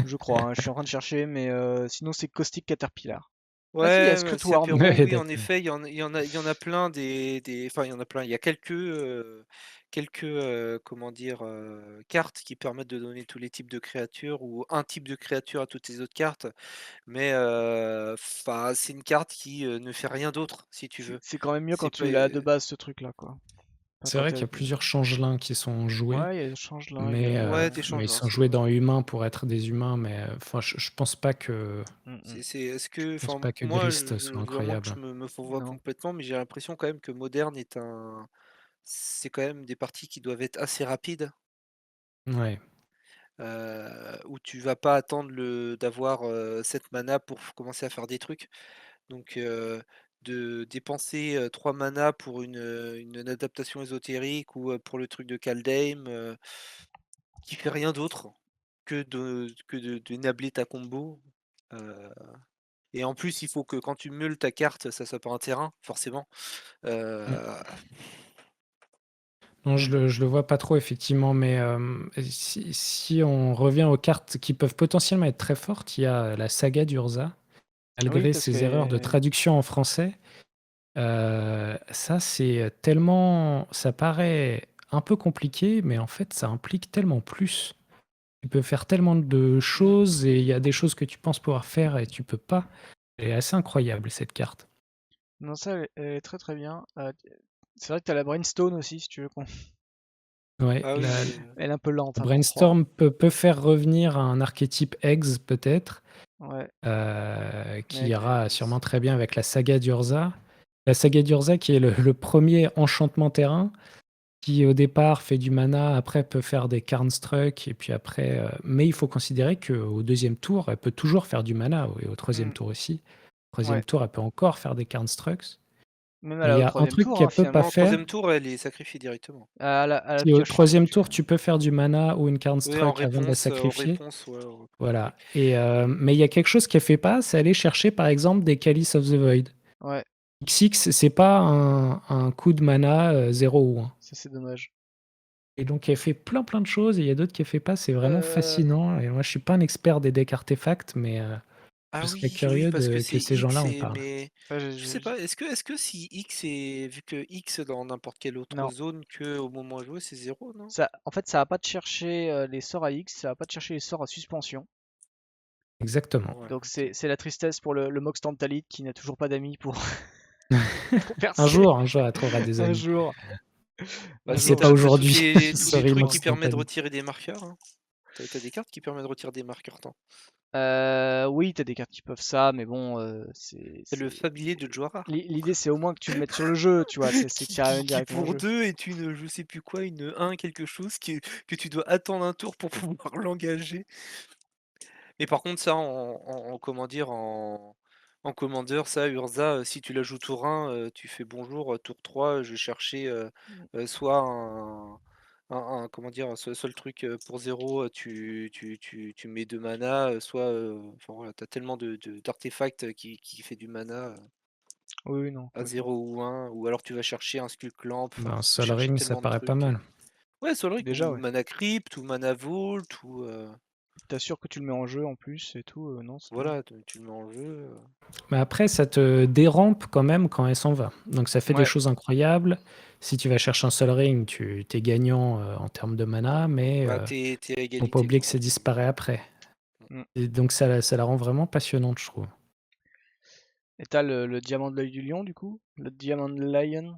Je crois, hein, je suis en train de chercher, mais sinon c'est Caustic Caterpillar. Ah si, il y a Ouais, Scud Worm. Sephiroth, Ouais, oui, en d'accord. effet, il y en a plein enfin, il y en a plein. Il y a quelques, comment dire, cartes qui permettent de donner tous les types de créatures ou un type de créature à toutes les autres cartes. Mais, enfin, c'est une carte qui, ne fait rien d'autre, si tu veux. C'est quand même mieux C'est quand pas, tu l'as de base, ce truc-là, quoi. Enfin, C'est quand vrai qu'il y t'as- a plusieurs changelins qui sont joués, Ouais, il y a le changelin, il y a mais, le. ouais, des mais ils changelins, sont c'est joués vrai. dans humains pour être des humains, mais enfin, je pense pas que Mm. Est-ce je que, pense enfin, pas que moi, Grist soit vraiment que je incroyable. me fourvoie Non. complètement, mais j'ai l'impression quand même que Moderne c'est quand même des parties qui doivent être assez rapides. Ouais. Où tu vas pas attendre d'avoir 7 mana pour commencer à faire des trucs. Donc, de dépenser 3 mana pour une adaptation ésotérique ou pour le truc de Kaldheim, qui fait rien d'autre que de nabler ta combo. euh, et en plus, il faut que quand tu meules ta carte, ça soit pas un terrain, forcément. Mm. Euh, Non, je le vois pas trop, effectivement, mais si on revient aux cartes qui peuvent potentiellement être très fortes, il y a la saga d'Urza, Oui, malgré parce ses erreurs de que. traduction en français. Ça, c'est tellement. Ça paraît un peu compliqué, mais en fait, ça implique tellement plus. Tu peux faire tellement de mm. choses et il y a des choses que tu penses pouvoir faire et tu peux pas. Elle est assez incroyable, cette carte. Non, ça, elle est très très bien. C'est vrai que t'as la Brainstone aussi, si tu veux. Ouais, Ah la, oui, la Elle est un peu lente, hein, pour 3. Brainstorm peut faire revenir un archétype Eggs, peut-être, Ouais, qui mais ira sûrement très bien avec la saga d'Urza. La saga d'Urza, qui est le premier enchantement terrain, qui au départ fait du mana, après peut faire des Karnstruck, et puis après. Mais il faut considérer qu'au deuxième tour, elle peut toujours faire du mana, et au troisième hmm, tour aussi. Au troisième ouais. tour, elle peut encore faire des Karnstrucks. Même Mais il y au a un troisième truc tour, qu'elle hein, peut pas non, au finalement. faire. troisième tour, elle est sacrifiée directement. À la Si au pioche, ce que troisième tu tour, veux. tu peux faire du mana ou une Oui, en Karnstruck avant de la réponse, sacrifier. ouais, oui. Voilà. Mais il y a quelque chose qu'elle fait pas, c'est aller chercher par exemple des Chalice of the Void. Ouais, XX, c'est pas un coup de mana 0 ou 1. ça c'est dommage. Et donc elle fait plein de choses et il y a d'autres qu'elle fait pas, c'est vraiment Euh, fascinant. Et moi je suis pas un expert des decks artefacts, mais je Ah serais oui, oui, curieux parce que que c'est ces X gens-là en et parlent. mais Ouais, je sais pas, est-ce que si X est vu que X dans n'importe quelle autre Non, zone que au moment de jouer, c'est 0, non? en fait, ça va pas te chercher les sorts à X, ça va pas te chercher les sorts à suspension. Exactement. Ouais, Donc OK. c'est la tristesse pour le Mox Tantalite qui n'a toujours pas d'amis pour, pour Un percer jour, elle trouvera des un amis. jour. Bah Un C'est si, jour. pas t'as as tous aujourd'hui. les tous les Sorry, trucs qui Mox permettent de Tantali. retirer des marqueurs, hein. Tu as des cartes qui permettent de retirer des marqueurs, attends. Oui, t'as des cartes qui peuvent ça, mais bon, T'as le familier de Jwara. L'idée, c'est au moins que tu le mettes sur le jeu, tu vois, c'est que tu arrives Qui directement au pour jeu. 2 est une, je sais plus quoi, une 1 quelque chose que tu dois attendre un tour pour pouvoir l'engager. Mais par contre ça en comment dire? En commandeur, ça Urza, si tu la joues tour 1, tu fais: «Bonjour, tour 3, je vais chercher, soit un comment dire? Soit le truc, pour 0, tu mets 2 mana, soit, enfin voilà, tu as tellement d'artefacts qui fait du mana, Oui, oui, non, à complètement. 0 ou 1, ou alors tu vas chercher un Skulk Lamp, enfin Ben, tu peux Sol chercher Ring, ça tellement de paraît pas trucs. mal. Ouais, Solric Déjà, ou ouais. Mana Crypt ou Mana Vault ou, T'assures que tu le mets en jeu en plus et tout, non, c'est bien. voilà, tu le mets en jeu, Mais après, ça te dérampe quand même quand elle s'en va. Donc ça fait des Ouais, choses incroyables. Si tu vas chercher un Sol Ring, tu es gagnant en termes de mana, mais bah, tu es à faut pas égalité oublier que quoi. ça disparaît après. mm. Et donc ça la rend vraiment passionnante, je trouve. Et t'as le diamant de l'œil du lion, du coup? Le diamant de lion?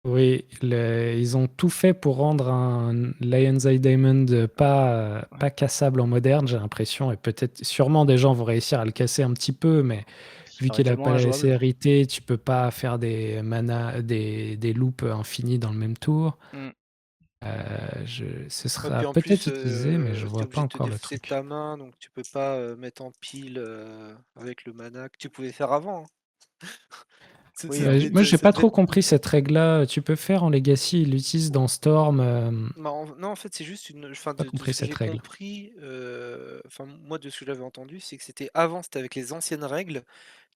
Oui, ils ont tout fait pour rendre un Lion's Eye Diamond Ouais, pas cassable en moderne, j'ai l'impression. Et peut-être, sûrement des gens vont réussir à le casser un petit peu, mais qui vu paraît qu'il a tellement pas la injouable. CRT, tu peux pas faire des loops infinis dans le même tour. Mm. Ce Ouais, sera puis en peut-être plus, utilisé, mais je tu es vois pas obligé de te encore le défausser de truc. ta main, donc tu peux pas, mettre en pile, avec le mana que tu pouvais faire avant, hein. Oui, Moi, j'ai Ça pas devait trop être compris cette règle-là. Tu peux faire en Legacy, ils l'utilisent dans Storm. bah, non, en fait, c'est juste une enfin, Pas de compris ce que cette j'ai règle. compris, enfin, moi, de ce que j'avais entendu, c'est que c'était avant, c'était avec les anciennes règles,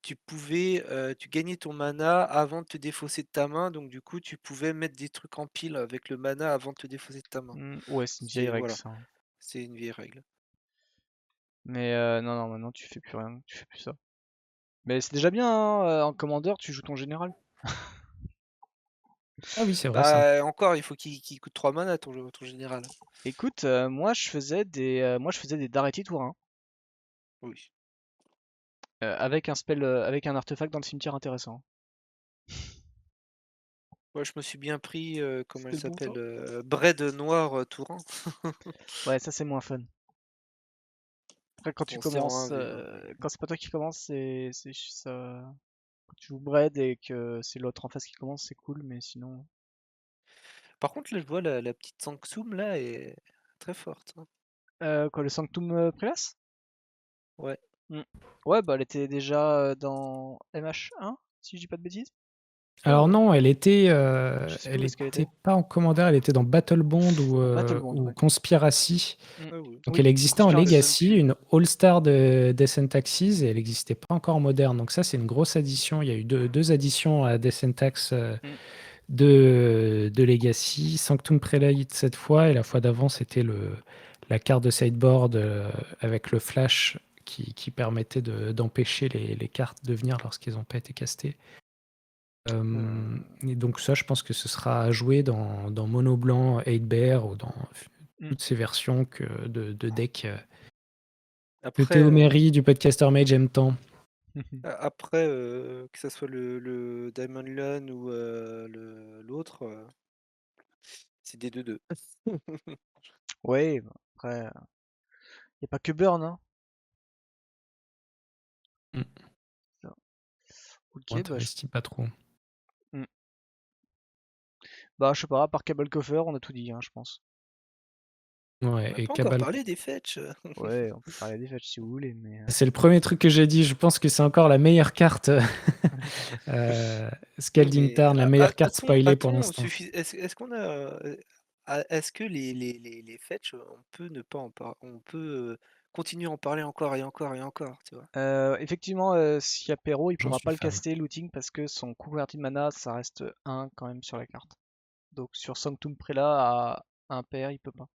tu pouvais, tu gagnais ton mana avant de te défausser de ta main, donc du coup, tu pouvais mettre des trucs en pile avec le mana avant de te défausser de ta main. Ouais, c'est une vieille C'est règle, voilà, ça, hein. c'est une vieille règle. Mais non, non, maintenant tu fais plus rien, tu fais plus ça. Mais c'est déjà bien, hein, en commandeur, tu joues ton général. Ah oui, c'est vrai ça. Bah, encore, il faut qu'il coûte 3 mana ton général. Écoute, moi je faisais des Daretti tour 1, Oui. avec un spell, avec un artefact dans le cimetière intéressant. Moi, je me suis bien pris, comment elle C'était le bon s'appelle? temps. Bread noir, Touran. Ouais, ça c'est moins fun. Après, quand tu En 0-1, commences, V1. quand c'est pas toi qui commence, c'est ça. Quand tu joues Braid et que c'est l'autre en face qui commence, c'est cool, mais sinon. Par contre, là, je vois la petite Sanksum, là, est très forte, hein. Quoi, le Sanctum Prélas? Ouais. Hmm. Ouais, bah elle était déjà dans MH1, si je dis pas de bêtises. Alors non, Je sais plus elle où est-ce qu'elle était était. pas en commandeur, elle était dans Battle Bond Battlebond, ou ouais. Conspiracy. Hmm. Ah oui. Donc Oui, elle existait en Je me souviens même Legacy, plus. une All-Star de Descent Axis, et elle n'existait pas encore en moderne. Donc ça, c'est une grosse addition. Il y a eu deux additions à Descent Axe Hmm. de Legacy. Sanctum Prelate cette fois, et la fois d'avant, c'était la carte de sideboard avec le flash qui permettait d'empêcher les cartes de venir lorsqu'ils n'ont pas été castées. Et donc ça, je pense que ce sera à jouer dans Mono Blanc, 8-Bear ou dans Hmm. toutes ces versions de deck que Après, Théoméry du podcaster Mage aime tant. après, que ça soit le Diamond Lun ou l'autre, c'est des 2-2. Ouais, bah, après, y a pas que Burn, hein. Mm. Ça. Moi, Ok, bah t'investis pas trop. hmm. Bah, je sais pas, à part Cable Coffer, on a tout dit, hein, je pense. Ouais, On n'a et pas encore Cabal. parlé des fetch. Ouais, on peut parler des fetch si vous voulez, mais. C'est le premier truc que j'ai dit. Je pense que c'est encore la meilleure carte. Oui, Scalding mais Tarn, la meilleure carte spoilée pour a-t-on l'instant. est-ce qu'on a, est-ce que les fetch, on peut ne pas en parler, on peut, continuer à en parler encore et encore et encore, tu vois? Effectivement, s'il y a Perro, il J'en pourra suis pas le fan. caster looting parce que son coût converti de mana, ça reste 1 quand même sur la carte. Donc sur Sanctum Prela à 1 pair, il peut pas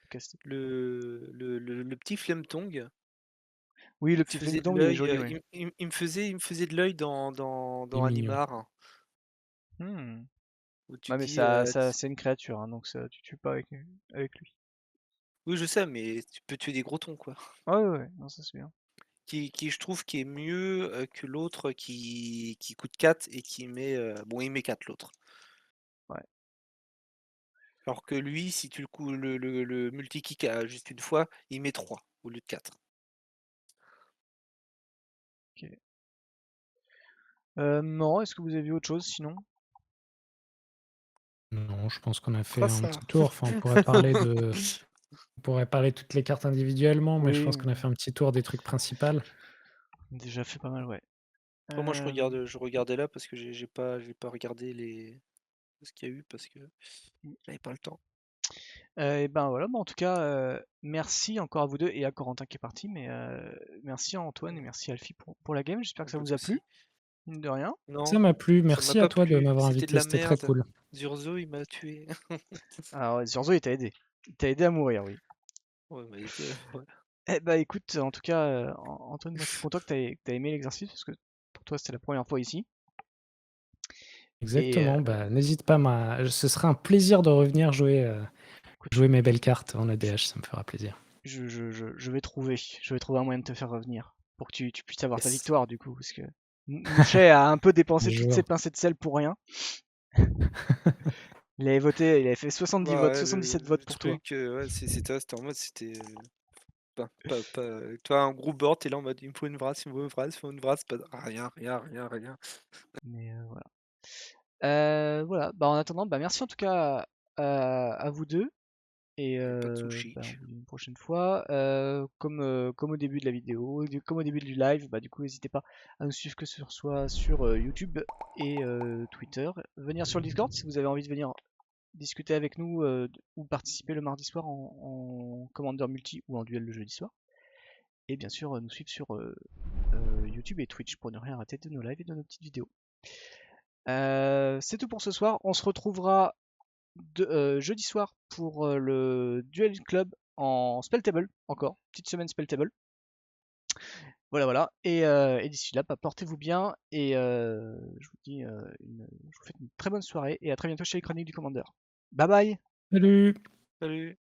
caster. Le petit Flemtong Oui, le petit faisait de Flinktong, il est l'œil, joli, oui. il me faisait de l'œil Il est dans mignon. Animar, Hmm. où tu Ouais, mais dis, ça c'est une créature, hein, donc ça, tu tues pas avec lui. oui, je sais, mais tu peux tuer des gros tons, quoi. Ouais, ouais, ouais, non, ça c'est bien. Qui je trouve qui est mieux, que l'autre qui coûte 4 et qui met, bon, il met 4 l'autre. Ouais. Alors que lui, si tu le multi-kick à juste une fois, il met 3 au lieu de 4. Non, est-ce que vous avez vu autre chose sinon? Non, je pense qu'on a fait un Brassard. petit tour. Enfin, on pourrait parler de toutes les cartes individuellement, mais je Oui, pense qu'on a fait un petit tour des trucs principaux. on a déjà fait pas mal, ouais. Après, moi, Euh, je regardais là parce que j'ai pas regardé ce qu'il y a eu parce que j'avais pas le temps. et ben voilà, en tout cas, merci encore à vous deux et à Corentin qui est parti, mais merci à Antoine et merci à Alfie pour la game. J'espère que ça Pas de vous a plu, souci. mine de rien. Ça Non, m'a plu. ça m'a Merci à pas toi de plu. m'avoir C'était de invité, la c'était très merde. cool. Zurzo, il m'a tué. Alors, Zurzo, il t'a aidé. Il t'a aidé à mourir, oui. Ouais, il m'a aidé, ouais. Eh bah écoute, en tout cas, Antoine, moi je suis content que t'aies aimé l'exercice parce que pour toi c'était la première fois ici. Et Exactement, bah, n'hésite pas, ce sera un plaisir de revenir écoute, jouer mes belles cartes en EDH, ça me fera plaisir. je vais trouver un moyen de te faire revenir pour que tu puisses avoir ta Yes. victoire du coup, parce que Mouchet a un peu dépensé Je toutes vois. ses pincées de sel pour rien. Il avait fait 70 Bah, votes, ouais, 77 le votes pour toi. truc, ouais, c'était en mode, c'était toi, un gros board, t'es là en mode, il me faut une vrasse, il me faut une vrasse, il me faut une vrasse, pas rien, rien, rien, rien. Mais voilà. Voilà, bah en attendant, bah merci en tout cas à vous deux. Et Pas de sushi. bah, on vous dit une prochaine fois. Comme au début de la vidéo, comme au début du live, bah, du coup, n'hésitez pas à nous suivre que soit sur YouTube et Twitter. Venir sur le Discord si vous avez envie de venir discuter avec nous ou participer le mardi soir en Commander multi ou en duel le jeudi soir. Et bien sûr, nous suivre sur YouTube et Twitch pour ne rien rater de nos lives et de nos petites vidéos. C'est tout pour ce soir. On se retrouvera jeudi soir pour le Duel Club en Spelltable, encore, petite semaine Spelltable. Voilà, voilà. Et d'ici là, bah, portez-vous bien et je vous souhaite une très bonne soirée et à très bientôt chez les Chroniques du Commander. Bye bye! Salut! Salut!